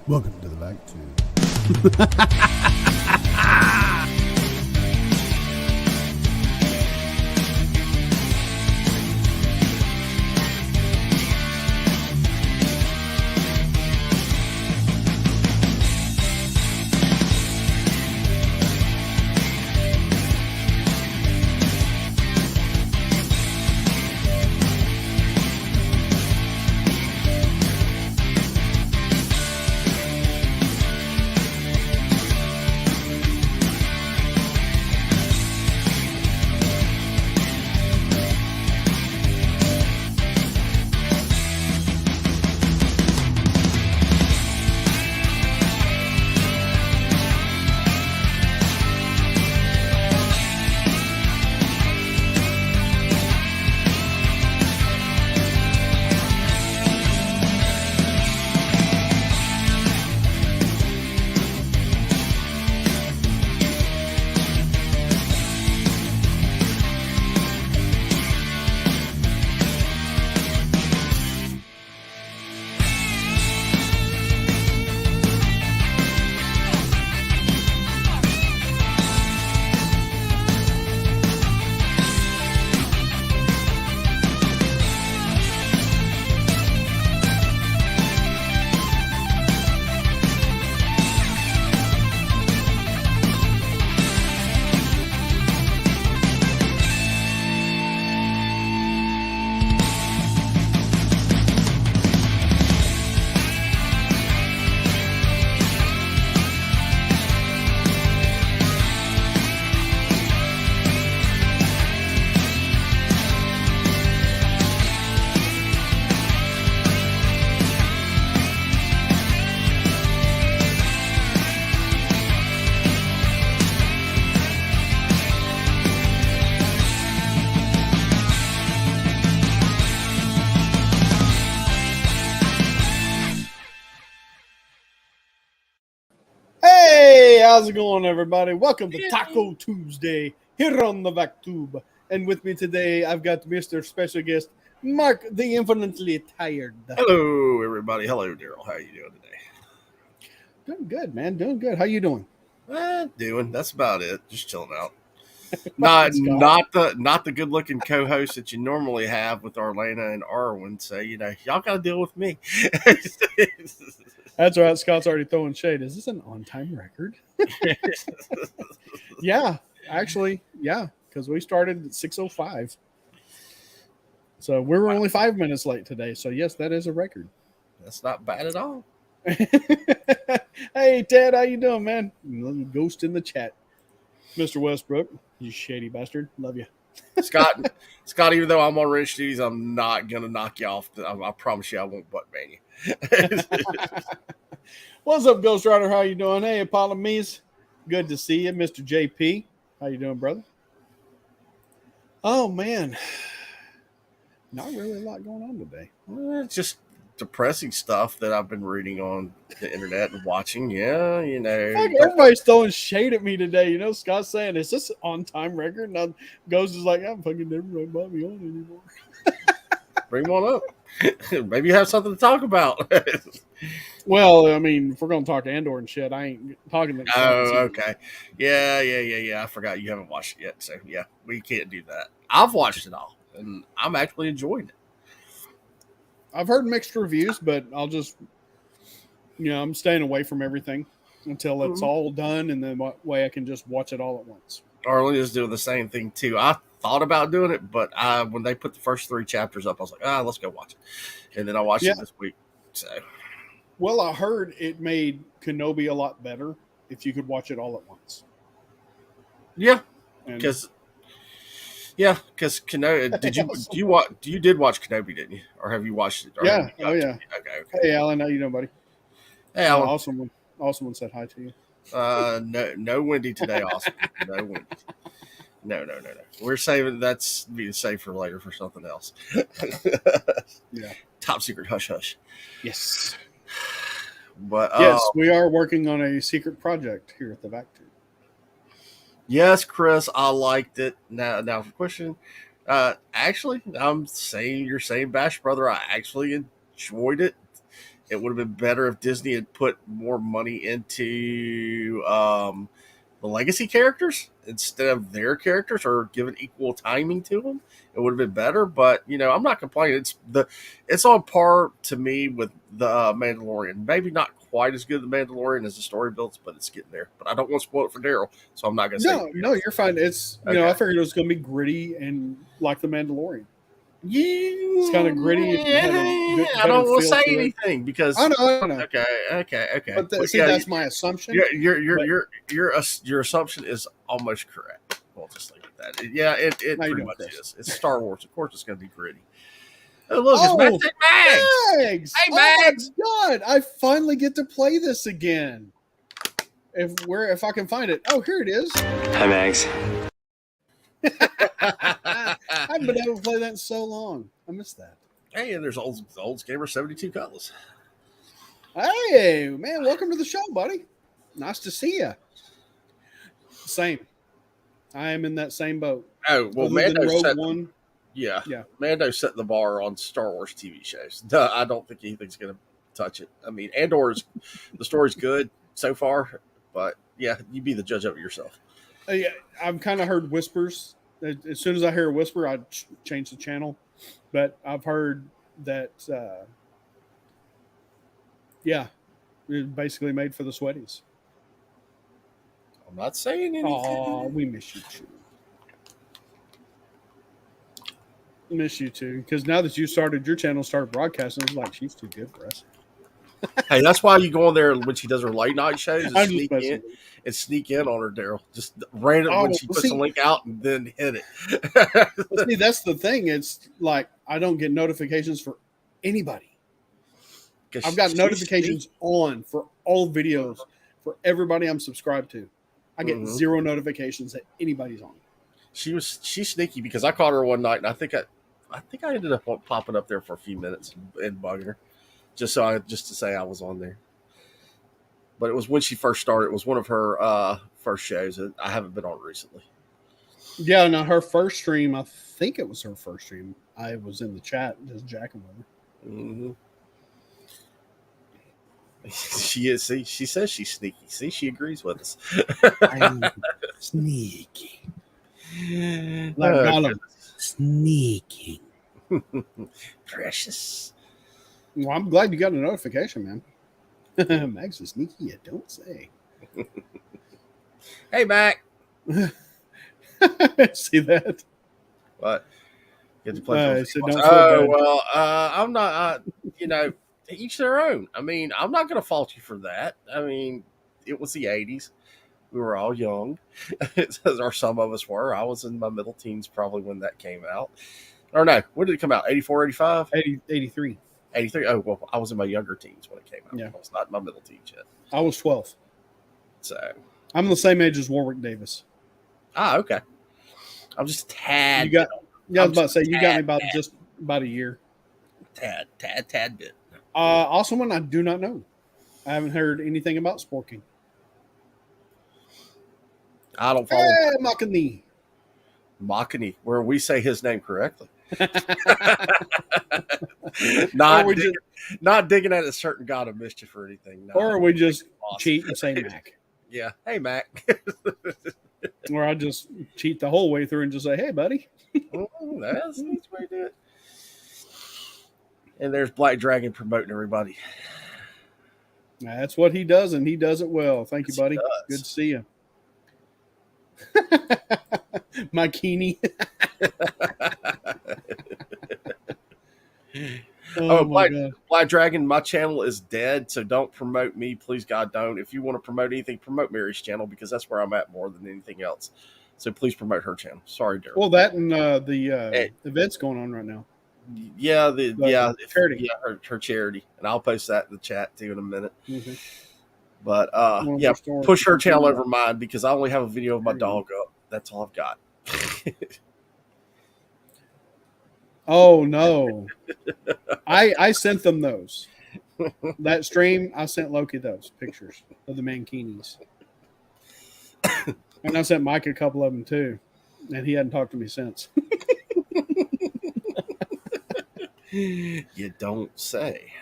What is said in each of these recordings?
Welcome to the back tube. Hey, how's it going, everybody? Welcome to Taco Tuesday here on the VacTube. And with me today, I've got Mr. Special Guest, Mark the Infinitely Tired. Hello, everybody. Hello, Daryl. How are you doing today? Doing good, man. Doing good. How you doing? Doing. That's about it. Just chilling out. Not the good looking co-host that you normally have with Arlena and Arwen. So y'all got to deal with me. That's right. Scott's already throwing shade. Is this an on-time record? Yeah, actually, yeah, because we started at 6:05. So we were only 5 minutes late today. So yes, that is a record. That's not bad at all. Hey, Ted, how you doing, man? Little ghost in the chat. Mr. Westbrook, you shady bastard. Love you. Scott, even though I'm on wrench duties, I'm not going to knock you off. I promise you I won't butt ban you. What's up, Ghost Rider? How you doing? Hey, Apollo Mees. Good to see you. Mr. JP. How you doing, brother? Oh, man. Not really a lot going on today. It's just depressing stuff that I've been reading on the internet and watching. Yeah, everybody's throwing shade at me today. Scott's saying, is this on time record? And Ghost is like, I'm fucking never going to buy me on anymore. Bring one up. Maybe you have something to talk about. Well, I mean, if we're going to talk Andor and shit, I ain't talking to okay. Yeah. I forgot you haven't watched it yet. So, yeah, we can't do that. I've watched it all, and I'm actually enjoying it. I've heard mixed reviews, but I'll just, I'm staying away from everything until it's all done, and then that way I can just watch it all at once. Arlena's doing the same thing, too. I thought about doing it, but when they put the first 3 chapters up, I was like, let's go watch it. And then I watched it this week. So, well, I heard it made Kenobi a lot better if you could watch it all at once. Yeah, because Kenobi. You did watch Kenobi, didn't you? Or have you watched it? Yeah. Oh yeah. Okay. Hey, Alan, how you doing, buddy? Hey, Alan. Awesome one said hi to you. No Wendy today. Awesome. No Wendy. No. We're saving that's being saved for later for something else. Yeah. Top secret hush. Yes. But yes, we are working on a secret project here at the VacTube. Yes, Chris, I liked it. Now for question. Actually, I'm saying you're saying Bash Brother. I actually enjoyed it. It would have been better if Disney had put more money into the legacy characters instead of their characters, or given equal timing to them. It would have been better. But I'm not complaining. It's on par to me with the Mandalorian. Maybe not quite as good as the Mandalorian as the story builds, but it's getting there. But I don't want to spoil it for Daryl, so I'm not going to say. No, you're fine. It's Okay. I figured it was going to be gritty and like the Mandalorian. Yeah, it's kind of gritty. I don't want to say anything because I know. Okay. But that's my assumption. Your assumption is almost correct. We'll just leave it at that. Yeah, it pretty much is. It's Star Wars. Of course, it's going to be gritty. Oh, look, it's Mags. Hey, Mags! Oh my God, I finally get to play this again. If I can find it. Oh, here it is. Hi, Mags. I've been able to play that in so long. I missed that. Hey, and there's old Gamer 72 Cutlass. Hey, man, welcome to the show, buddy. Nice to see you. Same. I am in that same boat. Oh, well, Yeah. Mando set the bar on Star Wars TV shows. I don't think anything's going to touch it. I mean, the story's good so far, but yeah, you be the judge of it yourself. Yeah, I've kind of heard whispers. As soon as I hear a whisper, I change the channel. But I've heard that, it's basically made for the sweaties. I'm not saying anything. Oh, we miss you too. Miss you too, because now that you started your channel, started broadcasting, it's like she's too good for us. Hey, that's why you go on there when she does her late night shows and sneak in on her, Daryl. Just random when she puts the link out and then hit it. See, that's the thing. It's like I don't get notifications for anybody. I've got notifications on for all videos for everybody I'm subscribed to. I get zero notifications that anybody's on. She's sneaky because I caught her one night and I think I ended up popping up there for a few minutes and bugging her. Just to say I was on there. But it was when she first started. It was one of her first shows. I haven't been on recently. Yeah, no, her first stream, I think it was her first stream. I was in the chat just jacking with her. Mm-hmm. She is. See, she says she's sneaky. See, she agrees with us. I'm sneaky. Like sneaking. Precious. Well, I'm glad you got a notification, man. Max is sneaky, you don't say. Hey, Mac. See that? What? Get to play. I'm not. Each their own. I mean, I'm not going to fault you for that. I mean, it was the 80s. We were all young, or some of us were. I was in my middle teens probably when that came out. Or no, when did it come out? 84, 85? 83. 83? Oh, well, I was in my younger teens when it came out. Yeah. I was not in my middle teens yet. I was 12. So. I'm the same age as Warwick Davis. Ah, okay. I'm just a tad. I was about to say, you got me just about a year. Tad bit. Also one I do not know. I haven't heard anything about Sporking. I don't follow. Hey, Makani, where we say his name correctly. not digging at a certain god of mischief or anything. No, or we just cheat and say Mac. Yeah. Hey, Mac. Or I just cheat the whole way through and just say, hey, buddy. That's the way to do it. And there's Black Dragon promoting everybody. That's what he does, and he does it well. Thank you, buddy. Good to see you. My Keeney. Black Dragon, my channel is dead, so don't promote me. Please, God, don't. If you want to promote anything, promote Mary's channel because that's where I'm at more than anything else. So please promote her channel. Sorry, Daryl. Well, that and the event's going on right now. Yeah, charity. Yeah, her charity, and I'll post that in the chat too in a minute. Mm-hmm. But push her channel over mine because I only have a video of my dog up. That's all I've got. Oh no! I sent them those. That stream, I sent Loki those pictures of the Mankinis, and I sent Mike a couple of them too, and he hadn't talked to me since. You don't say.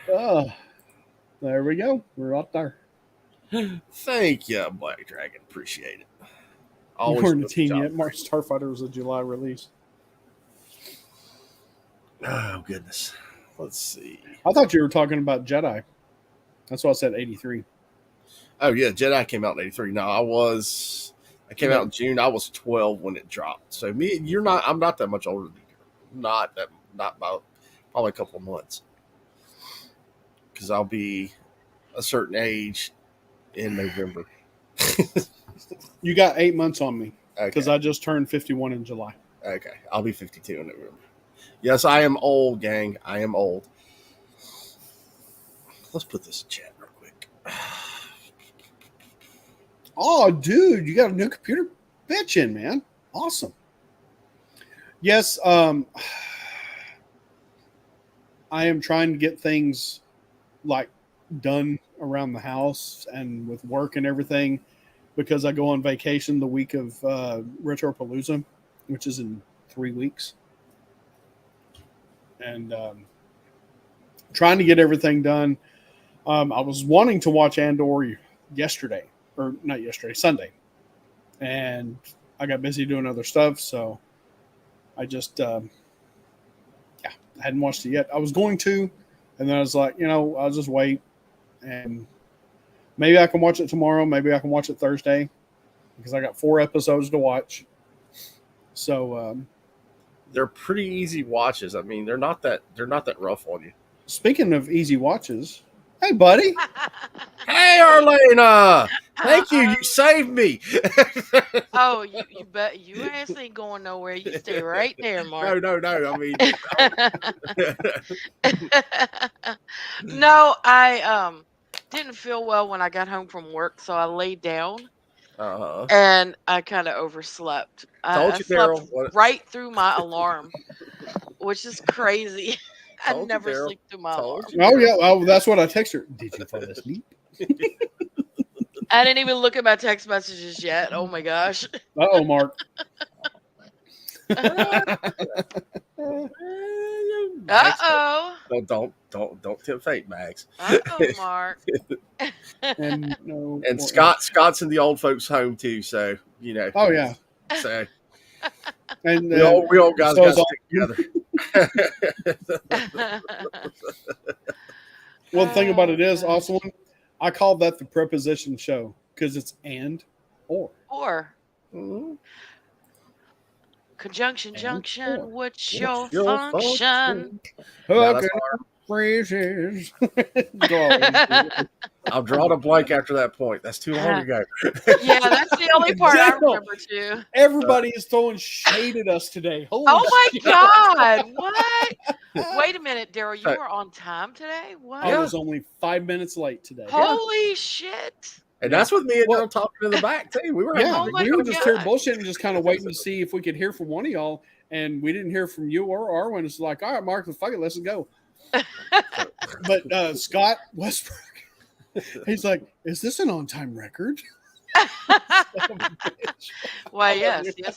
There we go. We're up there. Thank you, Black Dragon. Appreciate it. You Always weren't a doing the teen job. yet. Mark Starfighter was a July release. Oh, goodness. Let's see. I thought you were talking about Jedi. That's why I said 83. Oh, yeah. Jedi came out in 83. No, I came out in June. I was 12 when it dropped. So I'm not that much older than you. Not by probably a couple of months. Because I'll be a certain age in November. You got 8 months on me because Okay. I just turned 51 in July. Okay. I'll be 52 in November. Yes, I am old, gang. I am old. Let's put this in chat real quick. Oh, dude, you got a new computer bitching, man. Awesome. Yes, I am trying to get things like done around the house and with work and everything because I go on vacation the week of Retropalooza, which is in 3 weeks. And trying to get everything done. I was wanting to watch Andor yesterday, or not yesterday, Sunday. And I got busy doing other stuff, so I just, I hadn't watched it yet. I was going to, and then I was like, I'll just wait. And maybe I can watch it tomorrow. Maybe I can watch it Thursday because I got 4 episodes to watch. So, They're pretty easy watches. I mean, they're not that rough on you. speaking of easy watches, hey, buddy. Hey, Arlena! Thank you. You saved me. Oh, you bet you ass ain't going nowhere. You stay right there, Mark. No. I mean, No, I didn't feel well when I got home from work, so I laid down and I kind of overslept. Told I you, slept Daryl. What- right through my alarm, which is crazy. I Told you, never Daryl. sleep through my Told alarm. you. Oh, yeah. Oh, that's what I text her. Did you fall asleep? I didn't even look at my text messages yet. Oh my gosh. Uh-oh, Mark. Max, Uh-oh. don't tempt fate, Max. Uh-oh, Mark. And no, And Scott's in the old folks' home too, so Oh, yeah. So And we all guys so got is to all- stick together. Well, the thing about it Oh, is, gosh. also, I call that the preposition show because it's and or. Or Mhm. conjunction And junction, or. what's What's your your function? No, that's Hooking hard. phrases. Go. I'll draw the blank after that point. That's too long ago. Yeah, that's the only part I Daniel. remember too. Everybody is throwing shade at us today. Holy Oh my shit. God! What? Wait a minute, Daryl. You So- were on time today? What? I was only 5 minutes late today. Holy shit! And that's with me and Well- Daryl talking in the back too. We were Yeah, Oh my we were just here God. bullshitting, just kind of waiting to see if we could hear from one of y'all, and we didn't hear from you or Arwen. It's like, all right, Mark, fuck it, let's go. But Scott Westbrook, he's like, is this an on-time record? Why? Yes, yes. it is.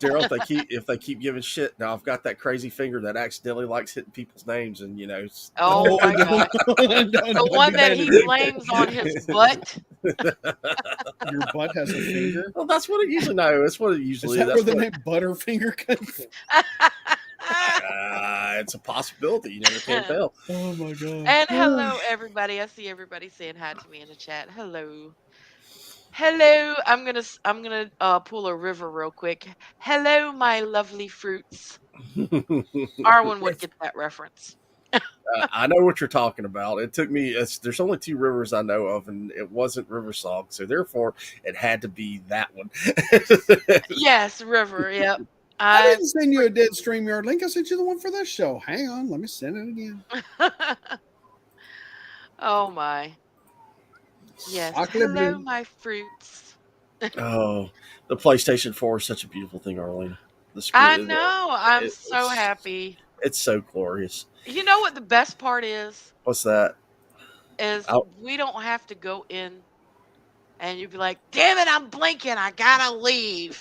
Daryl, if they keep giving shit, now I've got that crazy finger that accidentally likes hitting people's names, and Oh my God! The The one that he blames on his butt. Your butt has a finger. Well, that's what it usually. No, that's what it Is usually. that That's where the what, name Butterfinger comes from? it's a possibility. You never can tell. Oh my god! And hello, everybody. I see everybody saying hi to me in the chat. Hello. Hello. I'm gonna pull a river real quick. Hello, my lovely fruits. Arwen would get that reference. I know what you're talking about. It took me. There's only 2 rivers I know of, and it wasn't River Song, so therefore it had to be that one. Yes, river. Yep. I didn't send you a dead StreamYard link. I sent you the one for this show. Hang on, let me send it again. Oh my. Yes. Chocolate Hello, blue. my fruits. Oh, the PlayStation 4 is such a beautiful thing, Arlene. The I screen, know. I'm it- so it's- happy. it's so glorious. You know what the best part is? What's that? Is Ow. we don't have to go in and you'd be like, damn it, I'm blinking. I gotta leave.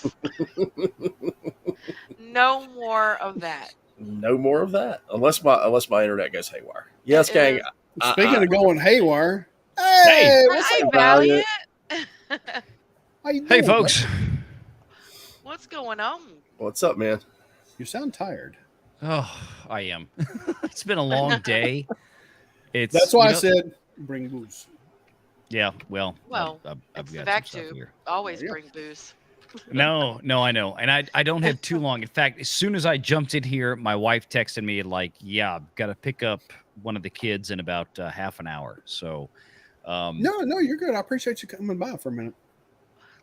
No more of that. No more of that, unless my internet goes haywire. Yes, It gang. is Speaking of going haywire, Hey. hey, what's Hi, up? Valiant. How you doing? Hey, folks. What's going on? What's up, man? You sound tired. Oh, I am. It's been a long day. That's why I said bring booze. Yeah, well, Well, I've it's the got vac some stuff tube. here. Always Yeah. bring booze. No, I know. And I don't have too long. In fact, as soon as I jumped in here, my wife texted me like, yeah, I've got to pick up one of the kids in about half an hour. So, No, you're good. I appreciate you coming by for a minute.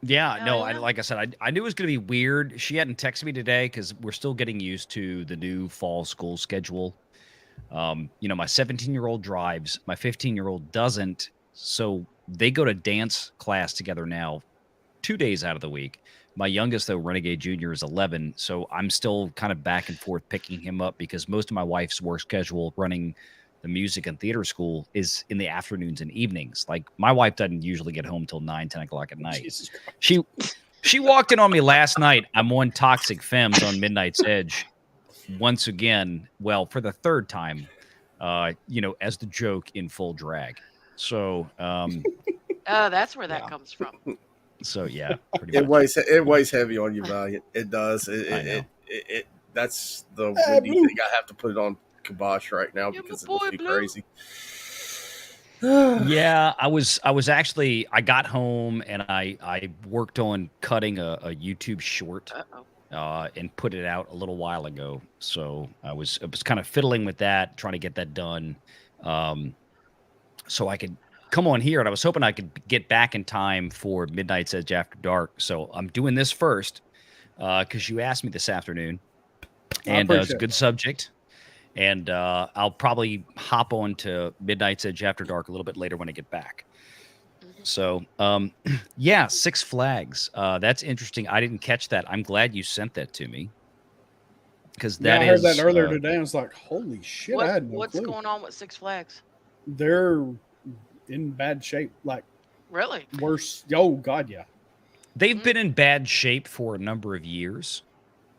yeah, Oh, no, yeah. like I said, I knew it was going to be weird. She hadn't texted me today because we're still getting used to the new fall school schedule. My 17-year-old drives, my 15-year-old doesn't. So they go to dance class together now 2 days out of the week. My youngest, though, Renegade Junior, is 11. So I'm still kind of back and forth picking him up because most of my wife's work schedule running the music and theater school is in the afternoons and evenings. Like my wife doesn't usually get home till 9, 10 o'clock at night. Jesus Christ. She walked in on me last night. I'm on Toxic Femmes on Midnight's Edge once again. Well, for the third time, as the joke in full drag. So, Oh, that's where that Yeah. comes from. so yeah, pretty It much. weighs heavy on you, Valiant. It does. I know. It that's the Hey, windy Blue. thing. I have to put it on kibosh right now You're because it my looks boy, too Blue. crazy. Yeah, I was actually I got home and I worked on cutting a YouTube short Uh-oh. and put it out a little while ago. So I was kind of fiddling with that, trying to get that done, so I could come on here. And I was hoping I could get back in time for Midnight's Edge After Dark. So I'm doing this first because you asked me this afternoon, I and it's a appreciate good subject. And I'll probably hop on to Midnight's Edge After Dark a little bit later when I get back. Mhm. So, yeah, Six Flags. That's interesting. I didn't catch that. I'm glad you sent that to me because Yeah, that I heard is that earlier today. I was like, holy shit, I had no What's clue. going on with Six Flags? They're in bad shape. Like Really? worse. Oh God, yeah. they've been in bad shape for a number of years.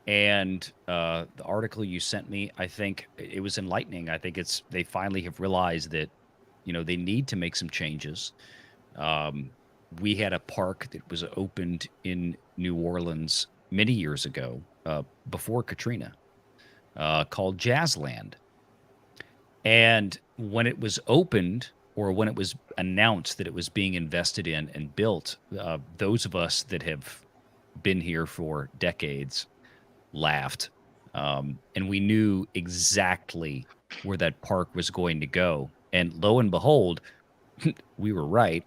And the article you sent me, I think it was enlightening. I think they finally have realized that, they need to make some changes. We had a park that was opened in New Orleans many years ago, before Katrina, called Jazzland. And when it was opened, or when it was announced that it was being invested in and built, those of us that have been here for decades laughed. And we knew exactly where that park was going to go. And lo and behold, we were right.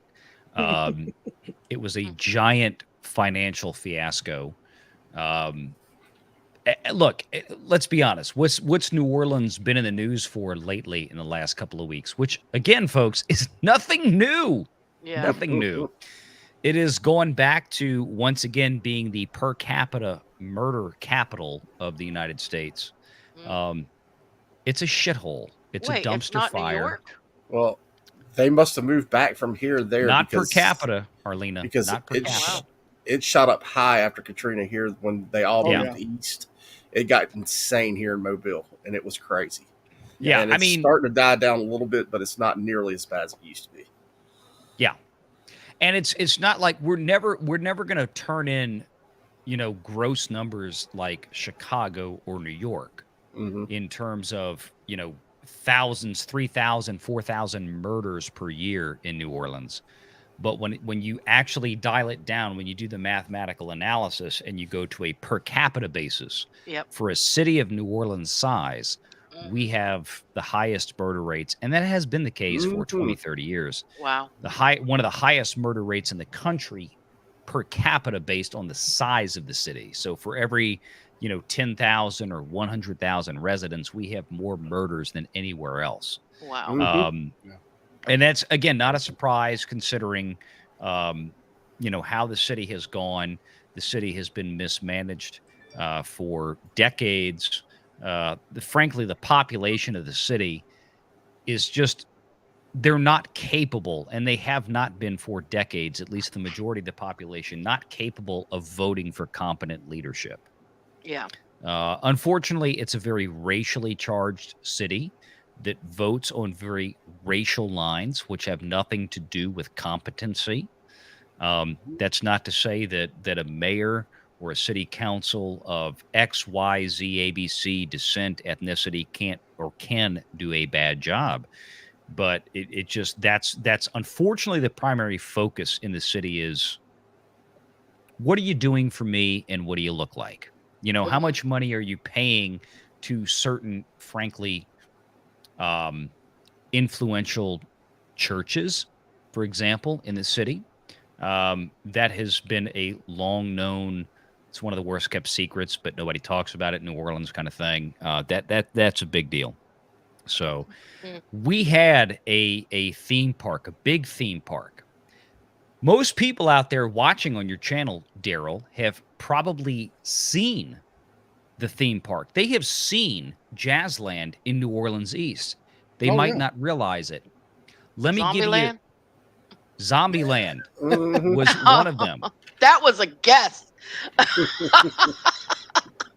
It was a giant financial fiasco. Look, let's be honest. What's New Orleans been in the news for lately in the last couple of weeks? Which, again, folks, is nothing new. Yeah. Nothing new. It is going back to, once again, being the per capita murder capital of the United States. Mm. It's a shithole. It's Wait, a it's dumpster not fire. New York? Well, they must have moved back from here to there Not per because capita, Arlena. because Not per it capita. it shot up high after Katrina here when they all Yeah. moved east. It got insane here in Mobile, and it was crazy. Yeah, and I it's mean, starting to die down a little bit, but it's not nearly as bad as it used to be. yeah. And it's not like we're never going to turn in, gross numbers like Chicago or New York Hmm. in terms of, thousands, 3,000, 4,000 murders per year in New Orleans. But when you actually dial it down, when you do the mathematical analysis and you go to a per capita basis, Yep. for a city of New Orleans size, we have the highest murder rates, and that has been the case for 20, 30 years. Wow. One of the highest murder rates in the country per capita based on the size of the city. So for every, 10,000 or 100,000 residents, we have more murders than anywhere else. Wow. Yeah. And that's, again, not a surprise considering, how the city has gone. The city has been mismanaged for decades. Frankly, the population of the city is just, they're not capable, and they have not been for decades, at least the majority of the population, not capable of voting for competent leadership. Yeah. Unfortunately, it's a very racially charged city. that votes on very racial lines, which have nothing to do with competency. That's not to say that a mayor or a city council of X, Y, Z, ABC descent, ethnicity can't or can do a bad job. But it just that's unfortunately the primary focus in the city is what are you doing for me and what do you look like? You know, how much money are you paying to certain, frankly, um, influential churches, for example, in the city? That has been a long known. It's one of the worst kept secrets, but nobody talks about it. New Orleans kind of thing. That's a big deal. So Mm. we had a theme park, a big theme park. Most people out there watching on your channel, Daryl, have probably seen the theme park. They have seen Jazzland in New Orleans East. They Oh, might yeah. not realize it. Let me give you Zombieland? Zombieland Mhm. was one of them. That was a guess.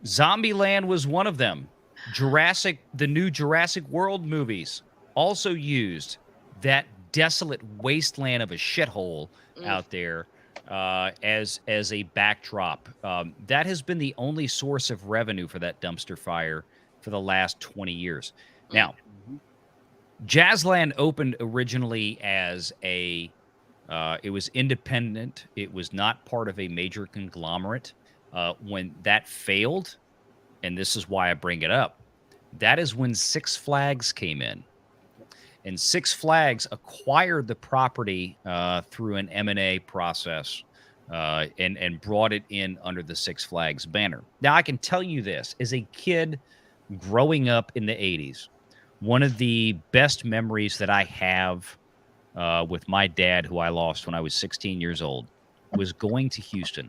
Zombieland was one of them. The new Jurassic World movies also used that desolate wasteland of a shithole out there as a backdrop. That has been the only source of revenue for that dumpster fire for the last 20 years. Now, Jazzland opened originally as it was independent. It was not part of a major conglomerate. When that failed, and this is why I bring it up, that is when Six Flags came in. And Six Flags acquired the property through an M&A process and brought it in under the Six Flags banner. Now, I can tell you this. As a kid growing up in the 80s, one of the best memories that I have with my dad, who I lost when I was 16 years old, was going to Houston,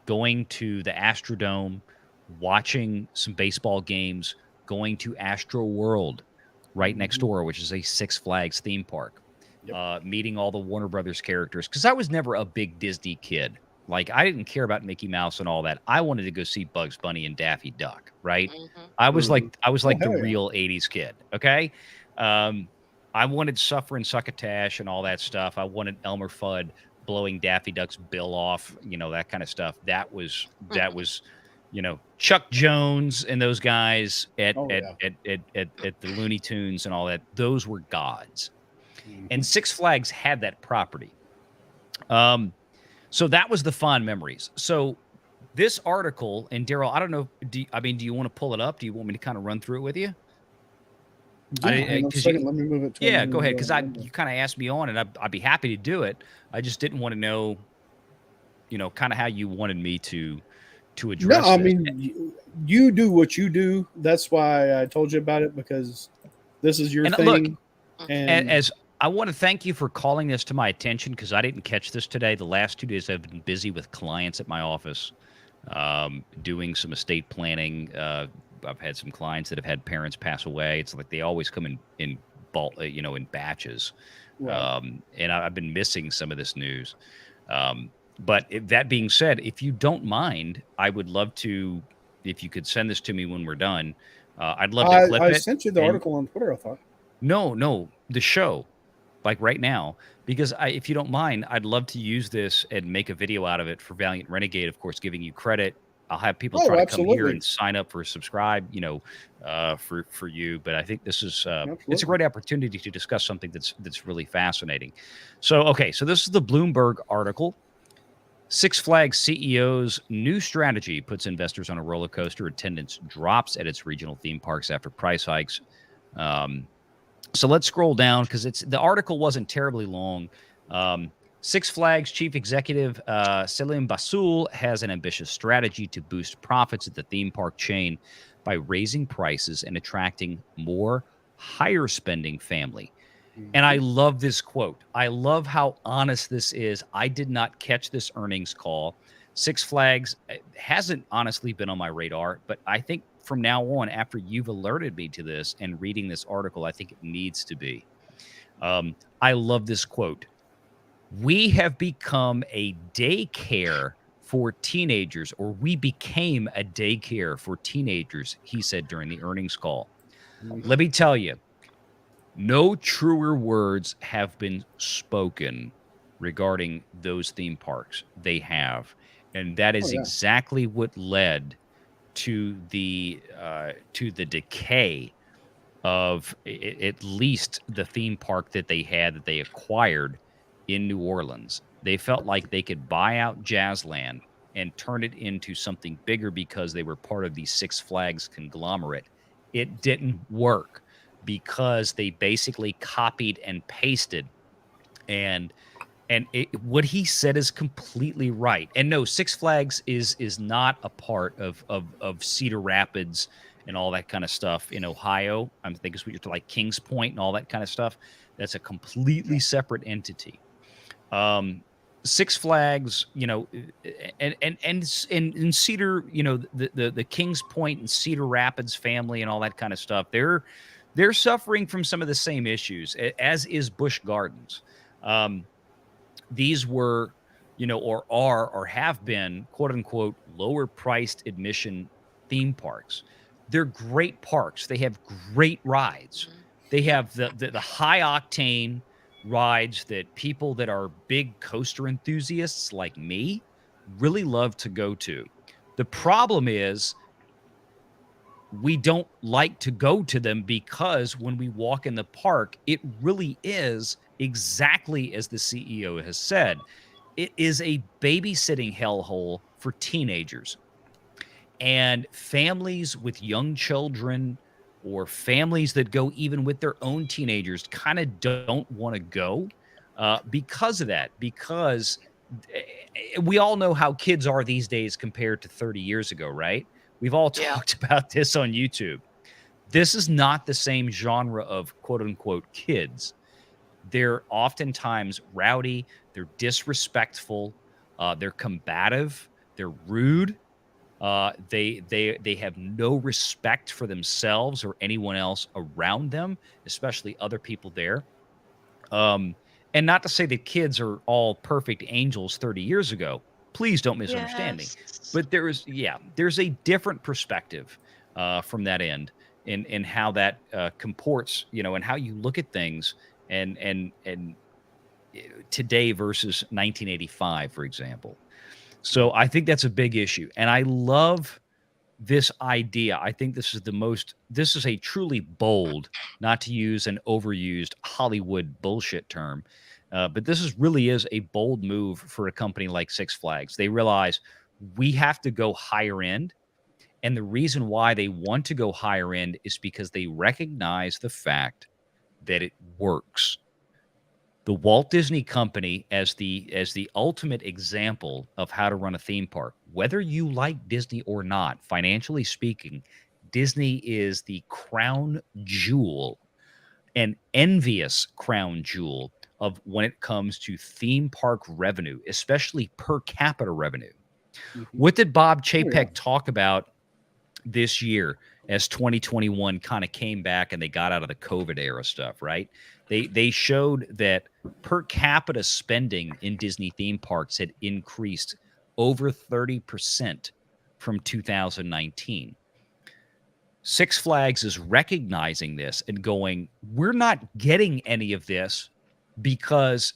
going to the Astrodome, watching some baseball games, going to Astro World right next door, which is a Six Flags theme park, meeting all the Warner Brothers characters. Because I was never a big Disney kid. Like, I didn't care about Mickey Mouse and all that. I wanted to go see Bugs Bunny and Daffy Duck, right? I was like the hell yeah. real 80s kid, okay? I wanted Suffer and Succotash and all that stuff. I wanted Elmer Fudd blowing Daffy Duck's bill off, you know, that kind of stuff. That was you know, Chuck Jones and those guys at the Looney Tunes and all that. Those were gods. And Six Flags had that property. So that was the fond memories. So this article, and Daryl, I don't know, do you want to pull it up? Do you want me to kind of run through it with you? Yeah, hang on a second, let me move it to Yeah, go ahead, because you kind of asked me on, and I'd be happy to do it. I just didn't want to know, you know, kind of how you wanted me to address No, I this. mean, you do what you do. That's why I told you about it, because this is your And thing. look, and as I want to thank you for calling this to my attention, because I didn't catch this today. The last 2 days I've been busy with clients at my office, doing some estate planning. I've had some clients that have had parents pass away. It's like they always come in bulk, you know, in batches. Right. And I've been missing some of this news. But that being said, if you don't mind, I would love to, if you could send this to me when we're done. I'd love to clip I it. sent you the article on Twitter, I thought. No, the show, like right now, because if you don't mind, I'd love to use this and make a video out of it for Valiant Renegade, of course, giving you credit. I'll have people try to come here absolutely. and sign up for subscribe, you know, for you. But I think this is it's a Absolutely. great opportunity to discuss something that's really fascinating. So, okay, so this is the Bloomberg article. Six Flags CEO's new strategy puts investors on a roller coaster. Attendance drops at its regional theme parks after price hikes. So let's scroll down because the article wasn't terribly long. Six Flags chief executive Selim Basul has an ambitious strategy to boost profits at the theme park chain by raising prices and attracting more higher spending family. And I love this quote. I love how honest this is. I did not catch this earnings call. Six Flags hasn't honestly been on my radar, but I think from now on, after you've alerted me to this and reading this article, I think it needs to be. I love this quote. We have become a daycare for teenagers, or we became a daycare for teenagers, he said during the earnings call. Let me tell you, no truer words have been spoken regarding those theme parks. They have, and that Oh is yeah. exactly what led to the decay of at least the theme park that they acquired in New Orleans. They felt like they could buy out Jazzland and turn it into something bigger because they were part of the Six Flags conglomerate. It didn't work because they basically copied and pasted, and what he said is completely right. And no, Six Flags is not a part of Cedar Rapids and all that kind of stuff in Ohio. I think it's what you're like Kings Point and all that kind of stuff. That's a completely separate entity. Um, Six Flags, and Cedar, the Kings Point and Cedar Rapids family and all that kind of stuff. They're suffering from some of the same issues, as is Busch Gardens. These were, or are, or have been, quote unquote, lower priced admission theme parks. They're great parks. They have great rides. Mhm. They Yep. have the high octane rides that people that are big coaster enthusiasts like me really love to go to. The problem is we don't like to go to them because when we walk in the park, it really is exactly as the CEO has said. It is a babysitting hellhole for teenagers and families with young children, or families that go even with their own teenagers kind of don't want to go because of that. Because we all know how kids are these days compared to 30 years ago, right? We've all Yeah. talked about this on YouTube. This is not the same genre of quote unquote kids. They're oftentimes rowdy, they're disrespectful, they're combative, they're rude. They have no respect for themselves or anyone else around them, especially other people there. Um, and not to say that kids are all perfect angels 30 years ago. Please don't misunderstand me. Yes. But there's a different perspective from that end in how that comports, and how you look at things and today versus 1985, for example. So I think that's a big issue. And I love this idea. I think this is a truly bold, not to use an overused Hollywood bullshit term, but really is a bold move for a company like Six Flags. They realize we have to go higher end. And the reason why they want to go higher end is because they recognize the fact that it works. The Walt Disney Company as the ultimate example of how to run a theme park. Whether you like Disney or not, financially speaking, Disney is the crown jewel, an envious crown jewel of when it comes to theme park revenue, especially per capita revenue. Mhm. What did Bob Oh, yeah. Chapek talk about this year as 2021 kind of came back and they got out of the COVID era stuff, right? They showed that per capita spending in Disney theme parks had increased over 30% from 2019. Six Flags is recognizing this and going, we're not getting any of this because,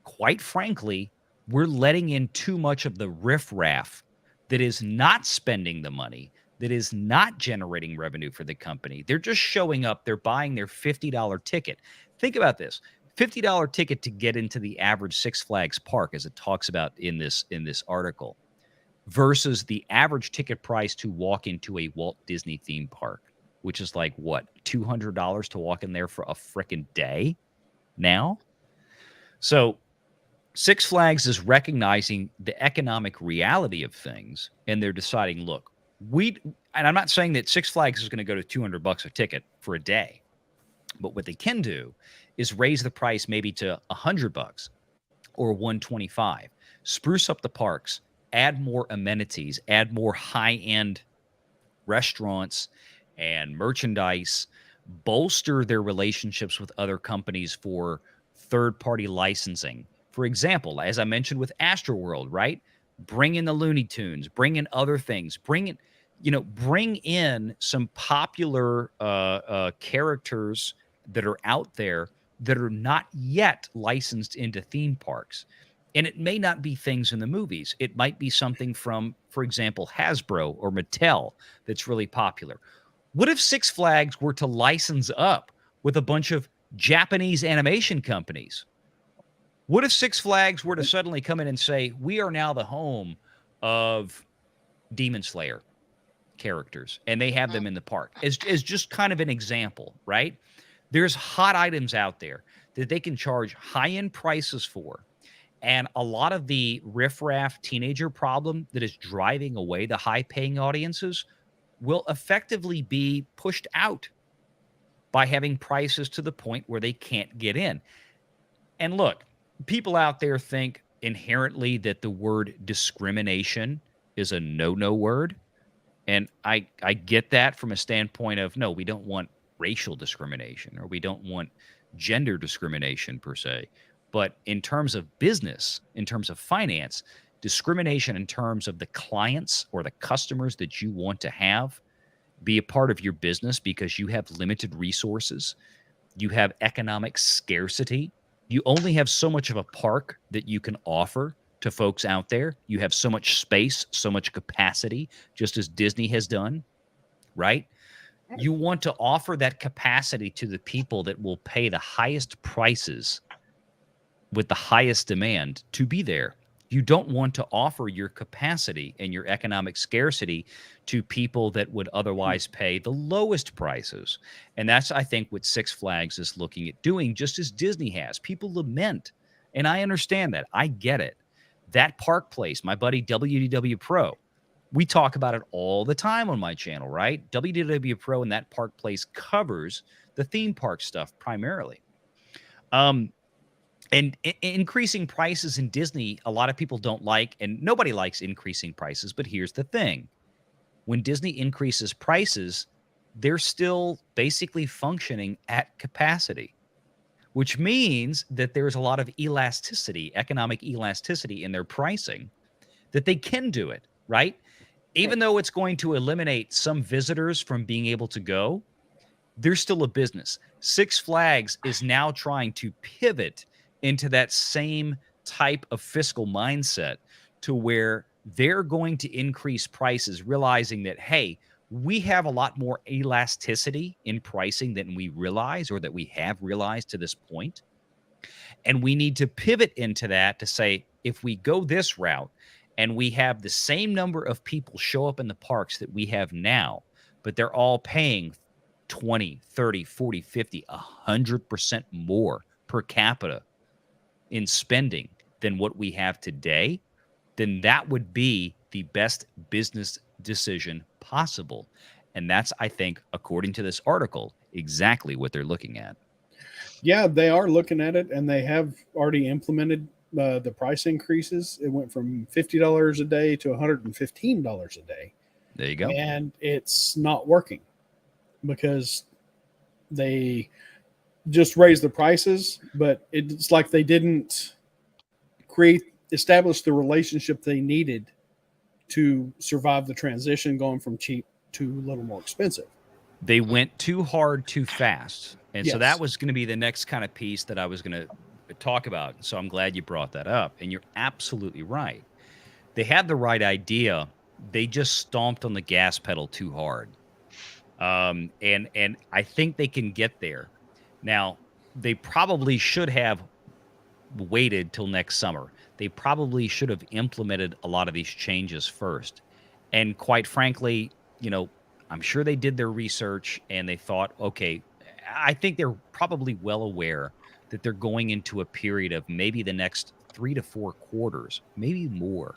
quite frankly, we're letting in too much of the riffraff that is not spending the money, that is not generating revenue for the company. They're just showing up, they're buying their $50 ticket. Think about this. $50 ticket to get into the average Six Flags park, as it talks about in this article, versus the average ticket price to walk into a Walt Disney theme park, which is like what, $200 to walk in there for a frickin' day now? So Six Flags is recognizing the economic reality of things, and they're deciding, look, and I'm not saying that Six Flags is going to go to $200 a ticket for a day, but what they can do is raise the price maybe to $100 or $125, spruce up the parks, add more amenities, add more high-end restaurants and merchandise, bolster their relationships with other companies for third-party licensing. For example, as I mentioned with Astroworld, right? Bring in the Looney Tunes, bring in other things, bring in some popular characters that are out there that are not yet licensed into theme parks. And it may not be things in the movies. It might be something from, for example, Hasbro or Mattel that's really popular. What if Six Flags were to license up with a bunch of Japanese animation companies? What if Six Flags were to suddenly come in and say, we are now the home of Demon Slayer characters, and they have them in the park as just kind of an example, right? There's hot items out there that they can charge high-end prices for. And a lot of the riffraff teenager problem that is driving away the high-paying audiences will effectively be pushed out by having prices to the point where they can't get in. And look, people out there think inherently that the word discrimination is a no-no word. And I get that from a standpoint of, no, we don't want racial discrimination, or we don't want gender discrimination per se. But in terms of business, in terms of finance, discrimination in terms of the clients or the customers that you want to have be a part of your business because you have limited resources, you have economic scarcity, you only have so much of a park that you can offer to folks out there. You have so much space, so much capacity, just as Disney has done, right? You want to offer that capacity to the people that will pay the highest prices with the highest demand to be there. You don't want to offer your capacity and your economic scarcity to people that would otherwise pay the lowest prices. And that's, I think, what Six Flags is looking at doing, just as Disney has. People lament, and I understand that. I get it. That park place, my buddy WDW Pro, we talk about it all the time on my channel, right? WDW Pro and that park place covers the theme park stuff primarily. And increasing prices in Disney, a lot of people don't like, and nobody likes increasing prices. But here's the thing. When Disney increases prices, they're still basically functioning at capacity, which means that there's a lot of elasticity, economic elasticity in their pricing, that they can do it, right? Even though it's going to eliminate some visitors from being able to go, they're still a business. Six Flags is now trying to pivot into that same type of fiscal mindset to where they're going to increase prices, realizing that, hey, we have a lot more elasticity in pricing than we realize, or that we have realized to this point. And we need to pivot into that to say, if we go this route and we have the same number of people show up in the parks that we have now, but they're all paying 20, 30, 40, 50, 100% more per capita in spending than what we have today, then that would be the best business decision possible. And that's, I think, according to this article, exactly what they're looking at. Yeah, they are looking at it, and they have already implemented the price increases. It went from $50 a day to $115 a day. There you go. And it's not working because they just raised the prices, but it's like they didn't establish the relationship they needed to survive the transition going from cheap to a little more expensive. They went too hard too fast. And so Yes. that was going to be the next kind of piece that I was going to talk about. So I'm glad you brought that up. And you're absolutely right. They had the right idea. They just stomped on the gas pedal too hard. And I think they can get there. Now, they probably should have waited till next summer. They probably should have implemented a lot of these changes first. And quite frankly, I'm sure they did their research and they thought, okay, I think they're probably well aware that they're going into a period of maybe the next 3 to 4 quarters, maybe more,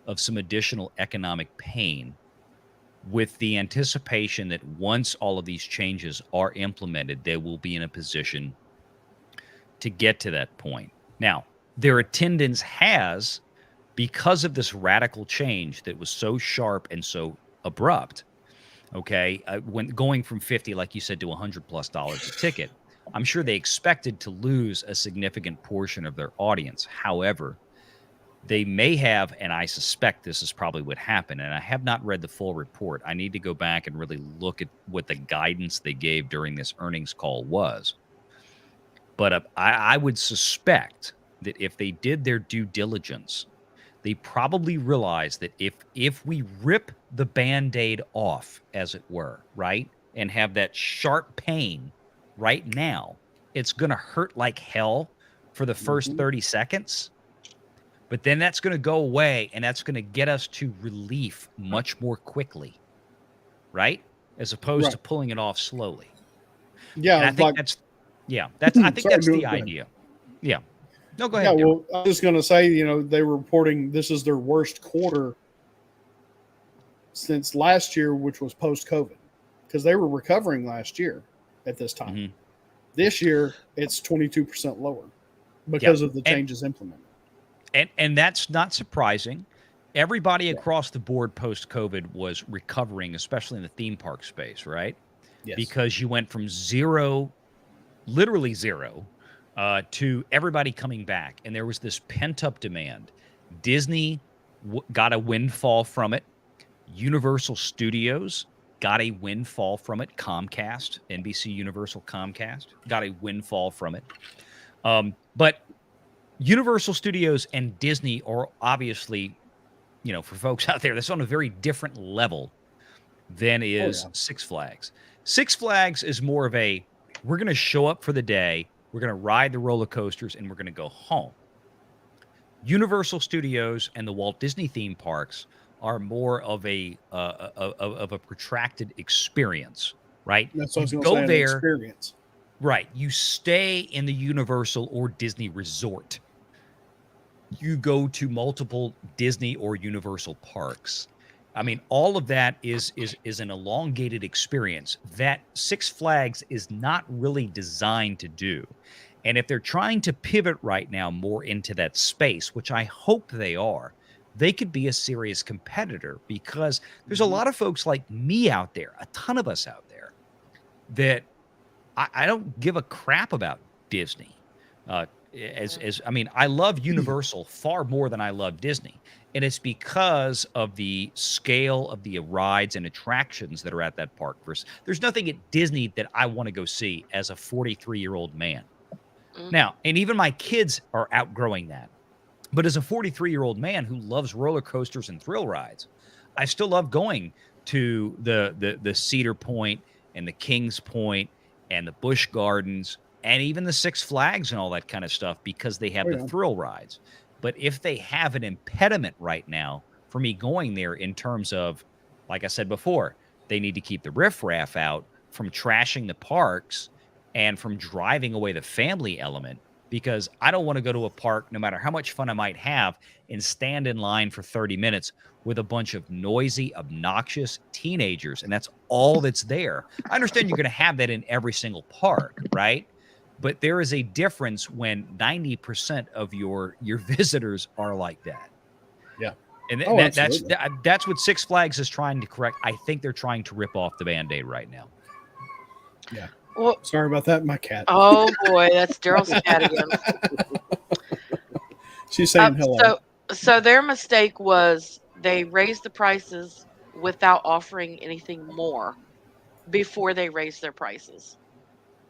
of some additional economic pain, with the anticipation that once all of these changes are implemented, they will be in a position to get to that point. Now, their attendance has, because of this radical change that was so sharp and so abrupt, okay, when going from 50, like you said, to $100+ a ticket, I'm sure they expected to lose a significant portion of their audience. However, They may have, and I suspect this is probably what happened, and I have not read the full report. I need to go back and really look at what the guidance they gave during this earnings call was. But I would suspect that if they did their due diligence, they probably realized that if we rip the Band-Aid off, as it were, right, and have that sharp pain right now, it's going to hurt like hell for the first 30 seconds. But then that's going to go away, and that's going to get us to relief much more quickly, right? As opposed to pulling it off slowly. Yeah, and I think I think that's the idea. Yeah. No, go ahead. Yeah, well, I was going to say, they were reporting this is their worst quarter since last year, which was post-COVID, because they were recovering last year at this time. Mm-hmm. This year, it's 22% lower because of the changes implemented. And that's not surprising. Everybody across the board post-COVID was recovering, especially in the theme park space, right? Yes. Because you went from zero, literally zero, to everybody coming back. And there was this pent-up demand. Disney got a windfall from it. Universal Studios got a windfall from it. Comcast, NBC Universal Comcast, got a windfall from it. But Universal Studios and Disney are obviously, for folks out there, that's on a very different level than is Six Flags. Six Flags is more of a, we're going to show up for the day, we're going to ride the roller coasters, and we're going to go home. Universal Studios and the Walt Disney theme parks are more of a protracted experience, right? That's what I was going to say, there, experience. Right. You stay in the Universal or Disney resort. You go to multiple Disney or Universal parks. I mean, all of that is an elongated experience that Six Flags is not really designed to do. And if they're trying to pivot right now more into that space, which I hope they are, they could be a serious competitor, because there's a lot of folks like me out there, a ton of us out there, that I don't give a crap about Disney. I love Universal far more than I love Disney. And it's because of the scale of the rides and attractions that are at that park. There's nothing at Disney that I want to go see as a 43-year-old man. Now, and even my kids are outgrowing that. But as a 43-year-old man who loves roller coasters and thrill rides, I still love going to the Cedar Point and the Kings Point and the Busch Gardens and even the Six Flags and all that kind of stuff, because they have the thrill rides. But if they have an impediment right now for me going there in terms of, like I said before, they need to keep the riffraff out from trashing the parks and from driving away the family element, because I don't want to go to a park, no matter how much fun I might have, and stand in line for 30 minutes with a bunch of noisy, obnoxious teenagers. And that's all that's there. I understand you're going to have that in every single park, right? But there is a difference when 90% of your visitors are like that. Yeah. And that's what Six Flags is trying to correct. I think they're trying to rip off the Band-Aid right now. Yeah. Well, sorry about that, my cat. Oh boy, that's Daryl's cat again. She's saying hello. So their mistake was they raised the prices without offering anything more before they raised their prices.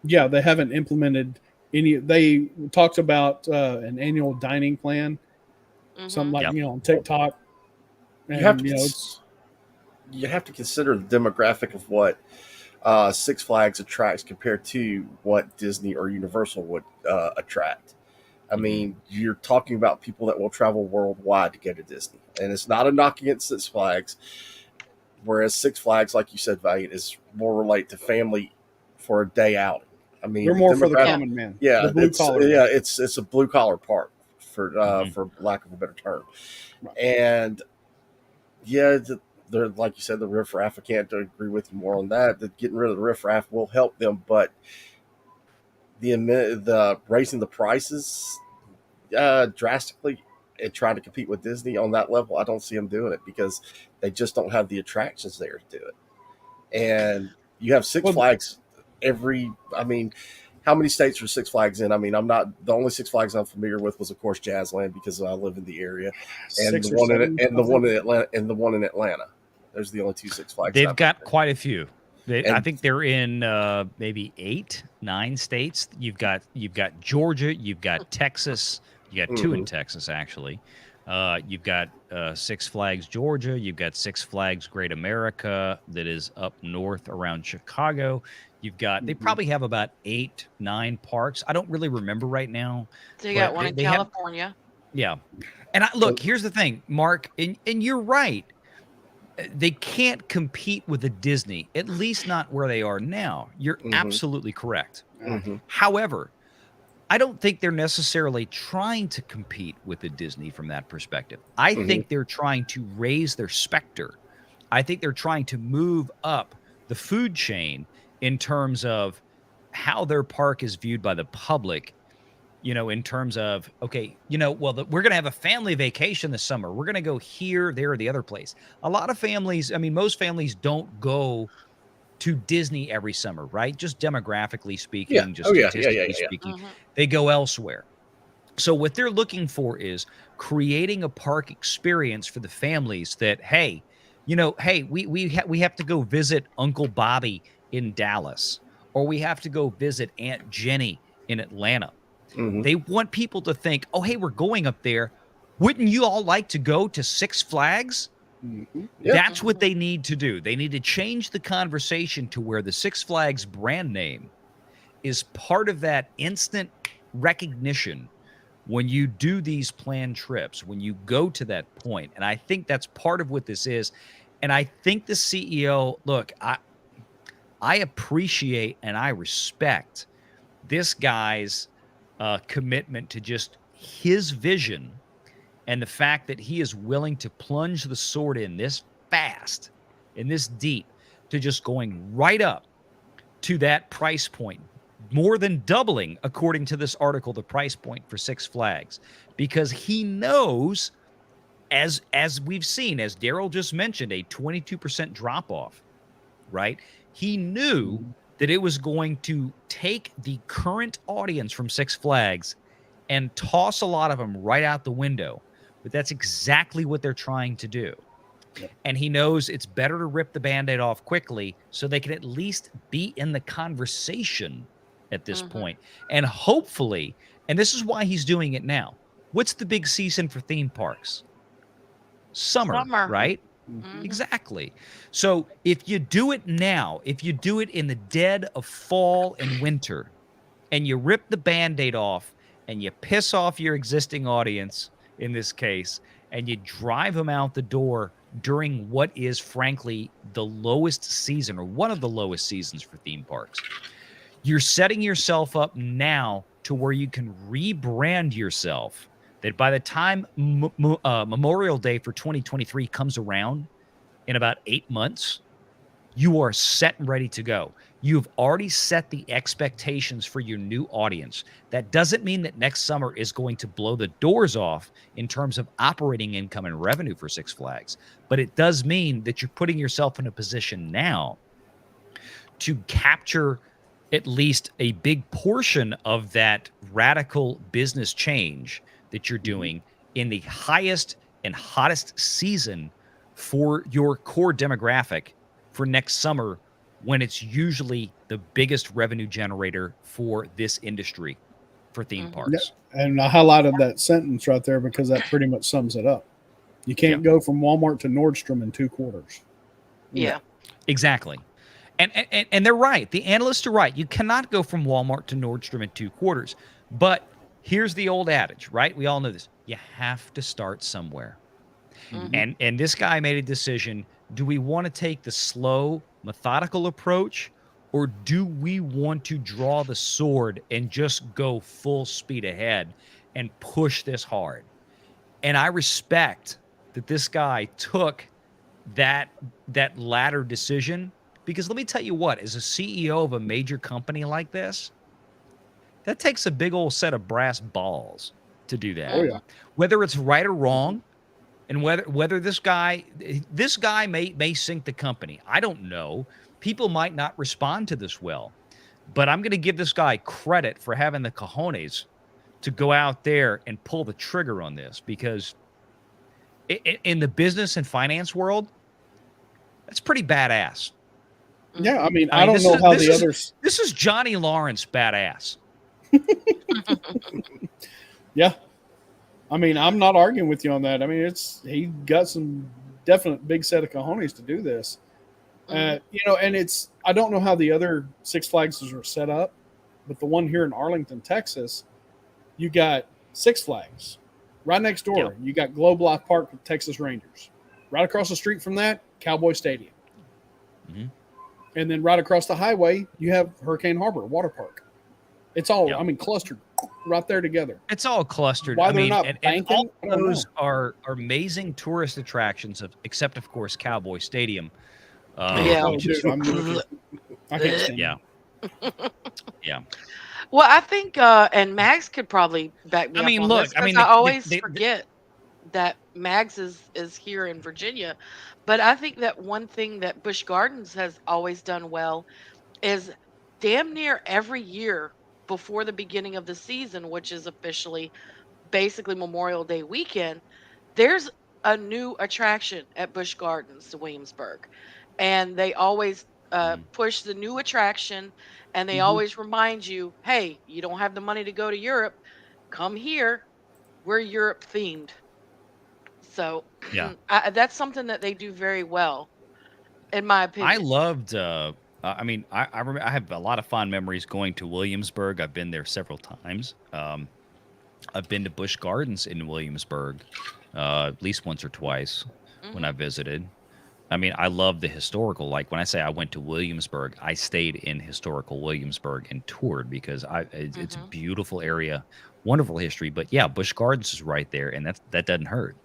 Yeah, they haven't implemented any. They talked about an annual dining plan, something like on TikTok. And, you have to consider the demographic of what Six Flags attracts compared to what Disney or Universal would attract. I mean, you're talking about people that will travel worldwide to go to Disney, and it's not a knock against Six Flags. Whereas Six Flags, like you said, Valiant, is more related to family for a day outing. I mean, they're more for the common man. Yeah, the blue collar. Yeah, it's a blue collar park for lack of a better term. Right. And they're like you said, the riffraff. I can't agree with you more on that. That getting rid of the riffraff will help them, but the raising the prices drastically and trying to compete with Disney on that level, I don't see them doing it, because they just don't have the attractions there to do it. And you have Six Flags how many states are Six Flags in? I mean, I'm not the only Six Flags I'm familiar with was, of course, Jazzland because I live in the area, and 6 the or one in 7, and I the think. one in Atlanta, and the one in Atlanta. Those are the only two Six Flags. They've I've got been quite a few. I And think they're in maybe 8, 9 states. You've got Georgia, you've got Texas, you got 2 in mhm, Texas actually. You've got Six Flags Georgia, you've got Six Flags Great America that is up north around Chicago. You've got they Mhm. probably have about 8, 9 parks. I don't really remember right now, So you got but one in they have California. yeah. And look, here's the thing, Mark, and you're right. They can't compete with a Disney, at least not where they are now. You're mhm, absolutely correct. Ah, mhm, However, I don't think they're necessarily trying to compete with a Disney from that perspective. I mhm. think they're trying to raise their specter. I think they're trying to move up the food chain in terms of how their park is viewed by the public, in terms of, okay, well, we're going to have a family vacation this summer. We're going to go here, there, or the other place. A lot of families, I mean, most families don't go to Disney every summer, right? Just demographically Yeah. speaking, just Oh yeah. Yeah. Yeah. statistically Yeah. speaking, Mhm. they go elsewhere. So what they're looking for is creating a park experience for the families that, hey, hey, we have to go visit Uncle Bobby in Dallas, or we have to go visit Aunt Jenny in Atlanta. Yeah. Mhm. They want people to think, "Oh, hey, we're going up there. Wouldn't you all like to go to Six Flags?" mhm. Yeah. That's what Mhm. they need to do. They need to change the conversation to where the Six Flags brand name is part of that instant recognition when you do these planned trips, when you go to that point. And I think that's part of what this is. And I think the CEO, look, I appreciate and I respect this guy's commitment to just his vision and the fact that he is willing to plunge the sword in this fast, in this deep, to just going right up to that price point, more than doubling, according to this article, the price point for Six Flags, because he knows, as we've seen, as Daryl just mentioned, a 22% drop off, right? He knew Mhm. that it was going to take the current audience from Six Flags and toss a lot of them right out the window. But that's exactly what they're trying to do. Yep. And he knows it's better to rip the band-aid off quickly so they can at least be in the conversation at this Mhm. point. And hopefully, and this is why he's doing it now. What's the big season for theme parks? Summer, Summer. right? Mhm. Mhm. Exactly. So if you do it now, if you do it in the dead of fall and winter, and you rip the band-aid off and you piss off your existing audience in this case, and you drive them out the door during what is frankly the lowest season or one of the lowest seasons for theme parks, you're setting yourself up now to where you can rebrand yourself, that by the time Memorial Day for 2023 comes around in about 8 months, you are set and ready to go. You've already set the expectations for your new audience. That doesn't mean that next summer is going to blow the doors off in terms of operating income and revenue for Six Flags, but it does mean that you're putting yourself in a position now to capture at least a big portion of that radical business change that you're Mhm. doing in the highest and hottest season for your core demographic for next summer, when it's usually the biggest revenue generator for this industry for theme Mhm. Yeah. parks. And I highlighted that sentence right there because that pretty much sums it up. You Yeah, can't go from Walmart to Nordstrom in 2 quarters. Yeah. Yeah. exactly. And they're right. The analysts are right. You cannot go from Walmart to Nordstrom in 2 quarters. But here's the old adage, right? We all know this. You have to start somewhere. Mhm. Mhm. And this guy made a decision. Do we want to take the slow, methodical approach, or do we want to draw the sword and just go full speed ahead and push this hard? And I respect that this guy took that that latter decision, because let me tell you what, as a CEO of a major company like this, that takes a big old set of brass balls to do Oh that. yeah. Mhm. Whether it's right or Mhm. wrong, and whether this guy may sink the company. I don't know. People might not respond to this well. But I'm going to give this guy credit for having the cojones to go out there and pull the trigger on this, because in the business and finance world, that's pretty badass. Yeah, I Mhm. mean, I I mean, don't know how the others. this is Johnny Lawrence badass. Yeah, I mean, I'm not arguing with you on that. I mean, he got some definite big set of cojones to do this. Mhm. And I don't know how the other Six Flags are set up, but the one here in Arlington, Texas, you got Six Flags. Right next door, Yeah. you got Globe Life Park with Texas Rangers. Right across the street from that, Cowboy Stadium. Mhm. And then right across the highway, you have Hurricane Harbor Water Park. It's all, Yeah. I mean, clustered right there together. It's all clustered. Why I they're mean, not and banking, all I don't those know. are amazing tourist attractions, except of course Cowboy Stadium, Yeah. Oh, which is dude, I can't stand yeah, it. yeah. Well, I think, and Max could probably back me I up mean, on look, this, I because mean, I always forget that Mags is here in Virginia. But I think that one thing that Busch Gardens has always done well is damn near every year before the beginning of the season, which is officially basically Memorial Day weekend, there's a new attraction at Busch Gardens to Williamsburg. And they always Mhm. push the new attraction, and they Mhm. always remind you, hey, you don't have the money to go to Europe, come here. We're Europe themed. So Yeah. that's something that they do very well, in my I opinion. loved. I mean, I remember I have a lot of fond memories going to Williamsburg. I've been there several times. I've been to Busch Gardens in Williamsburg, at least once or twice when I Hmm. visited. I mean, I love the historical. Like when I say I went to Williamsburg, I stayed in historical Williamsburg and toured because it's a Hmm. beautiful area, wonderful history. But yeah, Busch Gardens is right there, and that doesn't hurt.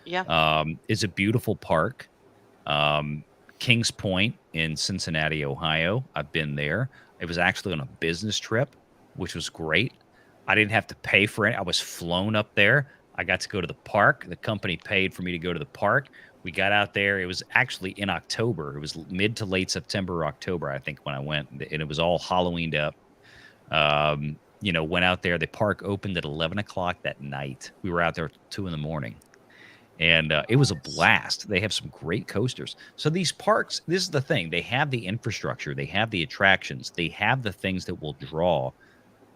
Yeah. It's a beautiful park. Um, Kings Point in Cincinnati, Ohio. I've been there. It was actually on a business trip, which was great. I didn't have to pay for it. I was flown up there. I got to go to the park. The company paid for me to go to the park. We got out there. It was actually in October. It was mid to late September or October, I think, when I went, and it was all Halloweened up. Went out there. The park opened at 11 o'clock that night. We were out there till 2 in the morning, and it was a blast. They have some great coasters. So these parks, this is the thing: they have the infrastructure, they have the attractions, they have the things that will draw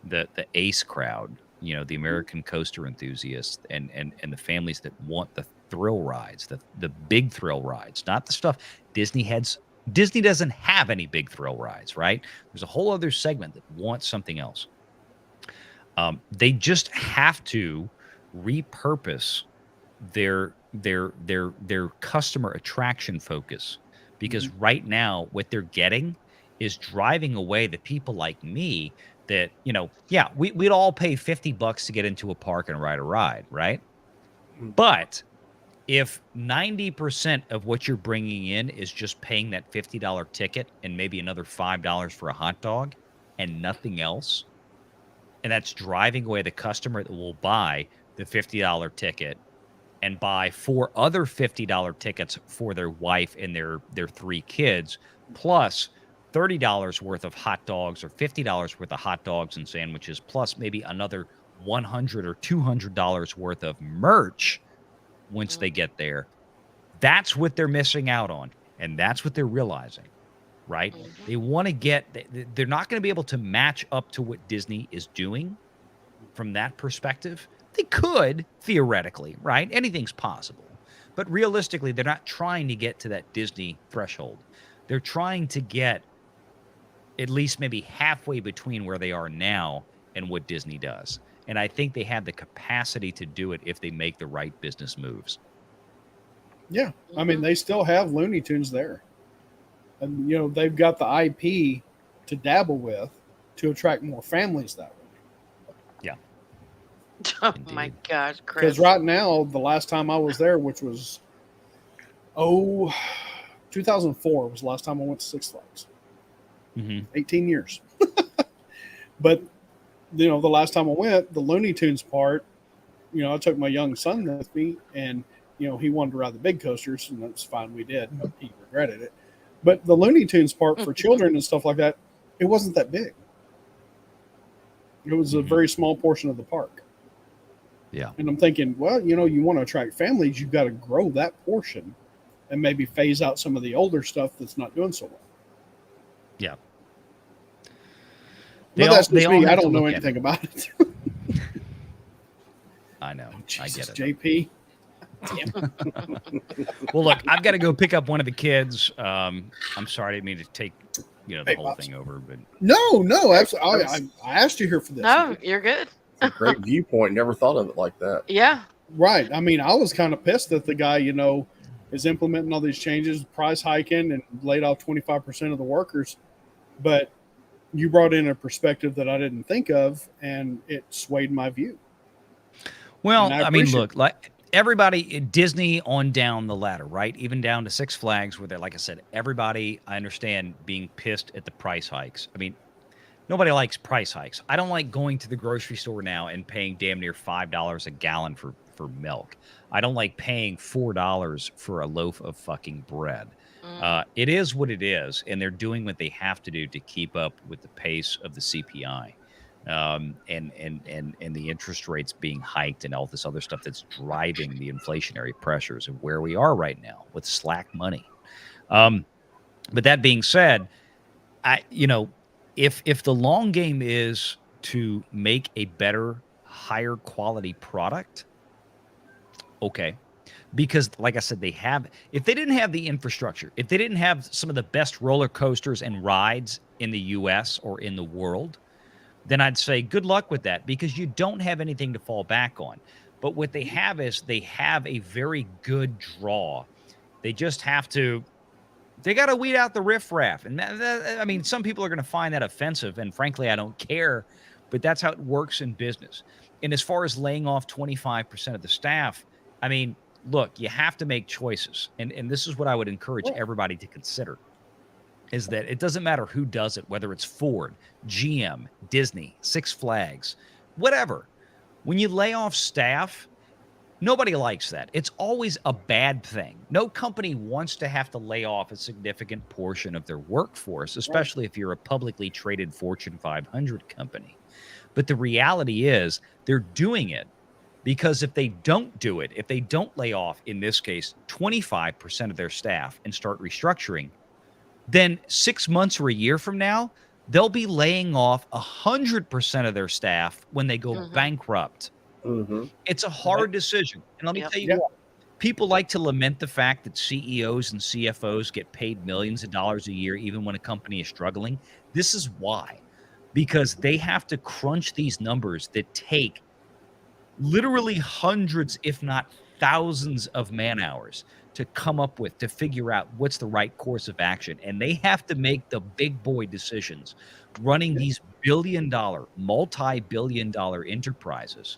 the ace crowd. The American coaster enthusiasts and the families that want the thrill rides, the big thrill rides, not the stuff Disney heads. Disney doesn't have any big thrill rides, right? There's a whole other segment that wants something else. They just have to repurpose their customer attraction focus, because Mhm. right now what they're getting is driving away the people like me that, yeah, we'd all pay $50 to get into a park and ride a ride, right? But if 90% of what you're bringing in is just paying that $50 ticket and maybe another $5 for a hot dog and nothing else, and that's driving away the customer that will buy the $50 ticket and buy 4 other $50 tickets for their wife and their 3 kids, plus $30 worth of hot dogs or $50 worth of hot dogs and sandwiches, plus maybe another $100 or $200 worth of merch once they Hmm. get there. That's what they're missing out on, and that's what they're realizing, right? Hmm. They wanna get they're not gonna be able to match up to what Disney is doing from that perspective. They could theoretically, right? Anything's possible. But realistically, they're not trying to get to that Disney threshold. They're trying to get at least maybe halfway between where they are now and what Disney does. And I think they have the capacity to do it if they make the right business moves. Yeah, I mean, Hmm. they still have Looney Tunes there, and they've got the IP to dabble with to attract more families that way. Yeah, Oh my indeed. gosh, Because Chris. right now, the last time I was there, which was oh, 2004 was the last time I went to Six Flags. Hmm. 18 years. But the last time I went, the Looney Tunes part, I took my young son with me, and he wanted to ride the big coasters, and that's fine. We did. He regretted it. But the Looney Tunes part for children and stuff like that, it wasn't that big. It was a very small portion of the park. Yeah. And I'm thinking, well, you know, you want to attract families, you've got to grow that portion and maybe phase out some of the older stuff that's not doing so well. Yeah. But that's just me. I have to don't know look at anything it. about it. I know. Jesus, I get it. JP. Well, look, I've got to go pick up one of the kids. I'm sorry, I didn't mean to take the Hey, whole Pops. thing over, but No, absolutely. I asked you here for this. No, you're good. It's a great viewpoint. Never thought of it like that. Yeah. Right. I mean, I was kind of pissed that the guy, you know, is implementing all these changes, price hiking, and laid off 25% of the workers. But you brought in a perspective that I didn't think of, and it swayed my view. well, And I I mean, appreciate look, like everybody, Disney on down the ladder, right? Even down to Six Flags, where they're, like I said, everybody, I understand being pissed at the price hikes. I mean, nobody likes price hikes. I don't like going to the grocery store now and paying damn near $5 a gallon for milk. I don't like paying $4 for a loaf of fucking bread. It is what it is, and they're doing what they have to do to keep up with the pace of the CPI, and the interest rates being hiked and all this other stuff that's driving the inflationary pressures of where we are right now with slack money. But that being said, if the long game is to make a better, higher quality product, okay. Because, like I said, if they didn't have the infrastructure, if they didn't have some of the best roller coasters and rides in the US or in the world, then I'd say good luck with that, because you don't have anything to fall back on. But what they have is they have a very good draw. They just have to, they got to weed out the riffraff. And I mean, some people are going to find that offensive, and frankly, I don't care, but that's how it works in business. And as far as laying off 25% of the staff, I mean, look, you have to make choices. And this is what I would encourage everybody to consider, is that it doesn't matter who does it, whether it's Ford, GM, Disney, Six Flags, whatever. When you lay off staff, nobody likes that. It's always a bad thing. No company wants to have to lay off a significant portion of their workforce, especially if you're a publicly traded Fortune 500 company. But the reality is they're doing it because if they don't do it, if they don't lay off, in this case, 25% of their staff and start restructuring, then 6 months or a year from now, they'll be laying off 100% of their staff when they go bankrupt. It's a hard decision. And let me tell you what, people like to lament the fact that CEOs and CFOs get paid millions of dollars a year, even when a company is struggling. This is why. Because they have to crunch these numbers that take literally hundreds, if not thousands of man hours to come up with, to figure out what's the right course of action. And they have to make the big boy decisions running these billion-dollar, multi-billion-dollar enterprises.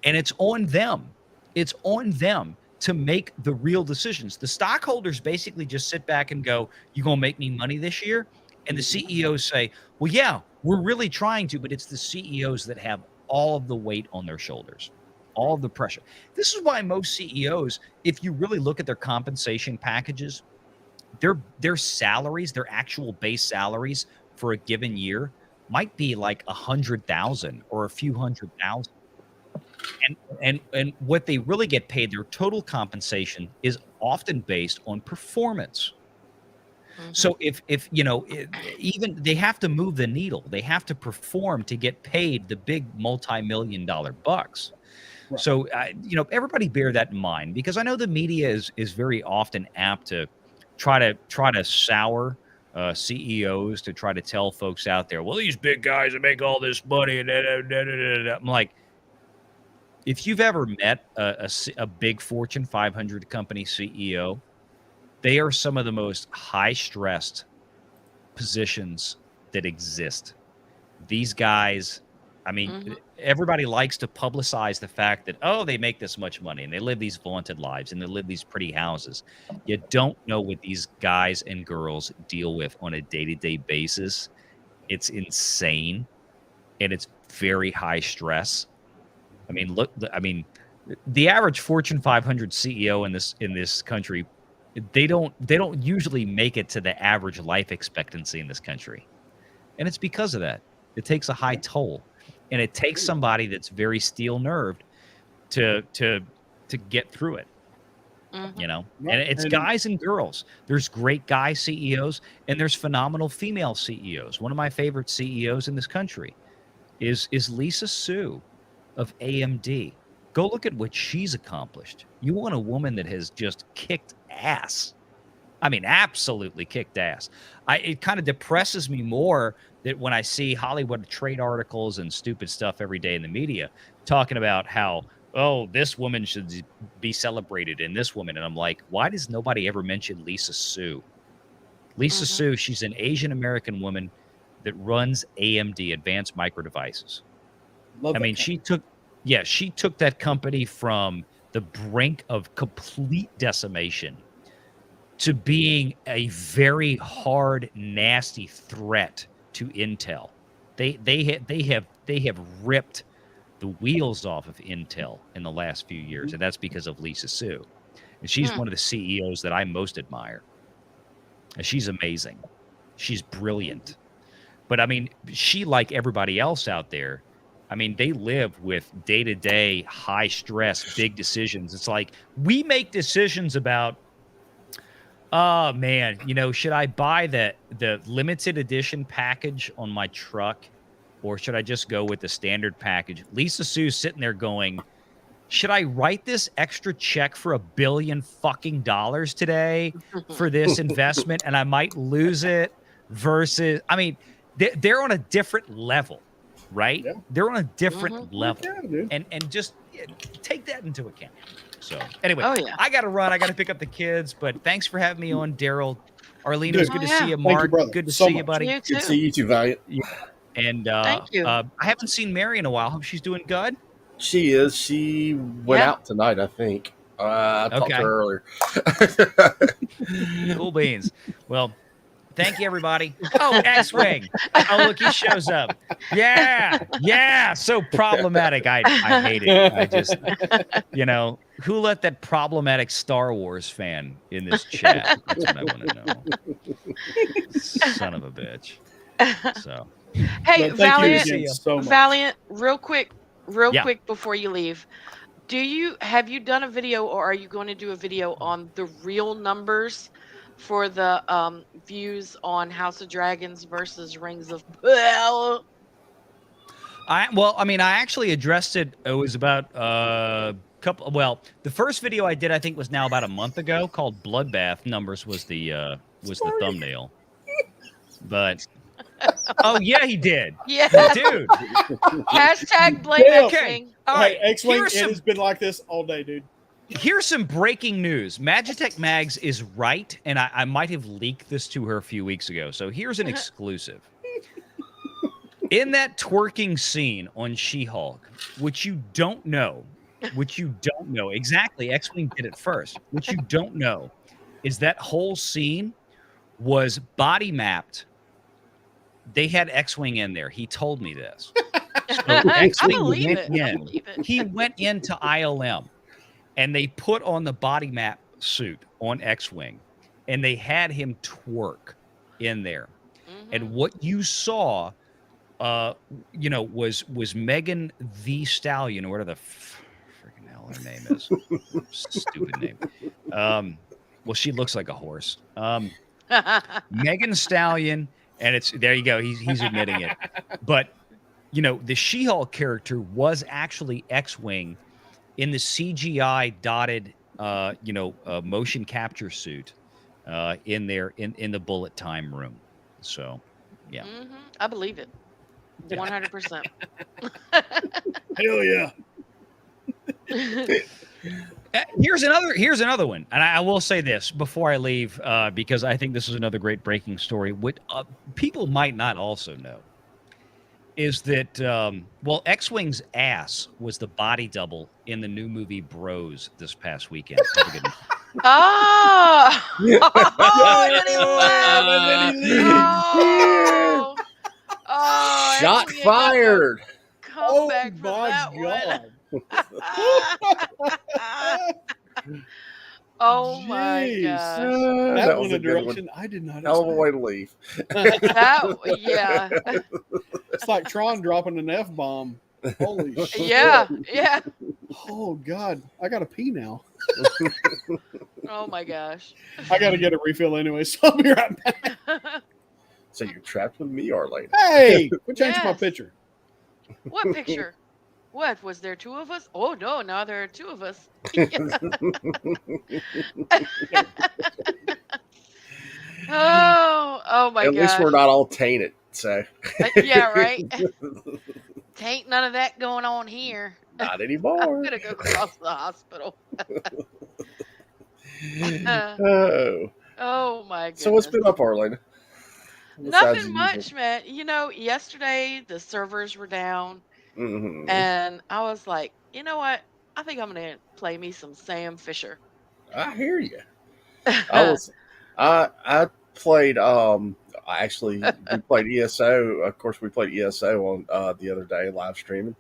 And it's on them. It's on them to make the real decisions. The stockholders basically just sit back and go, "You going to make me money this year?" And the CEOs say, "Well, yeah, we're really trying to," but it's the CEOs that have all of the weight on their shoulders, all of the pressure. This is why most CEOs, if you really look at their compensation packages, their salaries, their actual base salaries for a given year might be like 100,000 or a few $100,000. And what they really get paid, their total compensation, is often based on performance. So if even they have to move the needle, they have to perform to get paid the big multi-million-dollar bucks. Right. So everybody bear that in mind, because I know the media is very often apt to try to sour CEOs, to try to tell folks out there, well, these big guys that make all this money, and I'm like, if you've ever met a big Fortune 500 company CEO, they are some of the most high-stressed positions that exist. These guys, I mean, everybody likes to publicize the fact that, oh, they make this much money and they live these vaunted lives and they live these pretty houses. You don't know what these guys and girls deal with on a day-to-day basis. It's insane, and it's very high stress. I mean, the average Fortune 500 CEO in this country, they don't usually make it to the average life expectancy in this country. And it's because of that. It takes a high toll. and it takes somebody that's very steel-nerved to get through it. You know, and it's guys and girls. There's great guy CEOs and there's phenomenal female CEOs. One of my favorite CEOs in this country is Lisa Su of AMD. Go look at what she's accomplished. You want a woman that has just kicked ass. I mean, absolutely kicked ass. It kind of depresses me more that when I see Hollywood trade articles and stupid stuff every day in the media talking about how, oh, this woman should be celebrated and this woman. And I'm like, why does nobody ever mention Lisa Su? Lisa Su, she's an Asian American woman that runs AMD, Advanced Micro Devices. I mean, she took that company from the brink of complete decimation to being a very hard, nasty threat to Intel. They have ripped the wheels off of Intel in the last few years, and that's because of Lisa Su. And she's one of the CEOs that I most admire. And she's amazing. She's brilliant. But I mean, she, like everybody else out there, I mean, they live with day-to-day, high stress, big decisions. It's like, we make decisions about, oh man, you know, should I buy the limited edition package on my truck? Or should I just go with the standard package? Lisa Su's sitting there going, should I write this extra check for $1 billion fucking today for this investment and I might lose it? Versus, I mean, they're on a different level, right? Yeah. They're on a different level. Yeah, and just take that into account. So anyway, I got to run. I got to pick up the kids. But thanks for having me on, Daryl. Arlene, it was good to see you. Mark, good to see you, buddy. Good to see you too, Valiant. Yeah. And thank you. I haven't seen Mary in a while. Hope she's doing good. She is. She went out tonight, I think. I talked to her earlier. Cool beans. Well, thank you, everybody. Oh, X-Wing. Oh, look, he shows up. Yeah. So problematic. I hate it. I just, you know, who let that problematic Star Wars fan in this chat? That's what I want to know. Son of a bitch. So. Hey, Valiant, real quick before you leave. Have you done a video or are you going to do a video on the real numbers for the views on House of Dragons versus Rings of Power? I actually addressed it. It was about the first video I did, I think, was now about a month ago, called Bloodbath Numbers was the thumbnail. But oh yeah, he did. Yeah, dude. Hashtag blame X-Wing. All right, X-Wing. It has been like this all day, dude. Here's some breaking news. Magitech Mags is right, and I might have leaked this to her a few weeks ago. So here's an exclusive. In that twerking scene on She-Hulk, which you don't know, exactly, X-Wing did it first. What you don't know is that whole scene was body mapped. They had X-Wing in there. He told me this. So X-Wing went in. He went into ILM, and they put on the body map suit on X-Wing, and they had him twerk in there. And what you saw, was Megan the Stallion, or whatever the freaking hell her name is. Stupid name. Well, she looks like a horse. Megan Stallion. And it's there you go. He's admitting it. But, the She-Hulk character was actually X-Wing in the CGI dotted, motion capture suit in there in the bullet time room. So, yeah. I believe it. 100%. Hell yeah. Here's another one, and I will say this before I leave, because I think this is another great breaking story. What people might not also know is that X-Wing's ass was the body double in the new movie Bros this past weekend. Have a good night. Shot fired. Come back for that one. Oh my gosh. That was a direction I did not expect. Hell of a way to leave. Yeah. It's like Tron dropping an F-bomb. Holy shit. Yeah, yeah. Oh, God. I got to pee now. Oh my gosh. I got to get a refill anyway, so I'll be right back. So you're trapped with me, Arlene. Hey, quit changing my Yes. picture. What picture? What, was there two of us? Oh no, now there are two of us. Oh my At least gosh. we're not all tainted. So Yeah, right. Ain't none of that going on here. not I'm anymore. gonna go cross the hospital. Oh. Oh my So what's goodness. been up, Arlene? Besides Nothing the usual. much, man. Yesterday the servers were down Hmm. and I was like, you know what? I think I'm gonna play me some Sam Fisher. I hear you. I played actually we played ESO. Of course we played ESO on the other day live streaming.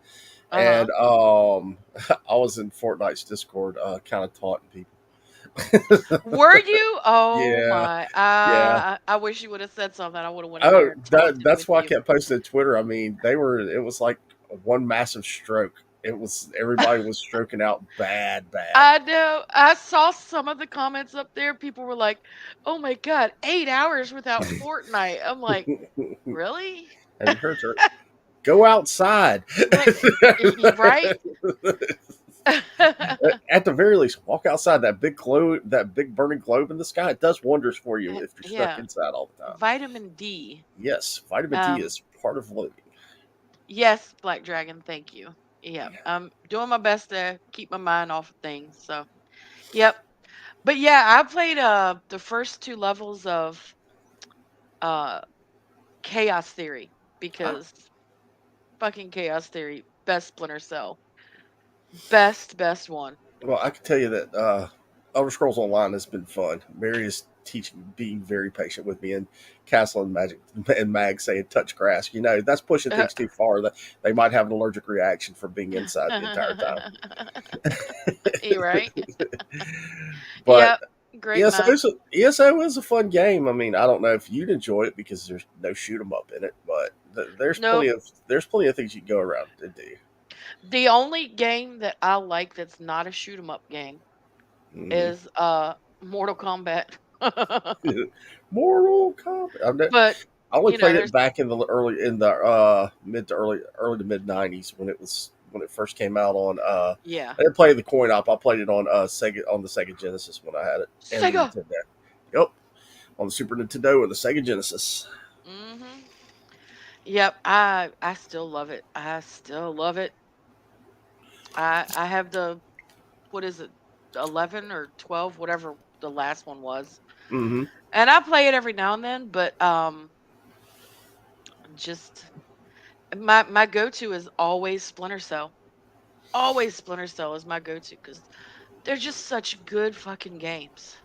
Uh-huh. And I was in Fortnite's Discord kind of taunting people. Were you? Oh Yeah, my. yeah. I wish you would have said something. I would have went in Oh, there and taunted that's with why I you. kept posting to Twitter. I mean, it was like one massive stroke. It was everybody was stroking out bad. I know. I saw some of the comments up there. People were like, "Oh my god, 8 hours without Fortnite." I'm like, really? Have you heard her? Go outside. Like, right? At the very least, walk outside. That big globe, that big burning globe in the sky, it does wonders for you if you're stuck Yeah. inside all the time. Vitamin D. Yes, vitamin D Um, is part of living. Yes, Black Dragon. Thank you. Yeah, I'm doing my best to keep my mind off of things. So, yep. But yeah, I played the first two levels of uh Chaos Theory Ah, because fucking Chaos Theory, best Splinter Cell, best one. well, I can tell you that Elder Scrolls Online has been fun. Mary is teaching, being very patient with me, and Castle and Magic and Mag saying touch grass. You know, that's pushing things too far. That they might have an allergic reaction from being inside the entire time. You right? But Yep, great ESO mind. ESO is a fun game. I mean, I don't know if you'd enjoy it because there's no shoot 'em up in it, but Nope. there's plenty of things you can go around and do. The only game that I like that's not a shoot 'em up game Mhm. is Mortal Kombat. Mortal Kombat. But I only played there's it back in the mid to early to mid '90s when it first came out on. yeah. I didn't play the coin op. I played it on Sega on the Sega Genesis when I had it and the Sega. Nintendo. Yep, on the Super Nintendo and the Sega Genesis. Mhm. Yep, I still love it. I still love it. I have the, what is it? 11 or 12, whatever the last one was. Hmm. And I play it every now and then, but just my go-to is always Splinter Cell. Always Splinter Cell is my go-to cuz they're just such good fucking games.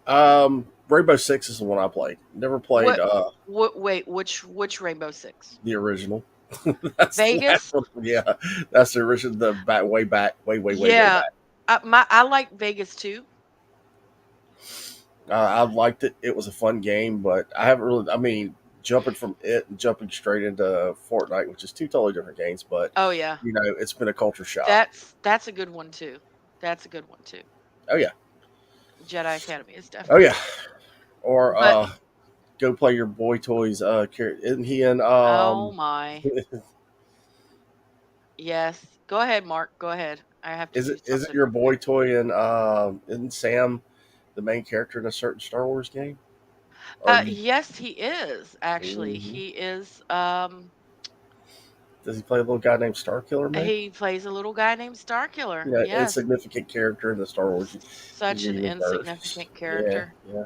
Rainbow Six is the one I played. Never played What wait, which Rainbow Six? the original. That's the last Vegas? one. Yeah, that's the original. The back, way Yeah. back. I like Vegas too. I liked it. It was a fun game, but I haven't really. I mean, jumping from it and jumping straight into Fortnite, which is two totally different games, but Oh yeah. you know, it's been a culture shock. That's a good one too. That's a good one too. Oh yeah, Jedi Academy is oh definitely yeah. good. Or But go play your boy toys. Isn't he in? oh my. Yes. Go ahead, Mark. Go ahead. I have to do Is it something your real boy quick. toy in? Isn't Sam the main character in a certain Star Wars game? Are you? Yes, he is actually. Mhm. He is Does he play a little guy named Starkiller? Maybe. he plays a little guy named Starkiller. Yeah, Yes. insignificant character in the Star Wars Such an universe. insignificant Yeah, character. yeah.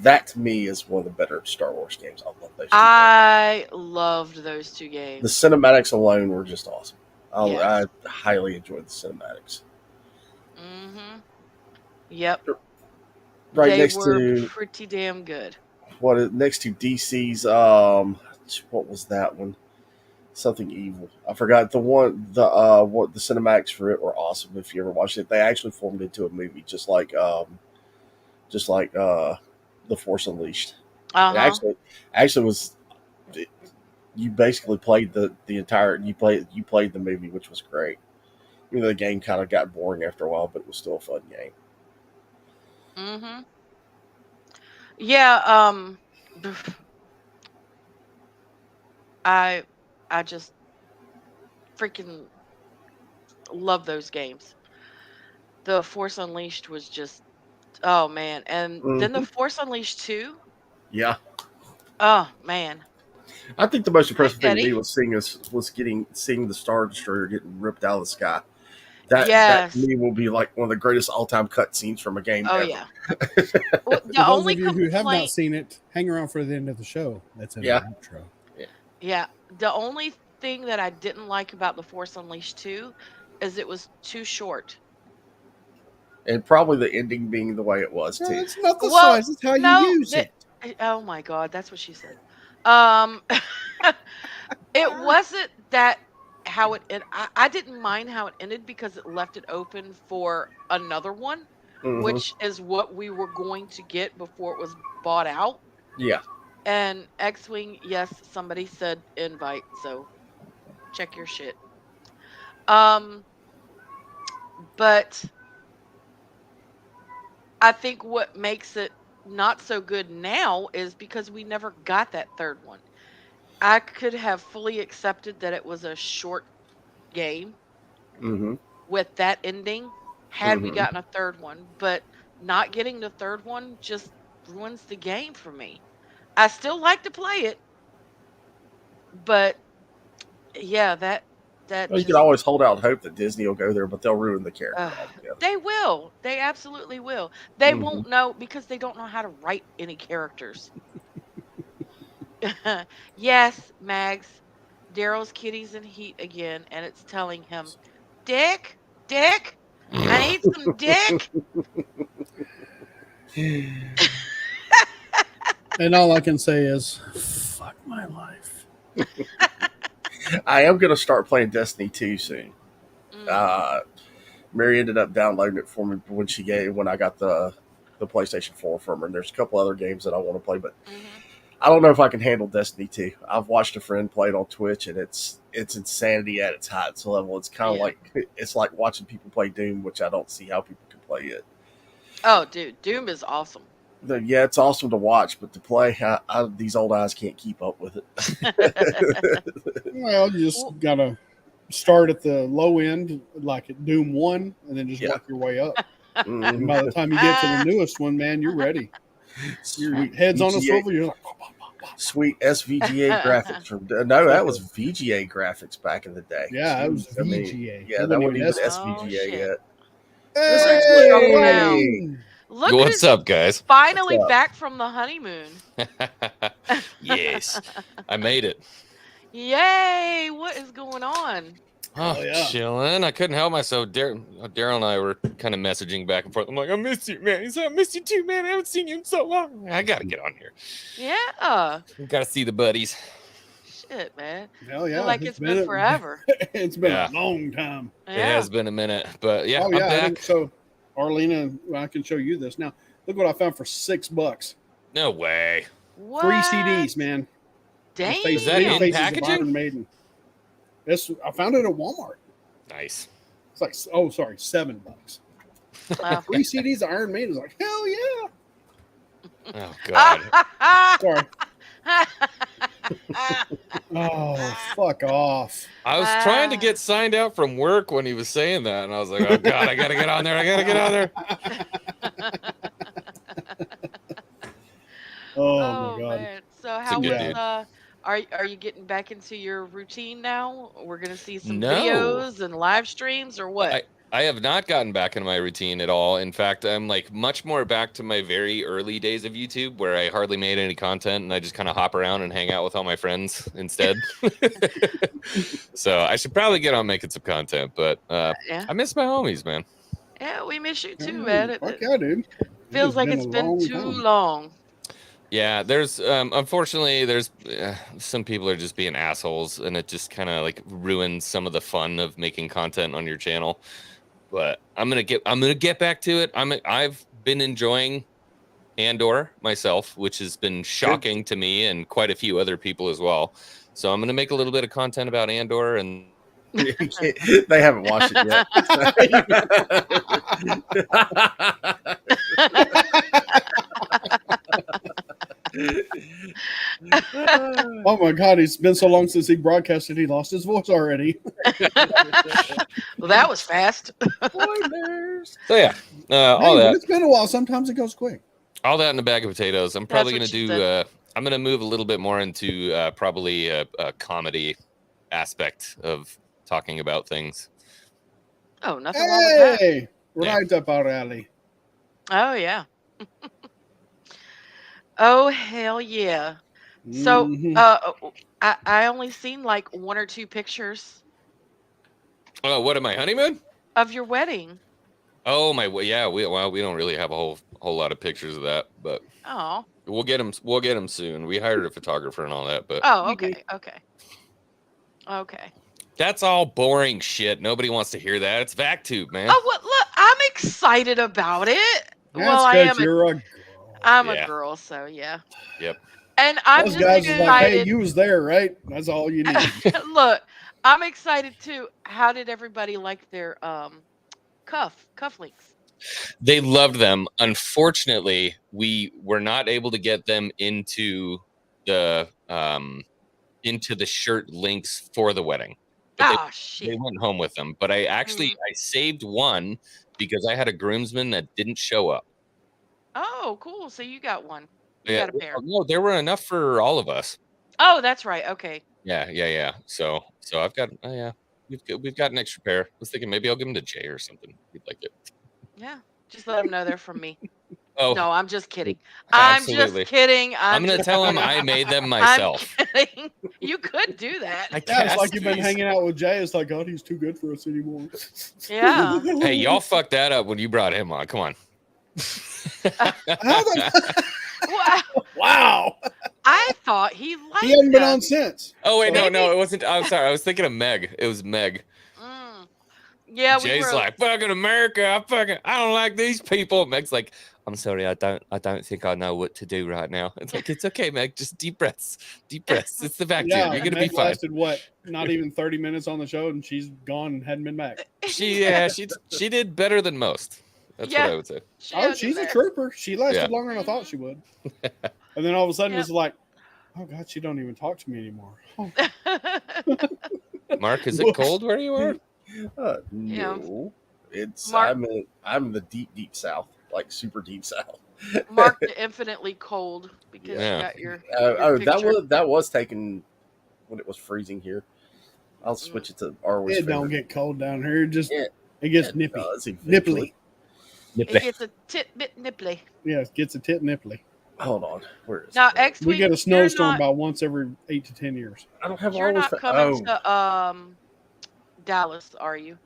That to me is one of the better Star Wars games. I love those two games. I loved those two The games. cinematics alone were just awesome. I Yes. highly enjoyed the cinematics. Mhm. Yep. Right They next were to pretty damn good. next to DC's what was that one? Something evil. I forgot what the cinematics for it were awesome. If you ever watched it, they actually formed into a movie, just like The Force Unleashed. It Uh-huh. actually was you basically played the entire you played the movie, which was great. The game kind of got boring after a while, but it was still a fun game. Mm-hmm. Yeah. I I just freaking love those games. The Force Unleashed was just, oh man, and then the Hmm. Force Unleashed 2. Yeah, Oh man. I think the most Hi, impressive thing to me Betty. was seeing the Star Destroyer getting ripped out of the sky. That to Yes. me will be like one of the greatest all time cutscenes from a game Oh ever. yeah. Well, For the those only of you who have not complaint, seen it, hang around for the end of the show. That's in our Yeah, outro. yeah. yeah, the only thing that I didn't like about the Force Unleashed 2 is it was too short. And probably the ending being the way it was No, too. it's not the Well, size; it's how you no, use it. oh my God, that's what she said. Um, it wasn't that how I didn't mind how it ended because it left it open for another one, Hmm. which is what we were going to get before it was bought out. Yeah, And X-Wing, yes, somebody said invite, so check your shit. Um, but I think what makes it not so good now is because we never got that third one. I could have fully accepted that it was a short game hmm with that ending had we hmm gotten a third one, but not getting the third one just ruins the game for me. I still like to play it, but yeah, that Well, you can just always hold out hope that Disney will go there, but they'll ruin the character uh, altogether. they will. They absolutely will. They Hmm. won't know because they don't know how to write any characters. Yes, Mags. Daryl's kitty's in heat again, and it's telling him, Dick, Dick, I need some dick. And all I can say is, fuck my life. I am going to start playing Destiny 2 soon. Mm, Uh, Mary ended up downloading it for me when I got the PlayStation 4 from her. And there's a couple other games that I want to play, but hmm I don't know if I can handle Destiny 2. I've watched a friend play it on Twitch, and it's insanity at its highest level. It's kind of Yeah. like watching people play Doom, which I don't see how people can play it. Oh, dude, Doom is awesome. Yeah, it's awesome to watch, but to play, these old eyes can't keep up with it. Well, you just Well, gotta start at the low end, like at Doom 1, and then just Yeah. work your way up. And Mhm. by the time you get to the newest one, man, you're ready. Your Sweet head's on a VGA, swivel. You're like, "Bah, bah, bah, bah." sweet SVGA graphics from no, that was VGA graphics back in the day. Yeah, it was Jeez, I mean, VGA. yeah, It that wasn't wasn't even even S. oh SVGA shit. yet. It's Look who's actually around. Hey! Look What's who's up, guys? finally What's up? back from the honeymoon. Yes, I made it. Yay! What is going on? Oh, Oh, yeah. chilling. I couldn't help myself. Daryl and I were kind of messaging back and forth. I'm like, I miss you, man. He's like, I miss you too, man. I haven't seen you in so long. I gotta get on here. Yeah. Gotta see the buddies. Shit, man. Hell Feel yeah. like it's been forever. It's been Yeah. a long time. It Yeah. has been a minute, but yeah, Oh, I'm yeah. back. So, Arlena, I can show you this. Now, look what I found for $6. No way. What? 3 CDs, man. Damn. Is that Many in Faces of packaging? Iron Maiden. I found it at Walmart. Nice. It's like, oh, sorry, $7. Oh. 3 CDs of Iron Maiden is like, hell yeah. Oh God. Sorry. Oh, fuck off. I was trying to get signed out from work when he was saying that, and I was like, oh God, I gotta get on there. I gotta get on there. Oh, my God. Man. So a how good was dude. are you getting back into your routine now? We're gonna see some No. videos and live streams or what? I have not gotten back into my routine at all. In fact, I'm like much more back to my very early days of YouTube where I hardly made any content and I just kind of hop around and hang out with all my friends instead. So I should probably get on making some content, but Yeah. I miss my homies, man. Yeah, we miss you too, man. Fuck yeah, dude. Feels like it's a been long too time. long. Yeah, there's unfortunately there's some people are just being assholes and it just kind of like ruins some of the fun of making content on your channel. But I'm gonna get back to it. I've been enjoying Andor myself, which has been shocking to me and quite a few other people as well. So I'm gonna make a little bit of content about Andor, and They haven't watched it yet. Oh my God, it's been so long since he broadcasted, he lost his voice already. Well, that was fast. Spoilers. so yeah, all Hey, when that, it's been a while. Sometimes it goes quick. all that in a bag of potatoes. I'm probably what gonna she do. said. I'm gonna move a little bit more into probably a comedy aspect of talking about things. Oh, nothing wrong with that. Hey, Yeah. right up our alley. Oh yeah. Oh hell yeah. So Mhm. I only seen like 1 or 2 pictures Oh, what am I, honeymoon? of your wedding. Oh my, yeah. We don't really have a whole lot of pictures of that, but Oh. we'll get them. We'll get them soon. We hired a photographer and all that, but Oh, okay. Okay. that's all boring shit. Nobody wants to hear that. It's VacTube, man. Oh, well, look, I'm excited about it. That's Well, I because am you're a girl. I'm Yeah. a girl, so yeah. Yep. And I'm Those just guys is like, hey, excited. you was there, right? That's all you need. Look, I'm excited too. How did everybody like their cufflinks? They loved them. Unfortunately, we were not able to get them into the shirt links for the wedding. But Oh they shit. went home with them. But I actually I saved one because I had a groomsman that didn't show up. Oh, cool. So you got one. You Yeah, got a pair. no, there were enough for all of us. Oh, that's right. Okay. Yeah. So I've got we've got an extra pair. I was thinking maybe I'll give them to Jay or something. He'd like it. Yeah. Just let them know they're from me. Oh, No, I'm just kidding. absolutely. I'm just kidding. I'm gonna just tell him kidding. I made them myself. I'm kidding. You could do that. I Yeah, it's cast like you've been these. hanging out with Jay. It's like, God, he's too good for us anymore. Yeah. Hey, y'all fucked that up when you brought him on. Come on. How the- Well, wow. I thought he liked He hasn't been them. on since. Oh wait, Maybe- no, it wasn't. I'm sorry. I was thinking of Meg. It was Meg. Mm. Yeah, we Jay's were like, fucking America. I don't like these people. Meg's like, I'm sorry, I don't think I know what to do right now. It's like, it's okay, Meg. Just deep breaths. It's the vacuum. Yeah, You're gonna Meg be fine. lasted what? Not even 30 minutes on the show, and she's gone and hadn't been back. She did better than most. That's Yeah. what I would say. She Oh, hung in she's a there. trooper. She lasted Yeah. longer than I thought she would. And then all of a sudden, Yeah. it's like, oh God, she don't even talk to me anymore. Oh. Mark, is it cold where you are? Yeah. No, it's Mark- I'm in the deep south, like super deep south. Mark the infinitely cold because Yeah. you got your That picture. was taken when it was freezing here. I'll switch it to always. It don't get cold down here. Yeah. It gets It nippy. does eventually. Nipply. It gets a bit nipply. Yeah, it gets a tit nipply. Hold on, where is Now, it? X We get a you're snowstorm not, about once every 8 to 10 years. I don't have you're all not this. coming to Dallas, are you?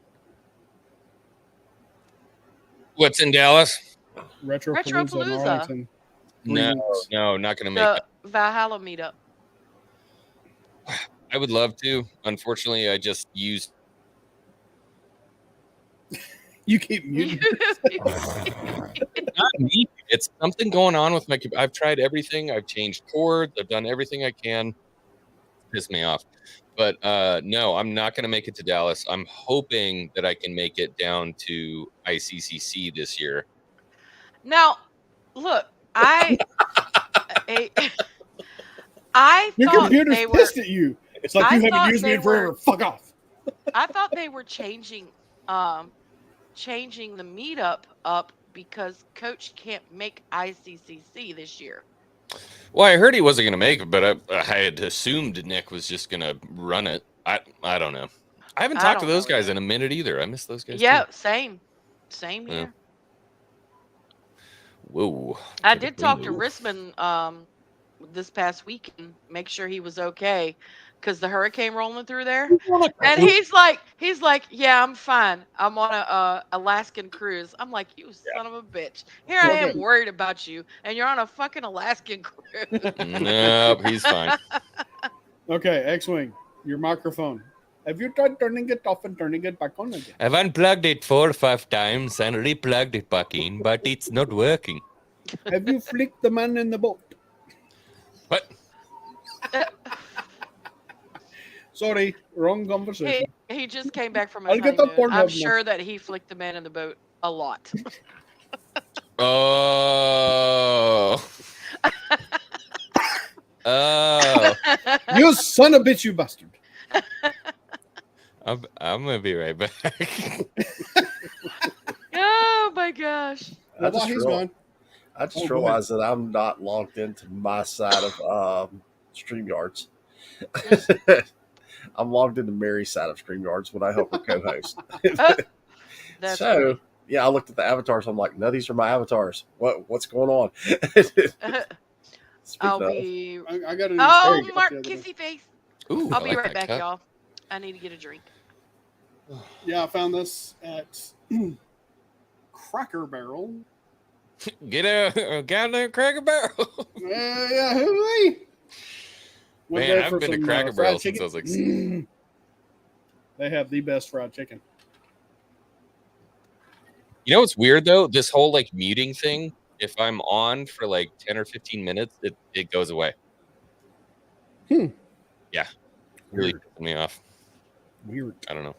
What's in Dallas? Retropalooza in Retropalooza. Arlington. No, not gonna make it. The Valhalla meetup. I would love to. Unfortunately, I just used. You keep muting. Not me. It's something going on with my. I've tried everything. I've changed cords. I've done everything I can. Piss me off. But no, I'm not going to make it to Dallas. I'm hoping that I can make it down to ICCC this year. Now, look, I Your thought computer's they were. pissed at you. It's like I you thought haven't used me they in forever. Fuck off. I thought they were changing the meetup up because Coach can't make ICCC this year. Well, I heard he wasn't going to make it, but I had assumed Nick was just going to run it. I don't know. I haven't I talked to don't those know guys either. in a minute either. I miss those guys. Yeah, Too. same Yeah. here. Whoa. I did talk to Whoa. Risman this past week and make sure he was okay because the hurricane rolling through there. And he's like, yeah, I'm fine. I'm on a Alaskan cruise. I'm like, you son of a bitch. Here I am Okay. worried about you, and you're on a fucking Alaskan cruise. Nope, he's fine. Okay, X-Wing, your microphone. Have you tried turning it off and turning it back on again? I've unplugged it 4 or 5 times and replugged it back in, but it's not working. Have you flicked the man in the boat? What? Sorry, wrong conversation. He just came back from I'll his get that honeymoon. Pornhub I'm now. sure that he flicked the man in the boat a lot. Oh. Oh. You son of a bitch, you bastard. I'm gonna be right back. Oh my gosh. Well, while he's gone. I just Oh, go realized that I'm not logged into my side of StreamYards. I'm logged into Mary's side of StreamYards when I help her co-host. That's So funny. yeah, I looked at the avatars. I'm like, no, these are my avatars. What's going on? I'll Speaking of, be. I got a new Oh, fairy Mark, the other day. kissy face. Ooh, I'll I be like right that back, cut. y'all. I need to get a drink. Yeah, I found this at Cracker Barrel. Get a goddamn Cracker Barrel. Yeah, hooey. Went Man, there I've for been to some, Cracker fried Barrel since chicken. I was like, They have the best fried chicken. you know what's weird though? This whole like muting thing. If I'm on for like 10 or 15 minutes, it goes away. Hmm. Yeah, really Weird. pissing me off. Weird. I don't know.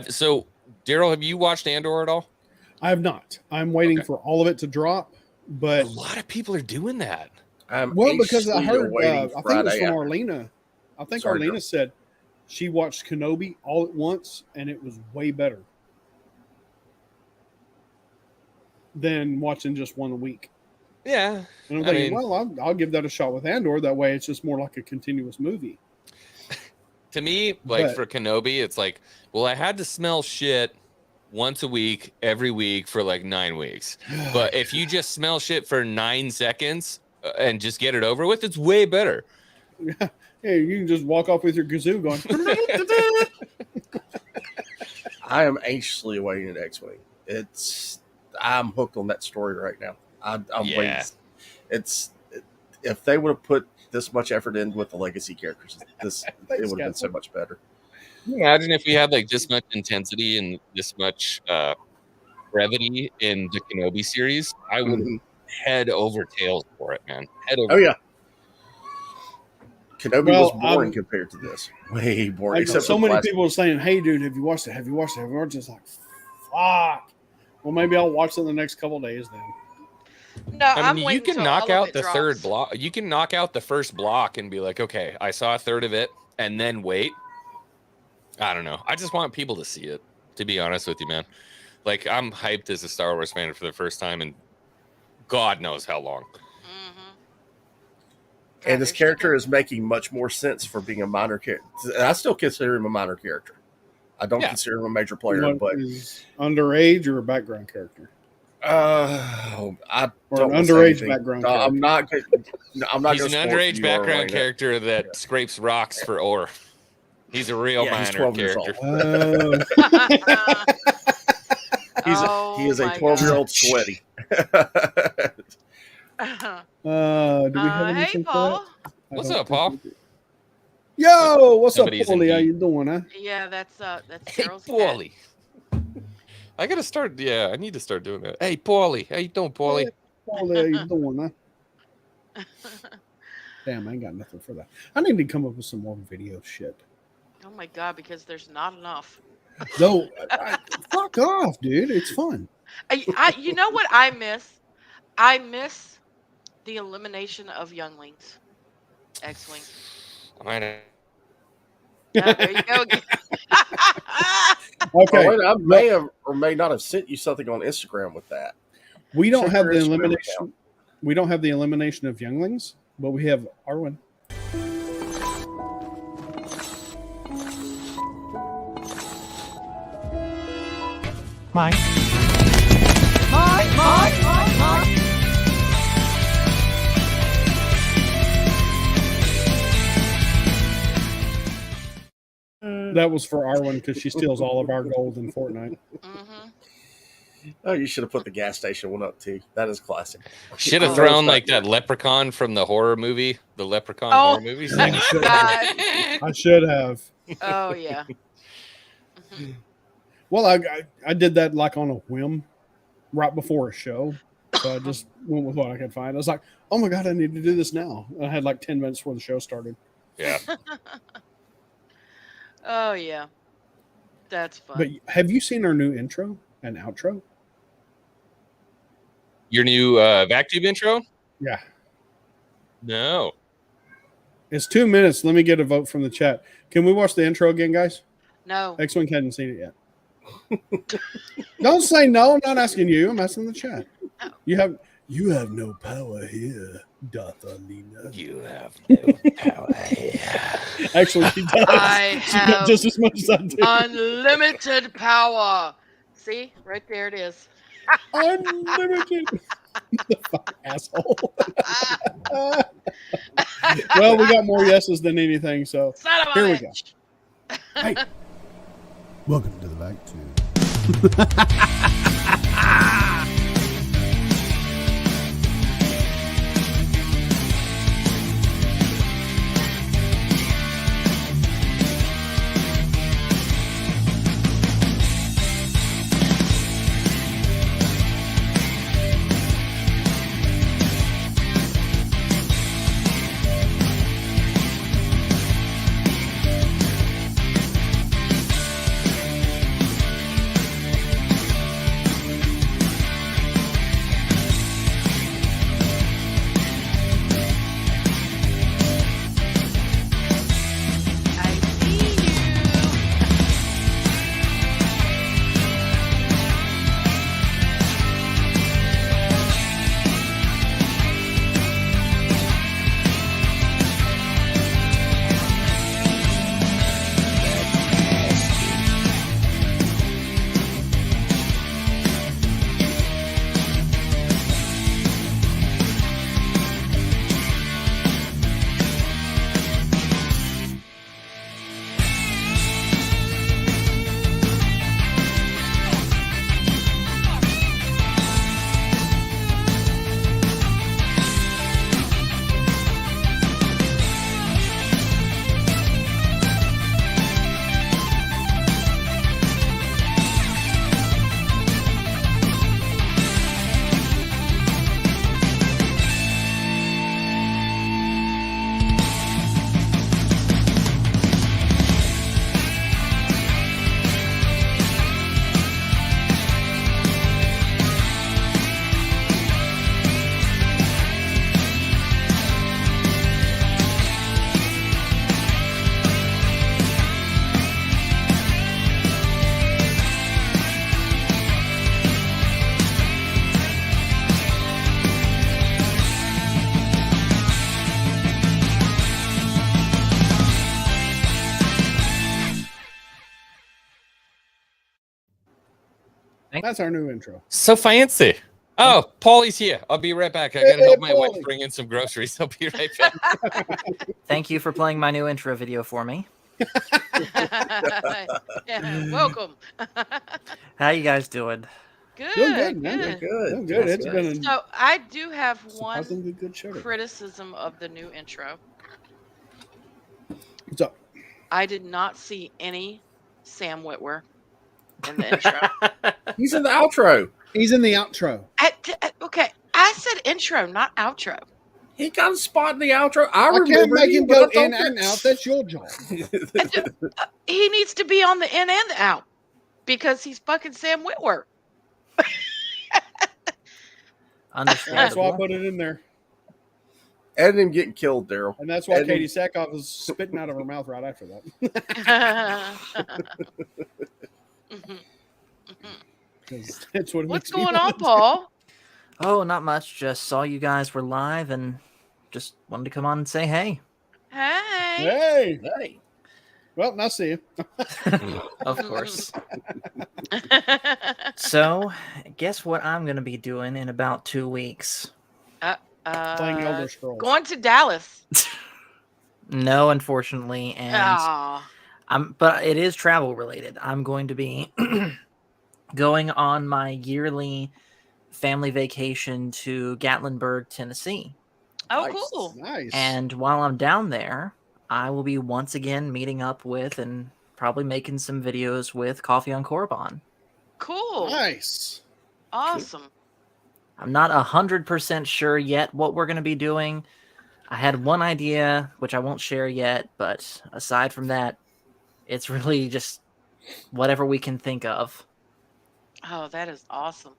So Daryl, have you watched Andor at all? I have not. I'm waiting Okay. for all of it to drop, but A lot of people are doing that. I'm well, because I anxiously heard, awaiting I think it was Friday from after. Arlena. I think Sorry, Arlena girl. said she watched Kenobi all at once, and it was way better than watching just one a week. Yeah. And I'm I thinking, mean- well, I'll give that a shot with Andor. That way, it's just more like a continuous movie. To me, like But- for Kenobi, it's like, well, I had to smell shit once a week, every week for like 9 weeks. But if you just smell shit for 9 seconds and just get it over with, it's way better. Hey, you can just walk off with your kazoo going. I am anxiously awaiting the X-Wing. I'm hooked on that story right now. I'm Yeah. waiting. If they would have put this much effort in with the legacy characters, it would have been so much better. Can you imagine if we had like this much intensity and this much brevity in the Kenobi series? I would Mhm. head over tails for it, man. Head over. Oh yeah, Kenobi Well, was boring compared to this. Way boring. Like, Except so for many last- people are saying, "Hey, dude, have you watched it? Have you watched it? Have you watched it?" We're just like, "Fuck." Well, maybe I'll watch it in the next couple of days then. No, I I'm mean, you waiting can till knock all of out it the drops. third block. You can knock out the first block and be like, okay, I saw a third of it, and then wait. I don't know. I just want people to see it. To be honest with you, man. Like, I'm hyped as a Star Wars fan for the first time in God knows how long. Mm-hmm. and this character is making much more sense for being a minor character. I still consider him a minor character. I don't Yeah. consider him a major player, What, but is underage or a background character? I Or don't an wanna say underage anything. background No, I'm not. I'm not. He's an gonna spoil it for underage you or background Elena. character that Yeah. scrapes rocks for ore. He's a real Yeah, he's minor 12 years old. character. He is a my 12-year-old sweaty. God. Do we have Hey, anything for Paul. that? What's don't up, think Paul? we do. Yo, what's Somebody's up, Paulie? How indeed. you doing, huh? Yeah, that's Hey, Daryl's cat. Paulie. I gotta start. Yeah, I need to start doing that. Hey, Paulie, how you doing, Paulie? Paulie, how you doing, huh? Damn, I ain't got nothing for that. I need to come up with some more video shit. Oh my God, because there's not enough. Though, fuck off, dude. It's fun. You know what I miss? I miss the elimination of younglings. X-Wing. I might have- There you go again. Okay, Oh, wait, I may have or may not have sent you something on Instagram with that. we don't Check have your the Instagram elimination. account. We don't have the elimination of younglings, but we have Arwen. Mike. That was for Arwen because she steals all of our gold in Fortnite. Hmm. Oh, you should have put the gas station one up too. That is classic. Should have Oh. thrown like that leprechaun from the horror movie, the leprechaun Oh. horror movie. Yeah, I should have. I should have. Oh yeah. Well, I did that like on a whim, right before a show. So I just went with what I could find. I was like, oh my God, I need to do this now. I had like 10 minutes before the show started. Yeah. Oh yeah, that's fun. But have you seen our new intro and outro? Your new vacuum intro? Yeah. No. It's 2 minutes. Let me get a vote from the chat. Can we watch the intro again, guys? No. X-Wing hadn't seen it yet. Don't say no. I'm not asking you. I'm asking the chat. No. You have no power here, Darth Alina. You have no power here. Actually, she does. I She does have just as much as I do. unlimited power. See, right there it is. Unlimited. The fucking asshole. Well, we got more yeses than anything, so Son of a here we go. bitch. Hey, welcome to the Back Tube. I see you. That's our new intro. So fancy. Oh, Paulie's here. I'll be right back. I gotta Hey, help my wife Paulie. bring in some groceries. I'll be right back. Thank you for playing my new intro video for me. Yeah, welcome. How you guys doing? Good. Doing good, man. good. Doing good. That's It's good. been a So I do have one surprisingly good show. criticism of the new intro. What's up? I did not see any Sam Witwer in the intro. He's in the outro. He's in the outro. Okay, I said intro, not outro. He got a spot in the outro. I I can't remember make you, him but go I thought in and that- out. That's your job. He needs to be on the in and the out because he's fucking Sam Witwer. That's why I Understandable. put it in there. And him getting killed, Daryl. And that's why And Katie Sackhoff was spitting out of her mouth right after that. Because that's what it What's makes me going on, want. Paul? Oh, not much. Just saw you guys were live and just wanted to come on and say hey. Hey. Hey. Hey. Well, now see you. Of course. So, guess what I'm going to be doing in about 2 weeks? Playing Elder Scrolls. Going to Dallas. No, unfortunately, and Aw. but it is travel related. I'm going to be going on my yearly family vacation to Gatlinburg, Tennessee. Oh, Nice. cool. Nice. And while I'm down there, I will be once again meeting up with and probably making some videos with Coffee on Korriban. Cool. Nice. Awesome. I'm not 100% sure yet what we're going to be doing. I had one idea, which I won't share yet, but aside from that, It's really just whatever we can think of. Oh, that is awesome.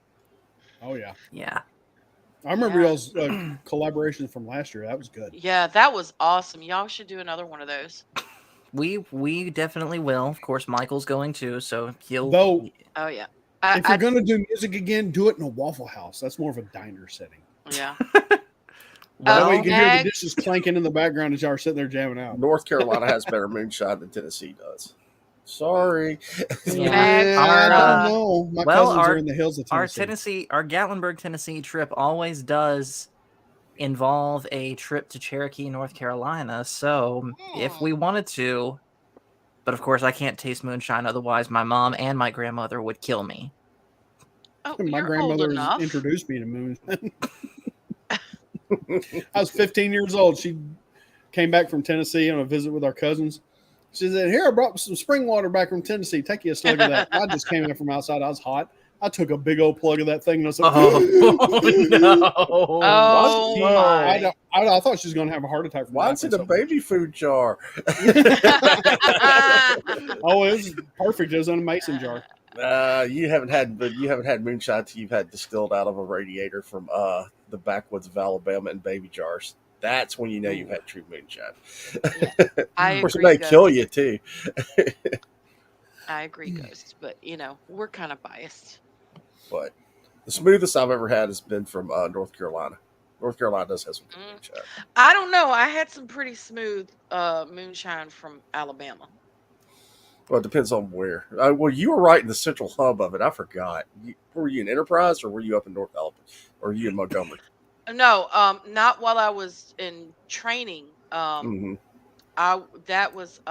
Oh yeah, Yeah. I remember Yeah. y'all's collaboration from last year. That was good. Yeah, that was awesome. Y'all should do another one of those. We definitely will. Of course, Michael's going too, so he'll. Though, Oh yeah. if you're gonna do music again, do it in a Waffle House. That's more of a diner setting. Yeah. That way you Well, can hear the Mag- dishes clanking in the background as y'all are sitting there jamming out. North Carolina has better moonshine than Tennessee does. Sorry. Yeah. Mags, I Our, don't know. My well, cousins are in the hills of our Tennessee. our Gatlinburg, Tennessee trip always does involve a trip to Cherokee, North Carolina. So if we wanted to, but of course I can't taste moonshine, otherwise my mom and my grandmother would kill me. Oh, My you're old grandmother enough. introduced me to moonshine. I was 15 years old. She came back from Tennessee on a visit with our cousins. She said, "Here, I brought some spring water back from Tennessee. Take you a slug of that." I just came in from outside. I was hot. I took a big old plug of that thing, and I was like, Oh no! Oh my. I thought she was going to have a heart attack. From Why is it a laughing so much. baby food jar? Oh, it was perfect. It was in a mason jar. You haven't had moonshine till you've had distilled out of a radiator from the backwoods of Alabama in baby jars. That's when you know you've had true moonshine. I Of course, it agree, may Ghost. kill you too. I agree, Ghost. But we're kind of biased. But the smoothest I've ever had has been from North Carolina. North Carolina does have some good moonshine. I don't know. I had some pretty smooth moonshine from Alabama. Well, it depends on where. Well, you were right in the central hub of it. I forgot. Were you in Enterprise or were you up in North Alabama? Or were you in Montgomery? No, not while I was in training. Mm-hmm. That was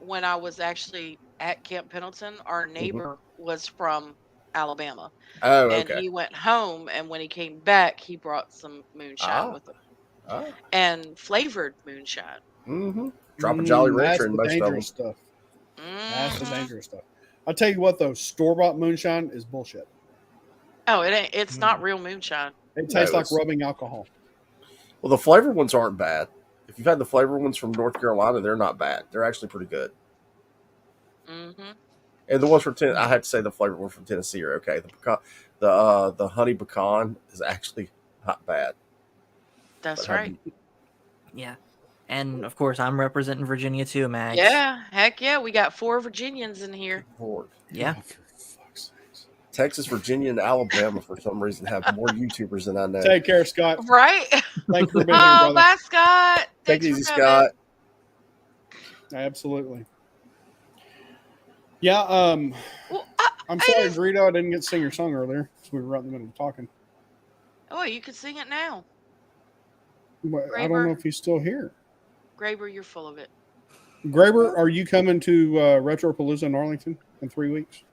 when I was actually at Camp Pendleton. Our neighbor was from Alabama, Oh, and okay. he went home. And when he came back, he brought some moonshine with him, and flavored moonshine. Mm-hmm. Drop a Jolly Rancher in That's the most of them. dangerous stuff. That's the dangerous stuff. I'll tell you what, though, store-bought moonshine is bullshit. Oh, it ain't. It's not real moonshine. It tastes like rubbing alcohol. Well, the flavored ones aren't bad. If you've had the flavored ones from North Carolina, they're not bad. They're actually pretty good. Mm-hmm. And the ones from I have to say the flavored ones from Tennessee are okay. The honey pecan is actually not bad. That's right. Yeah. And of course, I'm representing Virginia too, Mags. Yeah, heck yeah. We got 4 Virginians in here. Yeah. Oh, for fuck's sakes. Texas, Virginia, and Alabama for some reason have more YouTubers than I know. Take care, Scott. Right? Thanks for being here, Oh, brother. bye, Scott. Take Thanks it easy, for coming. Scott. Absolutely. Yeah. Well, I'm sorry, Greedo. I didn't get to sing your song earlier because we were right in the middle of talking. oh, you can sing it now. But I don't know if he's still here. Graber, you're full of it. Graber, are you coming to Retropalooza in Arlington in 3 weeks?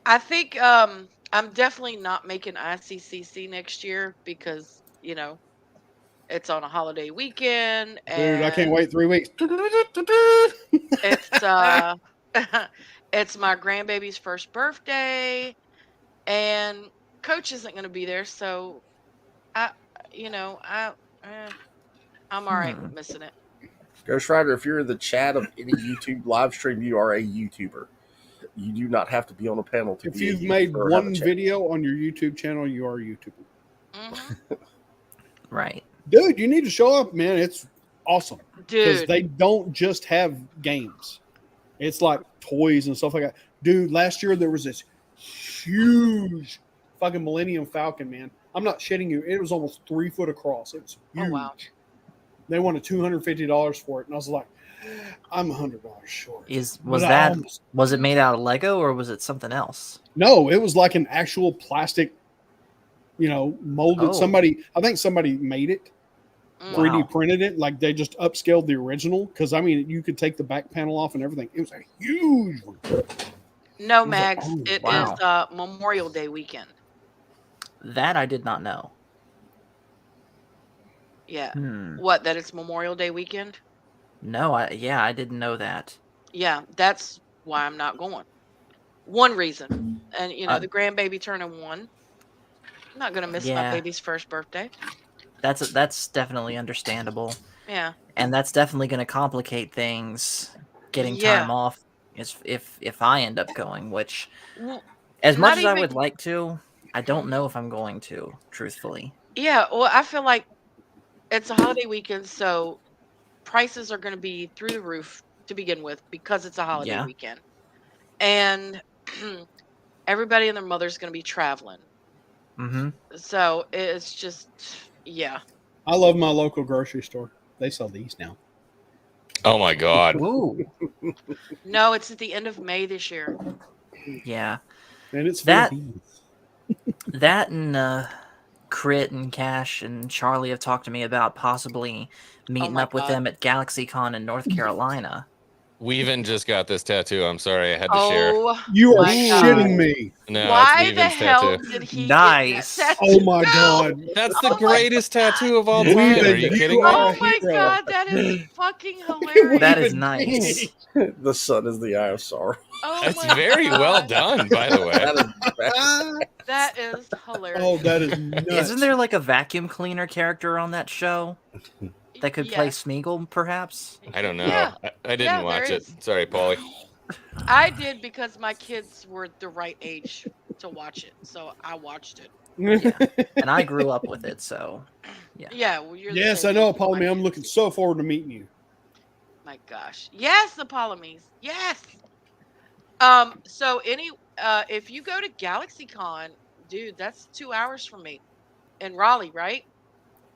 I think I'm definitely not making ICCC next year because, it's on a holiday weekend. And Dude, I can't wait 3 weeks. It's it's my grandbaby's first birthday, and Coach isn't going to be there, so I'm all right with missing it. Ghost Rider, if you're in the chat of any YouTube live stream, you are a YouTuber. You do not have to be on a panel to If be a you've made YouTuber or have a one channel. video on your YouTube channel, you are a YouTuber. Mm-hmm. Right. Dude, you need to show up, man. It's awesome. Because Dude, they don't just have games. It's like toys and stuff like that. Dude, last year there was this huge fucking Millennium Falcon, man. I'm not shitting you. It was almost 3 foot across. It was huge. Oh, wow. They wanted $250 for it. And I was like, I'm $100 short. Was it made out of Lego or was it something else? No, it was like an actual plastic, molded. Oh. I think somebody made it. 3D printed it, like they just upscaled the original. Because you could take the back panel off and everything. It was a huge one. no, Mags. It is wow. Memorial Day weekend. That I did not know. Yeah. What? That it's Memorial Day weekend? No, I didn't know that. Yeah, that's why I'm not going. One reason, and the grandbaby turning 1. I'm not gonna miss my baby's first birthday. That's definitely understandable. Yeah. and that's definitely going to complicate things. Getting Yeah. time off is if I end up going, which Well, as much not as I even. would like to, I don't know if I'm going to. Truthfully, Yeah. Well, I feel like it's a holiday weekend, so prices are going to be through the roof to begin with because it's a holiday yeah. weekend, and everybody and their mother's going to be traveling. Mm-hmm. So it's just, yeah. I love my local grocery store. They sell these now. Oh my god. Ooh, No, it's at the end of May this year. yeah. And it's for That- bees. That and Crit and Cash and Charlie have talked to me about possibly meeting my up with God. them at GalaxyCon in North Carolina. Weavin just got this tattoo. I'm sorry, I had to share. Oh, You are my shitting God. me. No, Why it's the Weavin's hell tattoo. did he Nice. get that Oh tattoo? my god. That's the Oh my greatest tattoo of all time. Weavin, Are you kidding me? are Oh a my hero. God, that is fucking hilarious. That is Weavin, nice. The sun is the eye of sorrow. Oh That's my very well God. done, by the way. That is bad. That is hilarious. Oh, that is nuts. Isn't there like a vacuum cleaner character on that show that could play Yes. Smeagol, perhaps? I don't know. Yeah. I didn't Yeah, watch there it. is. Sorry, Paulie. I did because my kids were the right age to watch it, so I watched it. And I grew up with it, so Yeah, well, you're the Yes, same I know, age as my Apollo. I'm kids. looking so forward to meeting you. My gosh. Yes, Apollomies. Yes. So if you go to GalaxyCon, dude, that's 2 hours from me in Raleigh, right?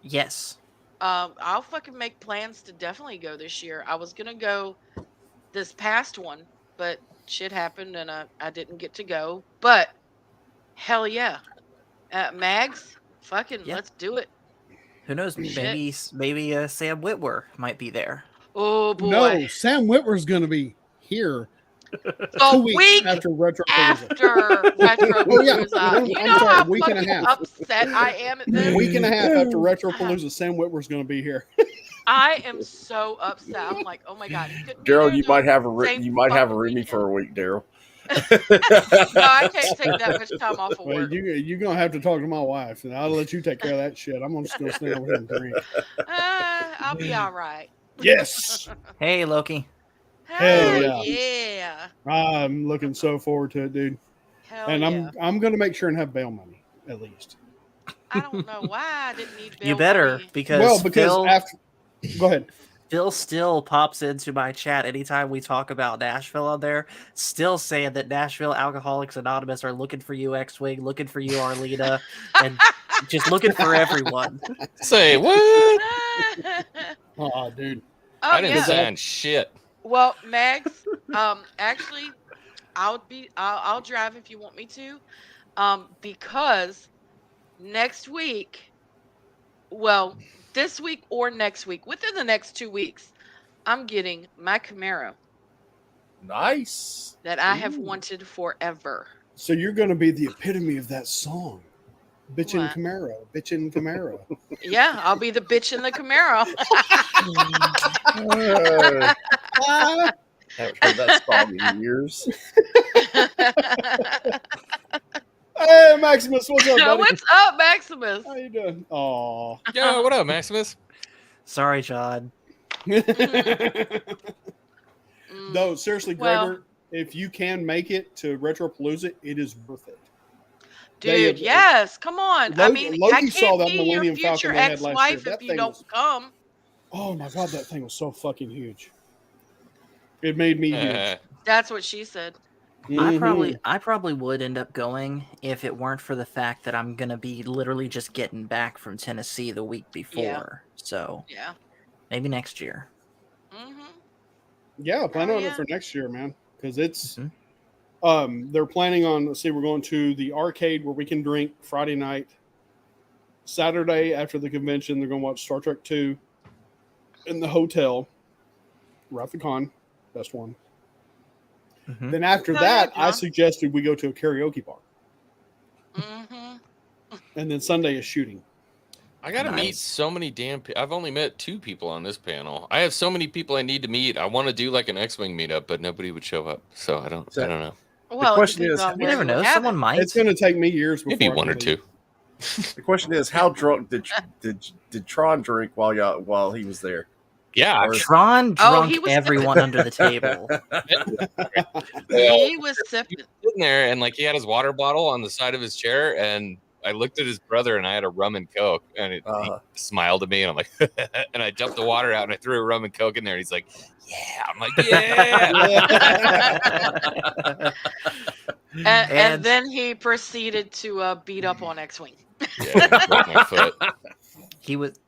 yes. I'll fucking make plans to definitely go this year. I was gonna go this past one, but shit happened and I didn't get to go. But hell yeah. Mags, fucking Yeah. let's do it. Who knows? Maybe Sam Witwer might be there. Oh boy. No, Sam Whitwer's going to be here A 2 weeks week after Retro after Retro Oh, yeah. Palooza. You I'm know sorry, how week and a fucking half. upset I am at this? Week and a half after Retro Palooza, Sam Whitwer's going to be here. I am so upset. I'm like, oh my God. he couldn't be Daryl, there you the might have same a fucking roomie weekend. for a week, Daryl. No, I can't take that much time off of Well, work. you're going to have to talk to my wife, and I'll let you take care of that shit. I'm just going to stand over here and drink. I'll be all right. Yes. Hey, Loki. Hell Hell yeah. yeah. I'm looking so forward to it, dude. Hell And yeah. I'm going to make sure and have bail money, at least. I don't know why I didn't need bail You better, money. because Phil, after... Go ahead. Phil still pops into my chat anytime we talk about Nashville on there, still saying that Nashville Alcoholics Anonymous are looking for you, X-Wing, looking for you, Arlena, and just looking for everyone. Say what? Oh, dude. Oh, I didn't yeah. sign shit. Well, Mags, actually, I'll drive if you want me to, because next week, well, this week or next week, within the next 2 weeks, I'm getting my Camaro Nice. that I have wanted forever. So you're going to be the epitome of that song. Bitchin' What? Camaro. Bitchin' Camaro. Yeah, I'll be the bitch in the Camaro. Haven't heard that song in years. Hey, Maximus, what's up, buddy? What's up, Maximus? How you doing? Aw. Yo, what up, Maximus? Sorry, John. No, seriously, Well- Gregor, if you can make it to Retro Palooza, it is worth it. Dude, yes, come on. I Loki mean, I saw can't that be your Millennium Falcon future they had last year. ex-wife That if you thing don't was- come. Oh my god, that thing was so fucking huge. It made me huge. That's what she said. Mhm. I probably would end up going if it weren't for the fact that I'm gonna be literally just getting back from Tennessee the week before. So Yeah. maybe next year. Mm-hmm. Yeah, plan Oh, on yeah. it for next year, man. Because it's Mhm. they're planning on, let's see, we're going to the arcade where we can drink Friday night. Saturday after the convention, they're gonna watch Star Trek 2 in the hotel. We're at the con, best one. Mhm. Then after Oh, that, yeah, I John. suggested we go to a karaoke bar. Mm-hmm. And then Sunday is shooting. I gotta meet Nice. so many damn. I've only met 2 people on this panel. I have so many people I need to meet. I want to do like an X-wing meetup, but nobody would show up. So I don't know. Well, question it depends is- on You where never know. have Someone it. might. It's going to take me years before Maybe I 1 or can 2. leave. The question is, how drunk did Tron drink while he was there? Yeah, Tron Oh, he drunk was everyone under the table. he was sipping. sitting there and like he had his water bottle on the side of his chair, and I looked at his brother and I had a rum and coke, and he smiled at me, and I'm like, and I dumped the water out and I threw a rum and coke in there, and he's like, yeah. I'm like, yeah. And then he proceeded to beat up on X-Wing. Yeah, broke my foot. He was,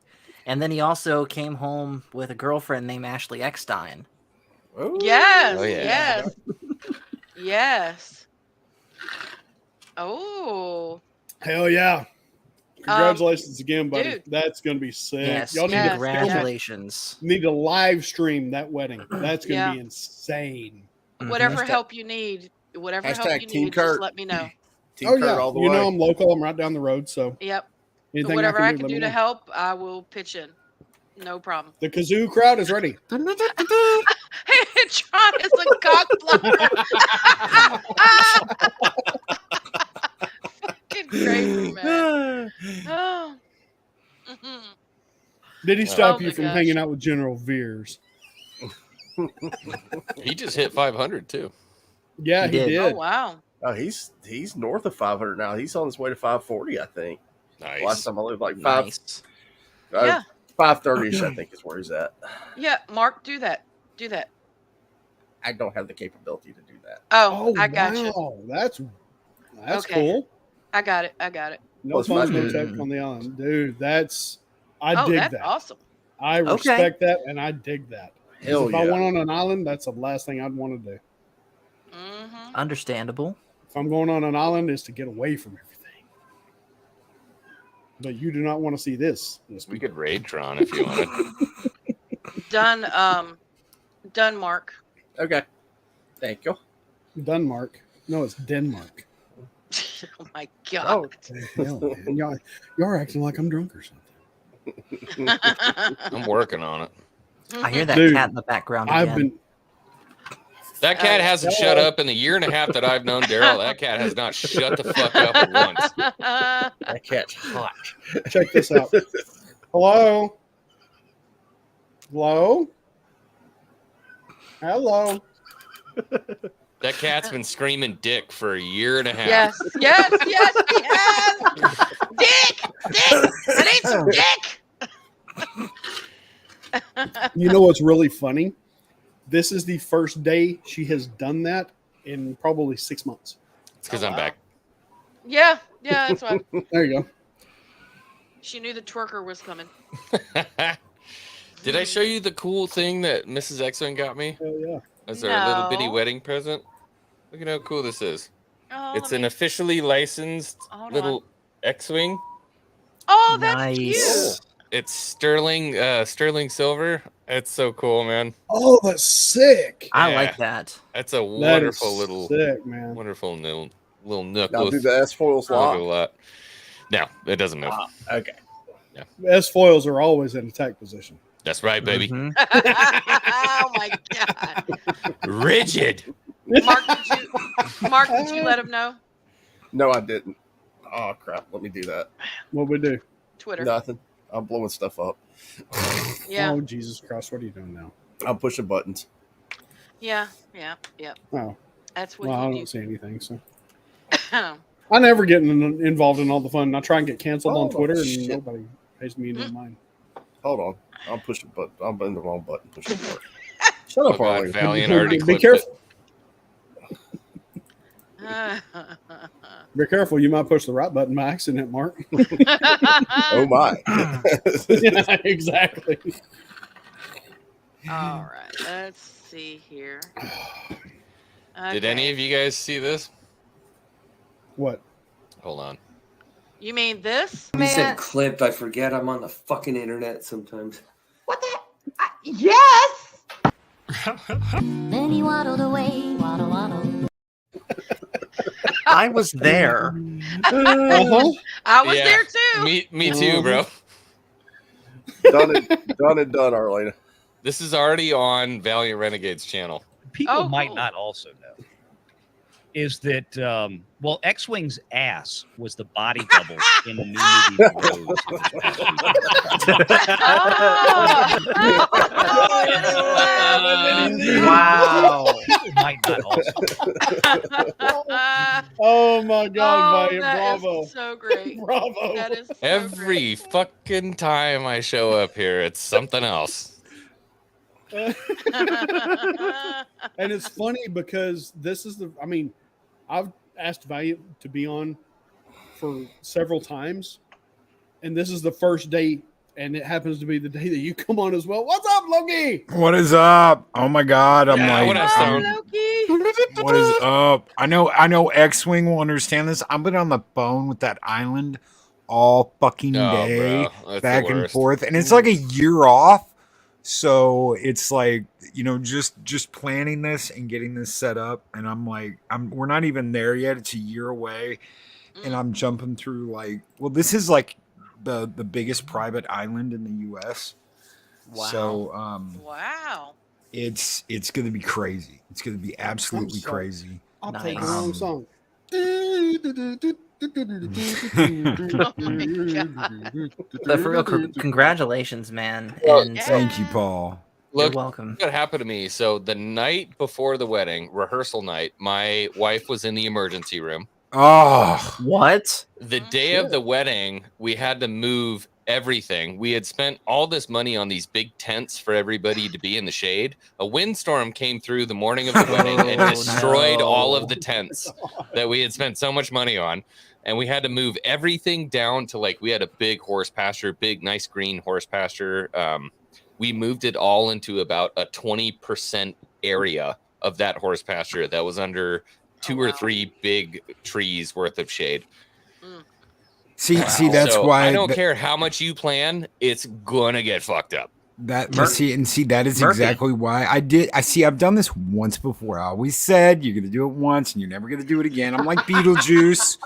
and then he also came home with a girlfriend named Ashley Eckstein. Ooh. Yes, Oh, yeah. yes. Oh, Hell yeah. Congratulations again, buddy. dude. That's going to be sick. Yes, Y'all need yes, to congratulations. need to live stream that wedding. That's going to Yeah. be insane. Whatever Hashtag- help you need, whatever help Hashtag you Team need, Kurt. just let me know. Team Oh, Kurt yeah. all the You way. know I'm local. I'm right down the road. So Yep. anything Whatever I can let do me to know. help, I will pitch in. No problem. The kazoo crowd is ready. Tron is a cock blocker. Fucking crazy, man. Oh. Mhm. Did he stop Oh you my from gosh. hanging out with General Veers? He just hit 500 too. Yeah, He he did. did. Oh, wow. Oh, he's north of 500 now. He's on his way to 540, I think. Nice. Last time I looked, like Nice. Yeah. 530ish, I think is where he's at. Yeah, Mark, do that. Do that. I don't have the capability to do that. Oh, I got you. wow. That's Okay. cool. I got it. I got it. No Well, it's phones, no fine. tech on the island. Dude, I Oh, dig that's that. awesome. I respect that and I dig that. 'Cause Hell if yeah. I went on an island, that's the last thing I'd want to do. Mm-hmm. Understandable. If I'm going on an island, is to get away from everything. But you do not want to see this. We could raid Tron if you wanted. Done. Done, Mark. Okay. Thank you. Denmark. No, it's Denmark. Oh my god. Hell, man. Y'all are acting like I'm drunk or something. I'm working on it. I hear that Dude, cat in the background I've again. been. That cat Oh, hasn't shut up in the year and a half that I've known Daryl. That cat has not shut the fuck up once. That cat's hot. Check this out. Hello. Hello. Hello. That cat's been screaming dick for a year and a half. Yes, yes, yes, he has. Dick, dick. I need some dick. You know what's really funny? This is the first day she has done that in probably 6 months. It's because Oh, I'm wow. back. Yeah, that's why There you go. she knew the twerker was coming. Did I show you the cool thing that Mrs. X-Wing got me Hell yeah. as our little bitty No. wedding present? Look at how cool this is. Oh, It's let an me- officially licensed Hold little X-Wing. Oh, that's Nice. cute. It's sterling silver. It's so cool, man. Oh, that's sick. I Yeah. like that. That's a That is wonderful little sick, man. wonderful little Now do necklace. the S foils I'll lock. go a lot. No, it doesn't move. Okay. S foils are always in attack position. That's right, baby. Mhm. Oh my god. Rigid. Mark, did you let him know? No, I didn't. Oh crap! Let me do that. What we do? Twitter. Nothing. I'm blowing stuff up. Yeah. Oh, Jesus Christ. What are you doing now? I'm pushing buttons. Yeah. Oh, That's what well, I you don't see anything. So do. I never get involved in all the fun. I try and get canceled on Oh, Twitter, and shit. nobody pays me Mm. any mind. Hold on. I'm pushing button. I'm in the wrong button. Pushing button. Shut Oh up, god, Arlene. Valiant already Be clipped careful. it. Be careful. You might push the right button by accident, Mark. Oh my. Yeah, exactly. All right. Let's see here. Did any of you guys see this? What? Hold on. You mean this? You said clipped. I forget I'm on the fucking internet sometimes. What the? Yes! Then he waddled away, waddle, waddle. I was there. Uh-huh. I was Yeah, there too. Me too, bro. done and done, Arlena. This is already on Valiant Renegade's channel. People Oh, might cool. not also know. is that well, X-Wing's ass was the body double in the new movie Rose this past weekend. Wow. People might not also. Oh my God, Valiant! That Bravo! is so great. Bravo! That is so Every fucking time I show up here, it's something else. And it's funny because this is I mean, I've asked Valiant to be on for several times, and this is the first day, and it happens to be the day that you come on as well. What's up, Loki? What is up? Oh my God! I'm Yeah, like, what up, great. Stone? Loki. what is up? I know X-Wing will understand this. I've been on the phone with that island all fucking day, bro, that's back the and worst. forth, and it's like a year off. So it's like, just planning this and getting this set up, and I'm like, we're not even there yet. It's a year away, and I'm jumping through this is like the biggest private island in the U.S. Wow. So Wow. it's gonna be crazy. It's gonna be absolutely sorry. crazy. I'll Nice. take the wrong song. But for real, congratulations, man. Well, And Thank you, Paul. you're Look, welcome. what happened to me? So the night before the wedding, rehearsal night, my wife was in the emergency room. Oh, What? The day of the wedding, we had to move everything. We had spent all this money on these big tents for everybody to be in the shade. A windstorm came through the morning of the wedding and Oh, destroyed all of no. the tents that we had spent so much money on. And we had to move everything down to we had a big horse pasture, big, nice green horse pasture. We moved it all into about a 20% area of that horse pasture that was under two or three big trees worth of shade. see, that's So why I don't care how much you plan, it's gonna get fucked up. that Mur- see that is Murphy. exactly why I've done this once before. I always said you're gonna do it once and you're never gonna do it again. I'm like Beetlejuice.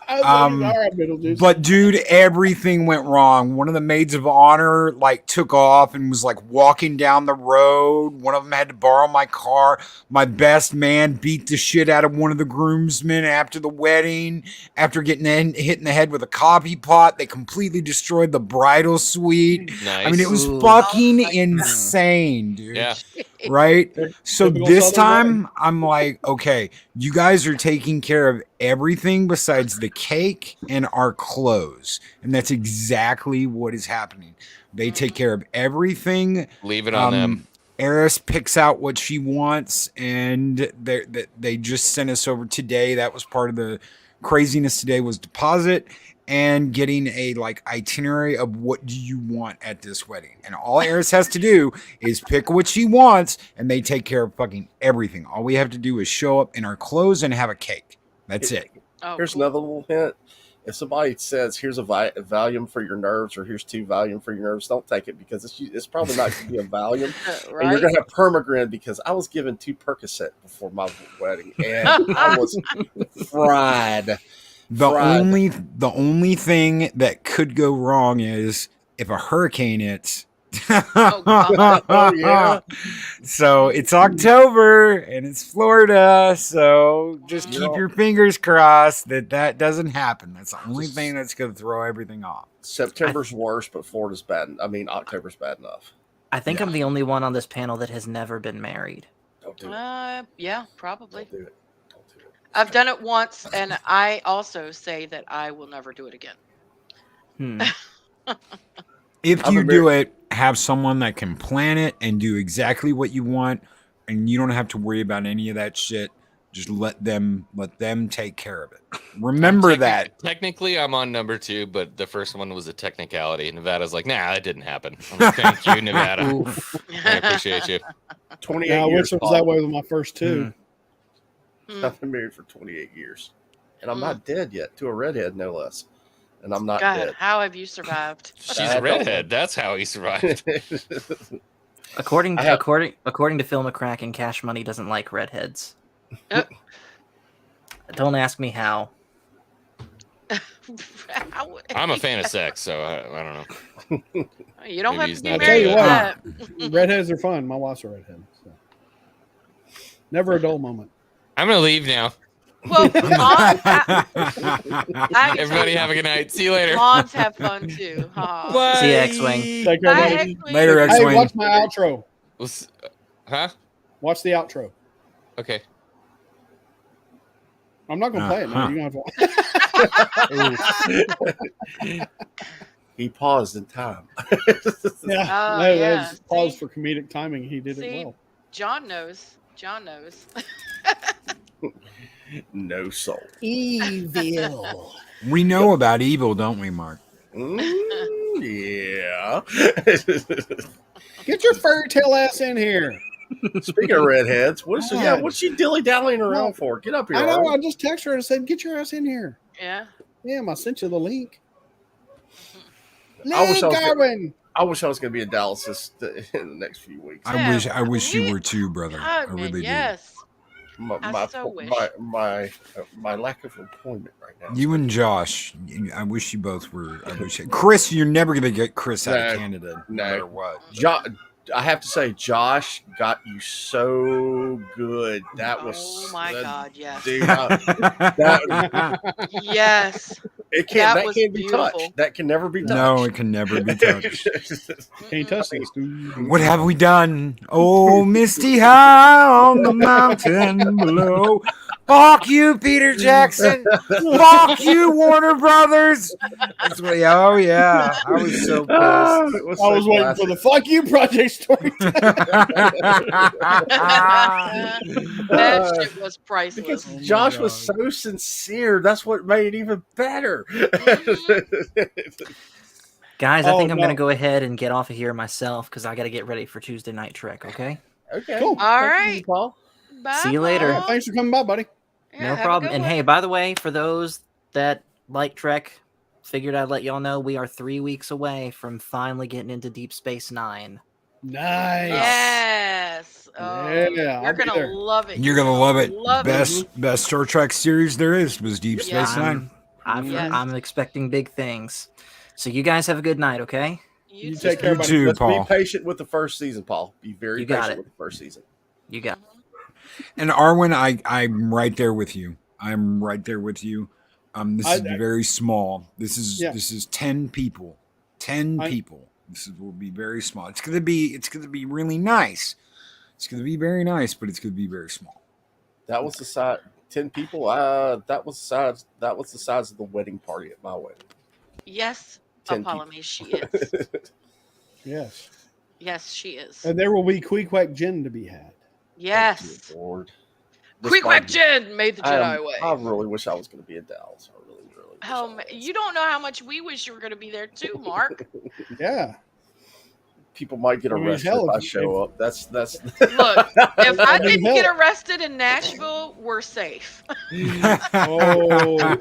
All right, Beetlejuice. But dude, everything went wrong. One of the maids of honor took off and was walking down the road. One of them had to borrow my car. My best man beat the shit out of one of the groomsmen after the wedding. After getting hit in the head with a coffee pot, they completely destroyed the bridal suite. Nice. I mean, it was Ooh. fucking Oh my insane, dude. Yeah. Right? So Typical this Southern time, I'm like, okay, you guys are taking care of everything besides the cake and our clothes. And that's exactly what is happening. They take care of everything. Leave it on them. Eris picks out what she wants, and they just sent us over today. That was part of the craziness today, was deposit and getting a itinerary of what do you want at this wedding. And all Eris has to do is pick what she wants, and they take care of fucking everything. All we have to do is show up in our clothes and have a cake. That's it. Oh, Here's cool. another little hint. If somebody says, here's a Valium for your nerves, or here's 2 Valium for your nerves, don't take it, because it's probably not going to be a Valium. And you're Right? going to have permagrin, because I was given 2 Percocet before my wedding, and I was fried. The Fried. only thing that could go wrong is if a hurricane hits. Oh, God. Oh, yeah. So it's October and it's Florida, so just keep your fingers crossed that doesn't happen. That's the only thing that's going to throw everything off. September's worse, but Florida's bad. I mean, October's bad enough. I think I'm the only one on this panel that has never been married. Don't do it. Yeah, probably. Don't do it. Don't do it. I've done it once, and I also say that I will never do it again. If I'm you a do it, have someone that can plan it and do exactly what you want, and you don't have to worry about any of that shit. Just let them take care of it. Remember that. Technically, I'm on number 2, but the first one was a technicality. Nevada's like, nah, that didn't happen. I'm like, thank you, Nevada. I appreciate you. 28 Yeah, I years. wish it was that way with my first 2. I've been married for 28 years, and I'm not dead yet, to a redhead, no less. And I'm not God, dead. how have you survived? She's a redhead. That's how he survived. According to Phil McCracken, Cash Money doesn't like redheads. Don't ask me how. I'm a fan of sex, so I don't know. You don't Maybe have he's to be not married into for that. that. Redheads are fun. My wife's a redhead. So. Never a dull moment. I'm gonna leave now. Well, I Everybody have a good night. See you later. Lawns have fun too. Ha. See you, X-Wing. Take care, Bye, buddy. X-Wing. Later, Hey, X-Wing. watch my outro. Huh? Watch the outro. Okay. I'm not gonna play it now. Uh-huh. You're gonna have to. He paused in time. Yeah, Oh, that yeah. was pause See? for comedic timing. He did See? it well. John knows. John knows. No soul. Evil. We know about evil, don't we, Mark? Yeah. Get your fairy tale ass in here. Speaking of redheads, what's God. what's she dilly dallying around No. for? Get up here. I know. Arlen. I just texted her and said, "Get your ass in here." Yeah. Yeah, I sent you the link. I wish I was Garwin. I wish I was going to be in Dallas in the next few weeks. I wish you were too, brother. I God, man, really yes. My so wish. my lack of employment right now. do. You and Josh, I wish you both were. I wish Chris, you're never gonna get Chris out of No, Canada, no no. matter what. I have to say, Josh got you so good. That was Oh my God, yes. dude. Yes. It can't. That was can't be beautiful. touched. That can never be touched. No, it can never be touched. Can't touch this, dude. What have we done? Oh, misty high on the mountain below. Fuck you, Peter Jackson. Fuck you, Warner Brothers. That's what, oh, yeah. I was so pissed. It was I was waiting for the "fuck you" project story. That shit was priceless. Because Oh my Josh was God. so sincere. That's what made it even better. Guys, I Oh, think I'm no. going to go ahead and get off of here myself because I got to get ready for Tuesday Night Trek, okay? Okay. Cool. All Thank right. you, Paul. Bye, See you later. Paul. Thanks for coming by, buddy. Yeah, No have a problem. good And one. hey, by the way, for those that like Trek, figured I'd let y'all know we are 3 weeks away from finally getting into Deep Space Nine. Nice. Yes. Oh, Yeah, you're I'll be gonna there. love it. You're gonna love it. Love Best Star Trek series there is was Deep Yeah. Space Nine. Yes. I'm expecting big things. So you guys have a good night, okay? You too. take care, You buddy. too, Let's Paul. be patient with the first season, Paul. Be very You got patient it. with the first season. You got And Arwen, I'm right there with you. I'm right there with you. This is very small. This is 10 people. 10 people. Will be very small. It's gonna be really nice. It's gonna be very nice, but it's gonna be very small. That was the size. 10 people. That was the size of the wedding party at my wedding. Yes, 10 Apollonie, she is. Yes. Yes, she is. And there will be Queequeg gin to be had. Yes. Lord. Quick Whack Jen made the Jedi way. I really wish I was going to be in Dallas. I really, really. wish I was. You don't know how much we wish you were going to be there too, Mark. Yeah. People might get I mean, arrested hell, if I if- show up. That's. Look, if I didn't hell. get arrested in Nashville, we're safe. Oh,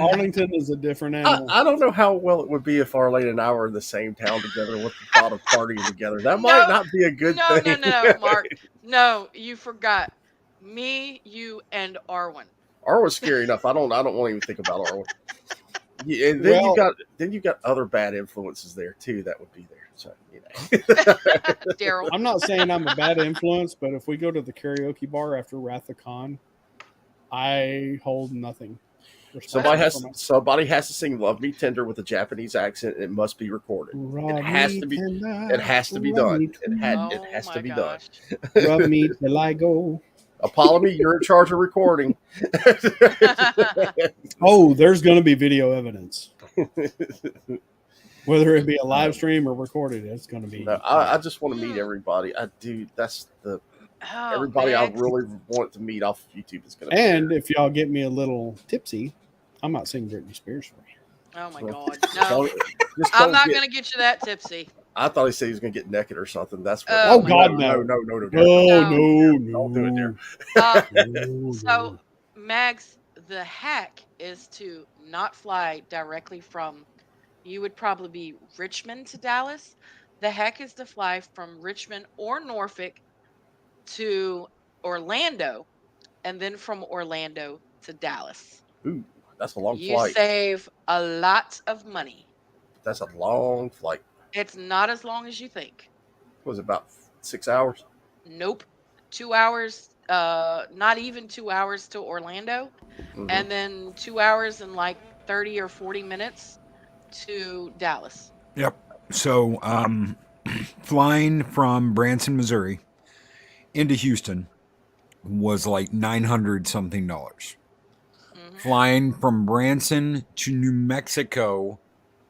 Arlington is a different animal. I don't know how well it would be if Arlene and I were in the same town together with the thought of partying together. That might not be a good no, thing. No, Mark. No, you forgot. Me, you, and Arwen. Arwen's scary enough. I don't want to even think about Arwen. Yeah, and then you got other bad influences there too that would be there. So Daryl. I'm not saying I'm a bad influence, but if we go to the karaoke bar after Wrath of Khan, I hold nothing. somebody has to sing "Love Me Tender" with a Japanese accent. And it must be recorded. It has to be. It has to be done. It has to be done. Rub me till I go. Apollonie, you're in charge of recording. Oh, there's going to be video evidence. Whether it be a live stream or recorded, it's going to be. No, I just want to meet everybody. I do. That's the everybody I really want to meet off of YouTube is going to. And if y'all get me a little tipsy, I might sing Britney Spears for you. Oh my God, no! Just I'm don't not get- going to get you that tipsy. I thought he said he was going to get naked or something. That's what. Oh, God, no! no. No! No. Don't do it there. So, Mags, the hack is to not fly directly from. You would probably be Richmond to Dallas. The hack is to fly from Richmond or Norfolk to Orlando, and then from Orlando to Dallas. Ooh, that's a long You flight. save a lot of money. That's a long flight. It's not as long as you think. What was it, about 6 hours? Nope. 2 hours not even 2 hours to Orlando, Mhm. and then 2 hours and like 30 or 40 minutes to Dallas. Yep. So, flying from Branson, Missouri into Houston was like $900 something. Flying from Branson to New Mexico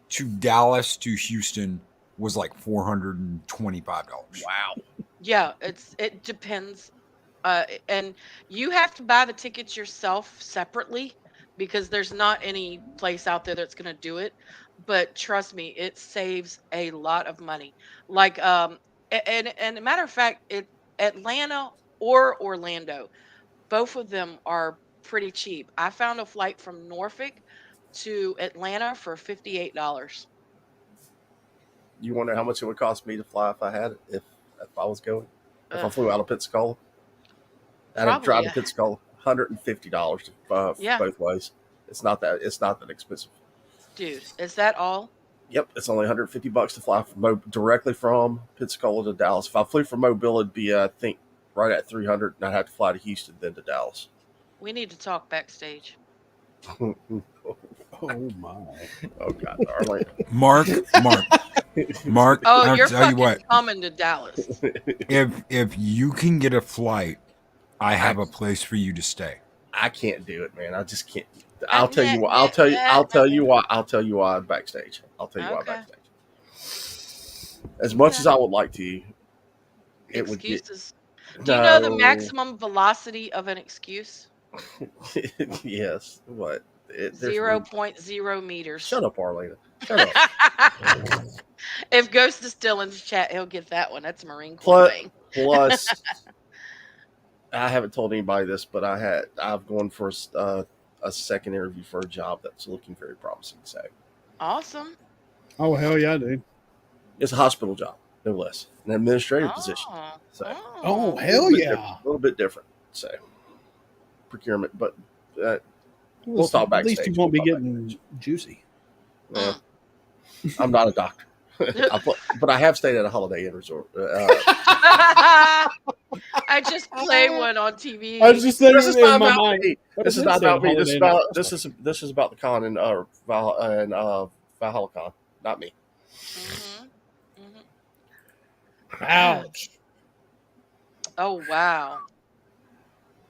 to Dallas to Houston was like $425. Wow. Yeah, it depends. And you have to buy the tickets yourself separately because there's not any place out there that's going to do it. But trust me, it saves a lot of money. Like and a matter of fact, Atlanta or Orlando, both of them are pretty cheap. I found a flight from Norfolk to Atlanta for $58. You wonder how much it would cost me to fly if I had it, if I was going, if I Ugh, flew out of Pensacola. I'd have to probably, drive to Pensacola, $150 yeah, both ways. It's not that expensive. dude. Is that all? Yep, it's only $150 to fly directly from Pensacola to Dallas. If I flew from Mobile, it'd be I think right at 300, and I'd have to fly to Houston then to Dallas. We need to talk backstage. Oh my! Oh God, darling. Mark. Oh, I'll you're tell you fucking what. coming to Dallas. If you can get a flight, I have a place for you to stay. I can't do it, man. I just can't. I'll tell you why. I'll tell you why. I'll tell you why backstage. I'll tell you why Okay. backstage. As much as I would like to, it would get. Excuses. Do you know the No. maximum velocity of an excuse? Yes. What? There's 0.0 meters. Shut up, Arlena. Shut up. If Ghost is still in the chat, he'll get that one. That's a Marine Corps thing. Plus, I haven't told anybody this, but I've gone for a second interview for a job that's looking very promising. So Awesome. Oh hell yeah, dude! it's a hospital job, no less, an administrative position. So Oh hell yeah! a little bit different. So procurement, but we'll talk At backstage. least you won't be getting juicy. Yeah. I'm not a doctor, but I have stayed at a Holiday Inn resort. I just play one on TV. I was just saying This is in not my about mind. me. This is not about me. This is about the con and Valhalla Con, not me. Ouch! Oh wow!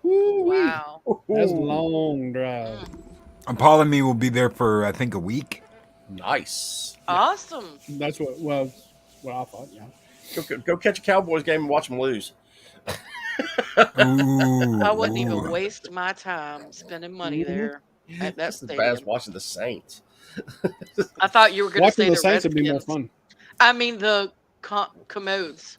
Woo-wee. Wow! That's a long drive. Paul and me will be there for I think a week. Nice. Awesome. That's what I thought. Yeah. Go catch a Cowboys game and watch them lose. Ooh, I wouldn't even waste my time spending money there at that Just as bad as stadium. watching the Saints. I thought you were going to Watching say the the Saints would be more Redskins. fun. I mean the commodes.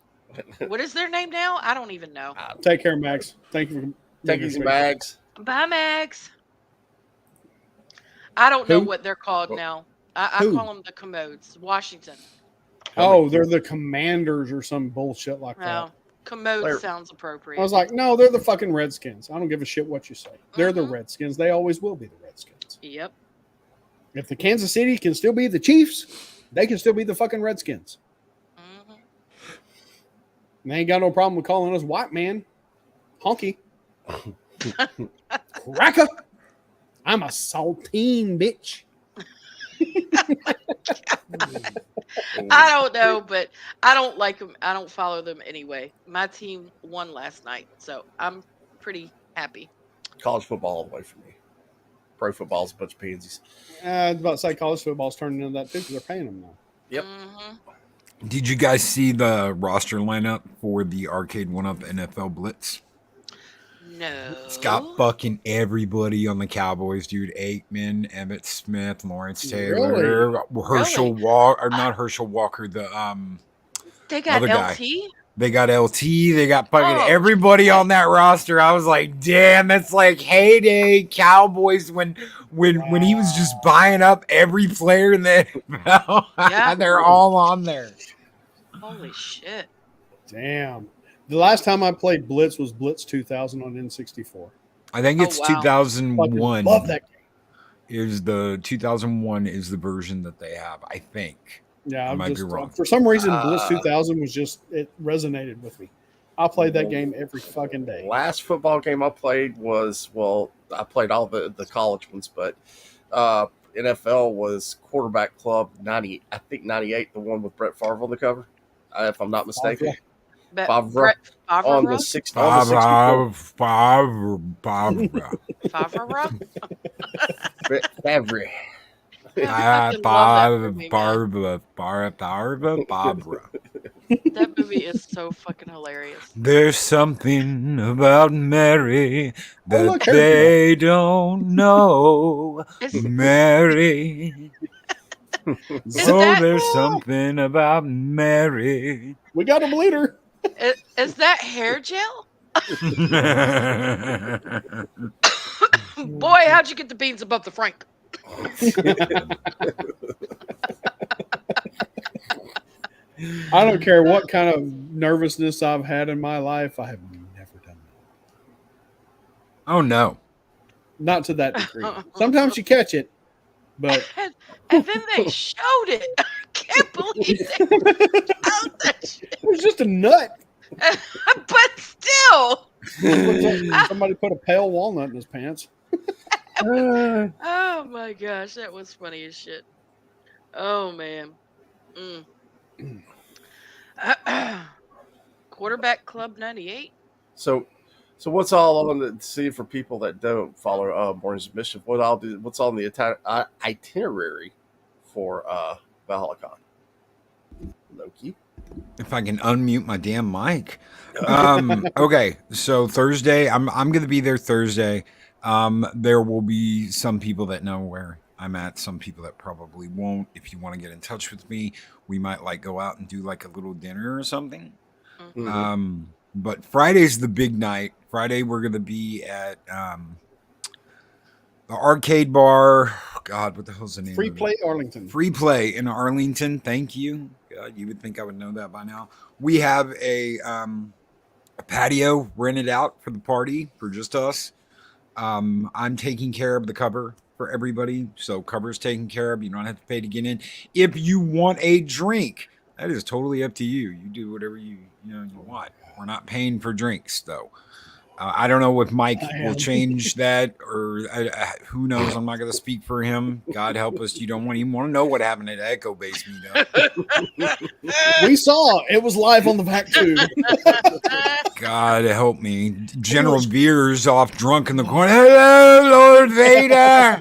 What is their name now? I don't even know. Take care, Max. Thank you. For Take easy, Mags. Bye, Max. I don't know Who? what they're called now. I Who? call them the commodes. Washington. Oh, they're the Commanders or some bullshit like that. Well, commode They're- sounds appropriate. I was like, no, they're the fucking Redskins. I don't give a shit what you say. They're the Redskins. They always will be the Redskins. Yep. If the Kansas City can still be the Chiefs, they can still be the fucking Redskins. And they ain't got no problem with calling us white man. Honky. Cracker. I'm a saltine bitch. I don't know, but I don't like them. I don't follow them anyway. My team won last night, so I'm pretty happy. College football all the way for me. Pro football's a bunch of pansies. I was about to say college football's turning into that too because they're paying them now. Yep. Did you guys see the roster lineup for the Arcade 1-Up NFL Blitz? No. It's got fucking everybody on the Cowboys, dude. Aikman, Emmitt Smith, Lawrence Taylor, Herschel Walker, or not Herschel Walker, the They got other guy. LT? They got LT. They got fucking everybody on that roster. I was like, damn, that's like heyday Cowboys when he was just buying up every player in the NFL. Yeah. They're all on there. Holy shit. Damn. The last time I played Blitz was Blitz 2000 on N64. I think it's 2001. Love that game. Is the 2001 is the version that they have, I think. Yeah, I might be wrong. For some reason, Blitz 2000 was just, it resonated with me. I play that game every fucking day. Last football game I played was, I played all the college ones, but NFL was Quarterback Club 90. I think 98, the one with Brett Favre on the cover, if I'm not mistaken. Favre Brett on the Favre? 64. Brett Favre. I fucking love that movie, man. Barbara. That movie is so fucking hilarious. There's something about Mary that look, Harry they don't know. Is- Mary. Is Oh, that- there's something about Mary. We got a bleeder. Is that hair gel? Boy, how'd you get the beans above the Frank? I don't care what kind of nervousness I've had in my life. I have never done that. Oh, no. Not to that degree. Sometimes you catch it, but And then they showed it. I can't believe they showed that shit. it was just a nut. But still. Somebody put a pale walnut in his pants. Oh my gosh, that was funny as shit. Oh man. Quarterback Club 98. So what's all on the see for people that don't follow Mornings of Mischief? What's on the itinerary for ValhallaCon? Loki. If I can unmute my damn mic. Okay, so Thursday, I'm going to be there Thursday. There will be some people that know where I'm at, some people that probably won't. If you want to get in touch with me, we might like go out and do like a little dinner or something. Mm-hmm. But Friday's the big night. Friday we're going to be at the arcade bar. God, what the hell's the name? Free of Play it? Arlington. Free Play in Arlington. Thank you. God, you would think I would know that by now. We have a patio rented out for the party for just us. I'm taking care of the cover for everybody, so cover's taken care of. You don't have to pay to get in. If you want a drink, that is totally up to you. You do whatever you want. We're not paying for drinks though. I don't know if Mike will change that, or who knows. I'm not going to speak for him. God help us. You don't even want to know what happened at Echo Base meetup. We saw it was live on the back tube. God help me. General Veers off drunk in the corner. Hello, Lord Vader.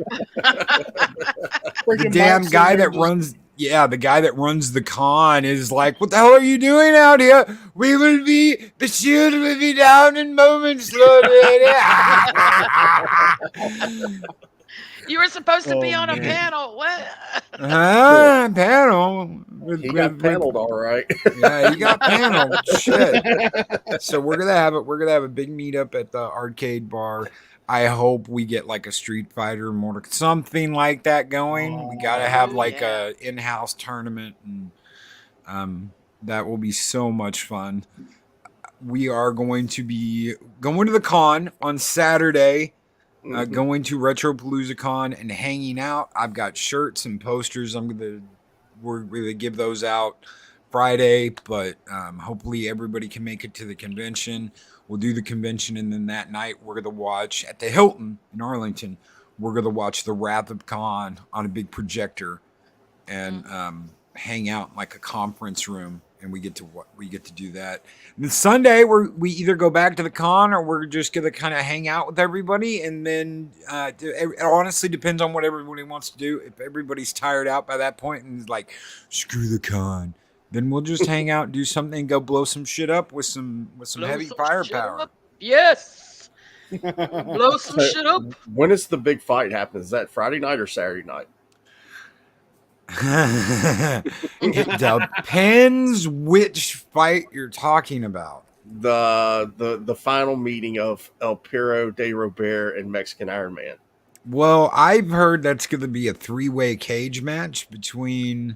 The damn guy that runs. Yeah, the guy that runs the con is like, what the hell are you doing out here? The shield will be down in moments, Lord Vader. You were supposed to be on a panel. What? Panel. He got paneled all right. Yeah, he got paneled. Shit. So we're gonna have it. We're gonna have a big meetup at the arcade bar. I hope we get like a Street Fighter, something like that going. We gotta have like a in-house tournament, and that will be so much fun. We are going to be going to the con on Saturday. Going to Retropalooza Con and hanging out. I've got shirts and posters. We're going to give those out Friday, but hopefully everybody can make it to the convention. We'll do the convention, and then that night we're going to watch at the Hilton in Arlington. We're going to watch the Wrath of Khan on a big projector and hang out in like a conference room. And we get to do that. And then Sunday, we either go back to the con or we're just gonna kind of hang out with everybody. And then it honestly depends on what everybody wants to do. If everybody's tired out by that point and is like, screw the con, then we'll just hang out, do something, and go blow some shit up with some heavy firepower. Yes. Blow some shit up. When is the big fight happen? Is that Friday night or Saturday night? It depends which fight you're talking about. The final meeting of El Piro de Robert and Mexican Iron Man. Well, I've heard that's going to be a 3-way cage match between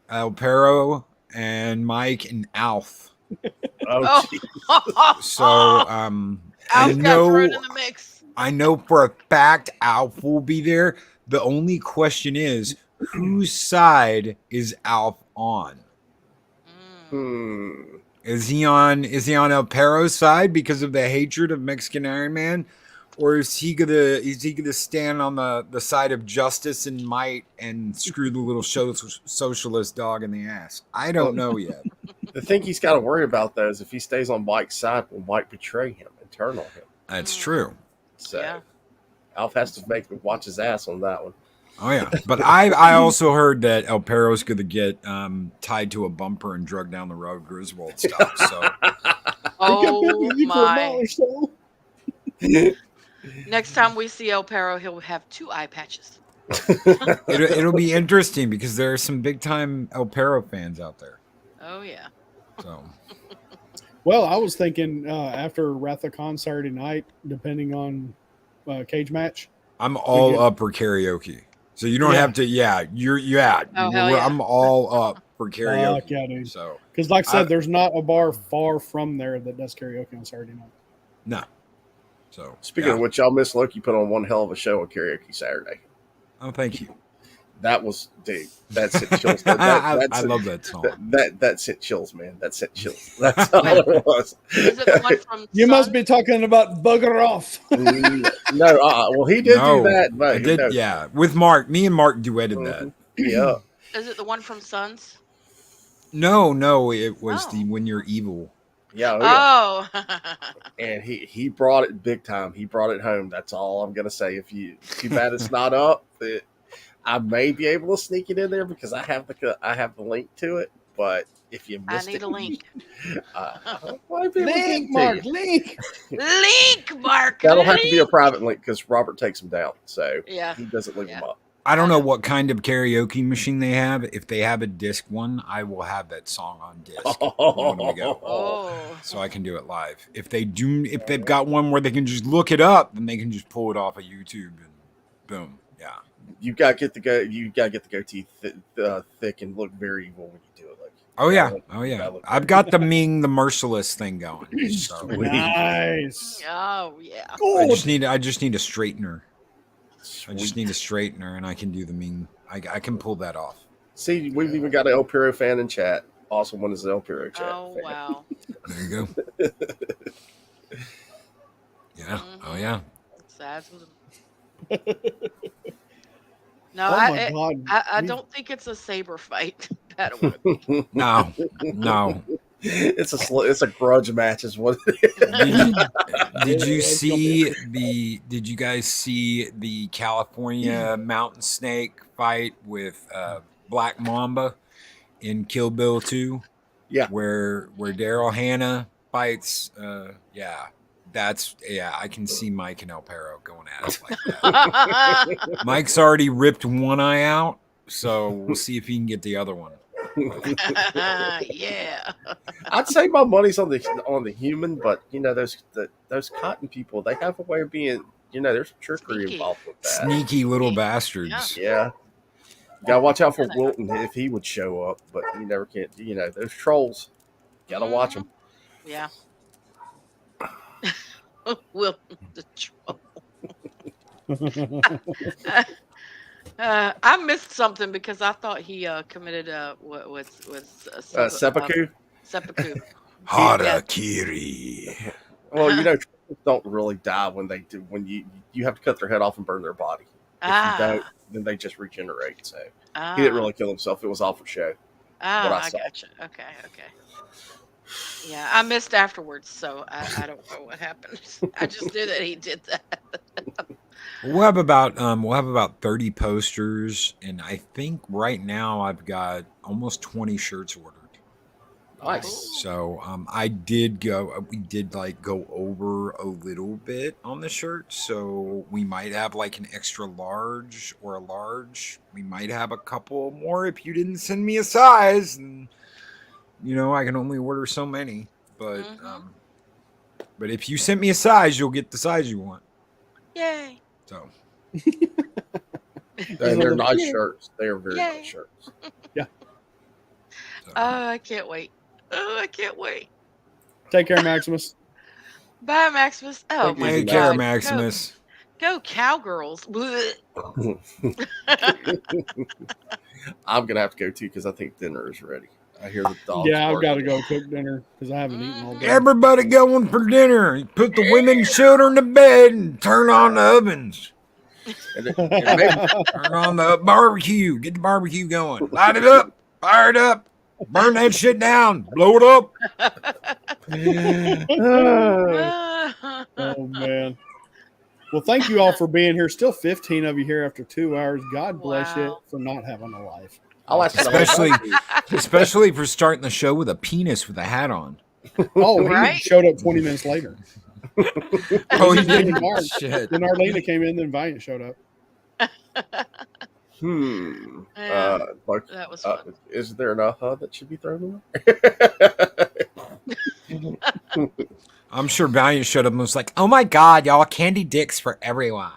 El Piro and Mike and Alf. So Alf got thrown in the mix. I know for a fact Alf will be there. The only question is, whose side is Alf on? Is he on El Perro's side because of the hatred of Mexican Iron Man? Or is he gonna stand on the side of justice and might and screw the little socialist dog in the ass? I don't know yet. The thing he's got to worry about, though, is if he stays on Mike's side, will Mike betray him and turn on him? That's true. So Yeah. Alf has to make me watch his ass on that one. Oh yeah, but I also heard that El Perro's gonna get tied to a bumper and drugged down the road Griswold style. So Oh my! Next time we see El Perro, he'll have 2 eye patches. it'll be interesting because there are some big time El Perro fans out there. Oh yeah. So Well, I was thinking after Wrath of Khan Saturday night, depending on cage match. I'm all up for karaoke. So you don't have to. Yeah, Oh, hell yeah. I'm all up for karaoke. Fuck yeah, dude. So Because, like I said, there's not a bar far from there that does karaoke on Saturday night. no. So Speaking of which, y'all Miss Loki put on one hell of a show on karaoke Saturday. oh, thank you. That was, dude. That sent chills. I love that song. That sent chills, man. That sent chills. That's all it was. Is it the one from? You must Sun? be talking about Bugger Off. No, well, he did do that. But I did, yeah. With Mark, me and Mark duetted that. Yeah. Is it the one from Sons? No, it was the When You're Evil. Yeah. Oh. And he brought it big time. He brought it home. That's all I'm gonna say. Too bad it's not up. I may be able to sneak it in there because I have the link to it. But if you missed I need a link. Link, Mark, link. Link, Mark. That'll have to be a private link because Robert takes them down, so Yeah. he doesn't leave them up. I don't know what kind of karaoke machine they have. If they have a disc one, I will have that song on disc when we go. Oh. So I can do it live. If they've got one where they can just look it up, then they can just pull it off of YouTube and boom. Yeah. You gotta get the goatee thick and look very evil when you do it. Like, Oh yeah. I've got the Ming the Merciless thing going. So Nice. Oh yeah. I just need a straightener. I just need a straightener, and I can do the Ming. I can pull that off. See, we've even got an El Piro fan in chat. Awesome one is an El Piro chat. Oh fan. wow. There you go. Yeah. Oh yeah. That's No, Oh my God. I don't think it's a saber fight. Battle. No. It's a grudge match, is what it is. Did you guys see the California mountain snake fight with Black Mamba in Kill Bill 2? Yeah. Where Daryl Hannah fights I can see Mike and El Perro going at it like that. Mike's already ripped one eye out, so we'll see if he can get the other one. Yeah. I'd say my money's on the human, but those cotton people, they have a way of being, there's trickery Sneaky. involved with that. Sneaky little bastards. Yeah. You gotta watch out for Wilton if he would show up, but you never can. Those trolls. Gotta watch them. Yeah. Wilton the troll. I missed something because I thought he committed Seppuku. Seppuku. Harakiri. Well, trolls don't really die when they do. When you have to cut their head off and burn their body. If you don't, then they just regenerate. So he didn't really kill himself. It was all for show. I gotcha. Okay. Yeah, I missed afterwards, so I don't know what happened. I just knew that he did that. We'll have about 30 posters, and I think right now I've got almost 20 shirts ordered. Nice. So we did go over a little bit on the shirt, so we might have like an extra large or a large. We might have a couple more if you didn't send me a size, and I can only order so many. But but if you sent me a size, you'll get the size you want. Yay! So they're nice shirts. They are very nice shirts. Yeah. So. Oh, I can't wait. Take care, Maximus. Bye, Maximus. Oh Take my Take God. care, Maximus. Go cowgirls. Blech. I'm gonna have to go too because I think dinner is ready. I hear the dogs. Yeah, I've got to barking. go cook dinner because I haven't eaten all day. Everybody going for dinner. Put the women and children to bed and turn on the ovens. And maybe, Turn on the barbecue. Get the barbecue going. Light it up. Fire it up. Burn that shit down. Blow it up. Oh man. Well, thank you all for being here. Still 15 of you here after 2 hours. God bless you Wow. for not having a life. I'll ask the whole Especially for starting the show with a penis with a hat on. Oh, he Right? showed up 20 minutes later. Oh, he Then didn't. Mark- Shit. Then Arlena came in, then Valiant showed up. Yeah, Like, that was fun. is there an aha that should be thrown away? I'm sure Valiant showed up and was like, oh my God, y'all, candy dicks for everyone.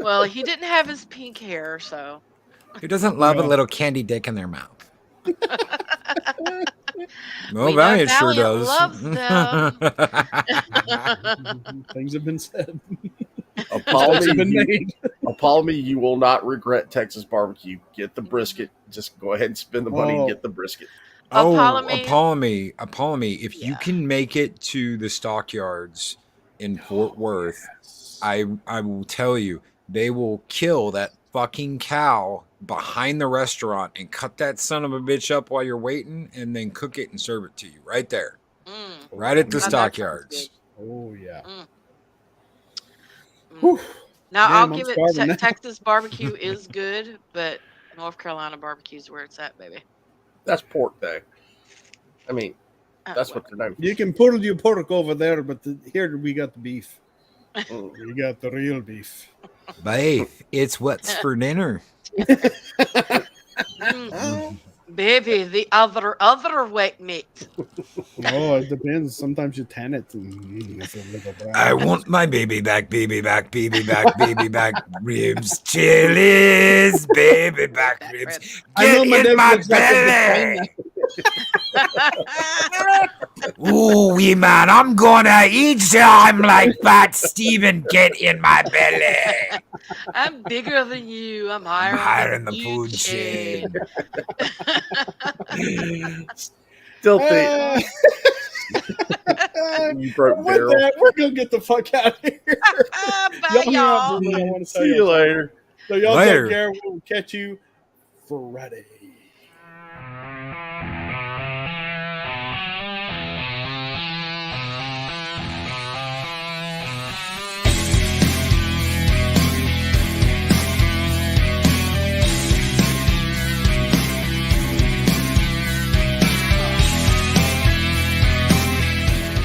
Well, he didn't have his pink hair, so. Who doesn't love Yeah. a little candy dick in their mouth? Well, We know Valiant sure Valiant does. loves them. Things have been said. Apollo Things have been me, made. Apollo me, you will not regret Texas barbecue. Get the brisket. Just go ahead and spend the money and get the brisket. Oh, Apollo Apollo, if you Yeah. can make it to the stockyards in Fort Worth, I will tell you, they will kill that fucking cow behind the restaurant and cut that son of a bitch up while you're waiting and then cook it and serve it to you right there. Right at the Oh, that sounds stockyards. Oh, yeah. Now, Damn, I'll I'm give starving now. it Texas barbecue is good, but North Carolina barbecue is where it's at, baby. That's pork though. I mean, Oh, that's what they're known for. You can put your pork over there, but here we got the beef. We got the real beef. Beef, it's what's for dinner. Baby, the other white meat. Oh, it depends. Sometimes you tan it. And it's a little brown. I want my baby back, baby back, baby back, baby back ribs, chilies, baby back ribs. I know Get my in dad my looks like a belly. Ooh, wee man, I'm gonna eat you. I'm like Fat Steven. Get in my belly. I'm bigger than you. I'm higher, higher on in the food chain. Still think you broke With barrel. that, we're gonna get the fuck out of here. Bye, Y'all hang out y'all. for a minute. I want to tell See you later. So y'all Later. take care. We'll catch you Friday.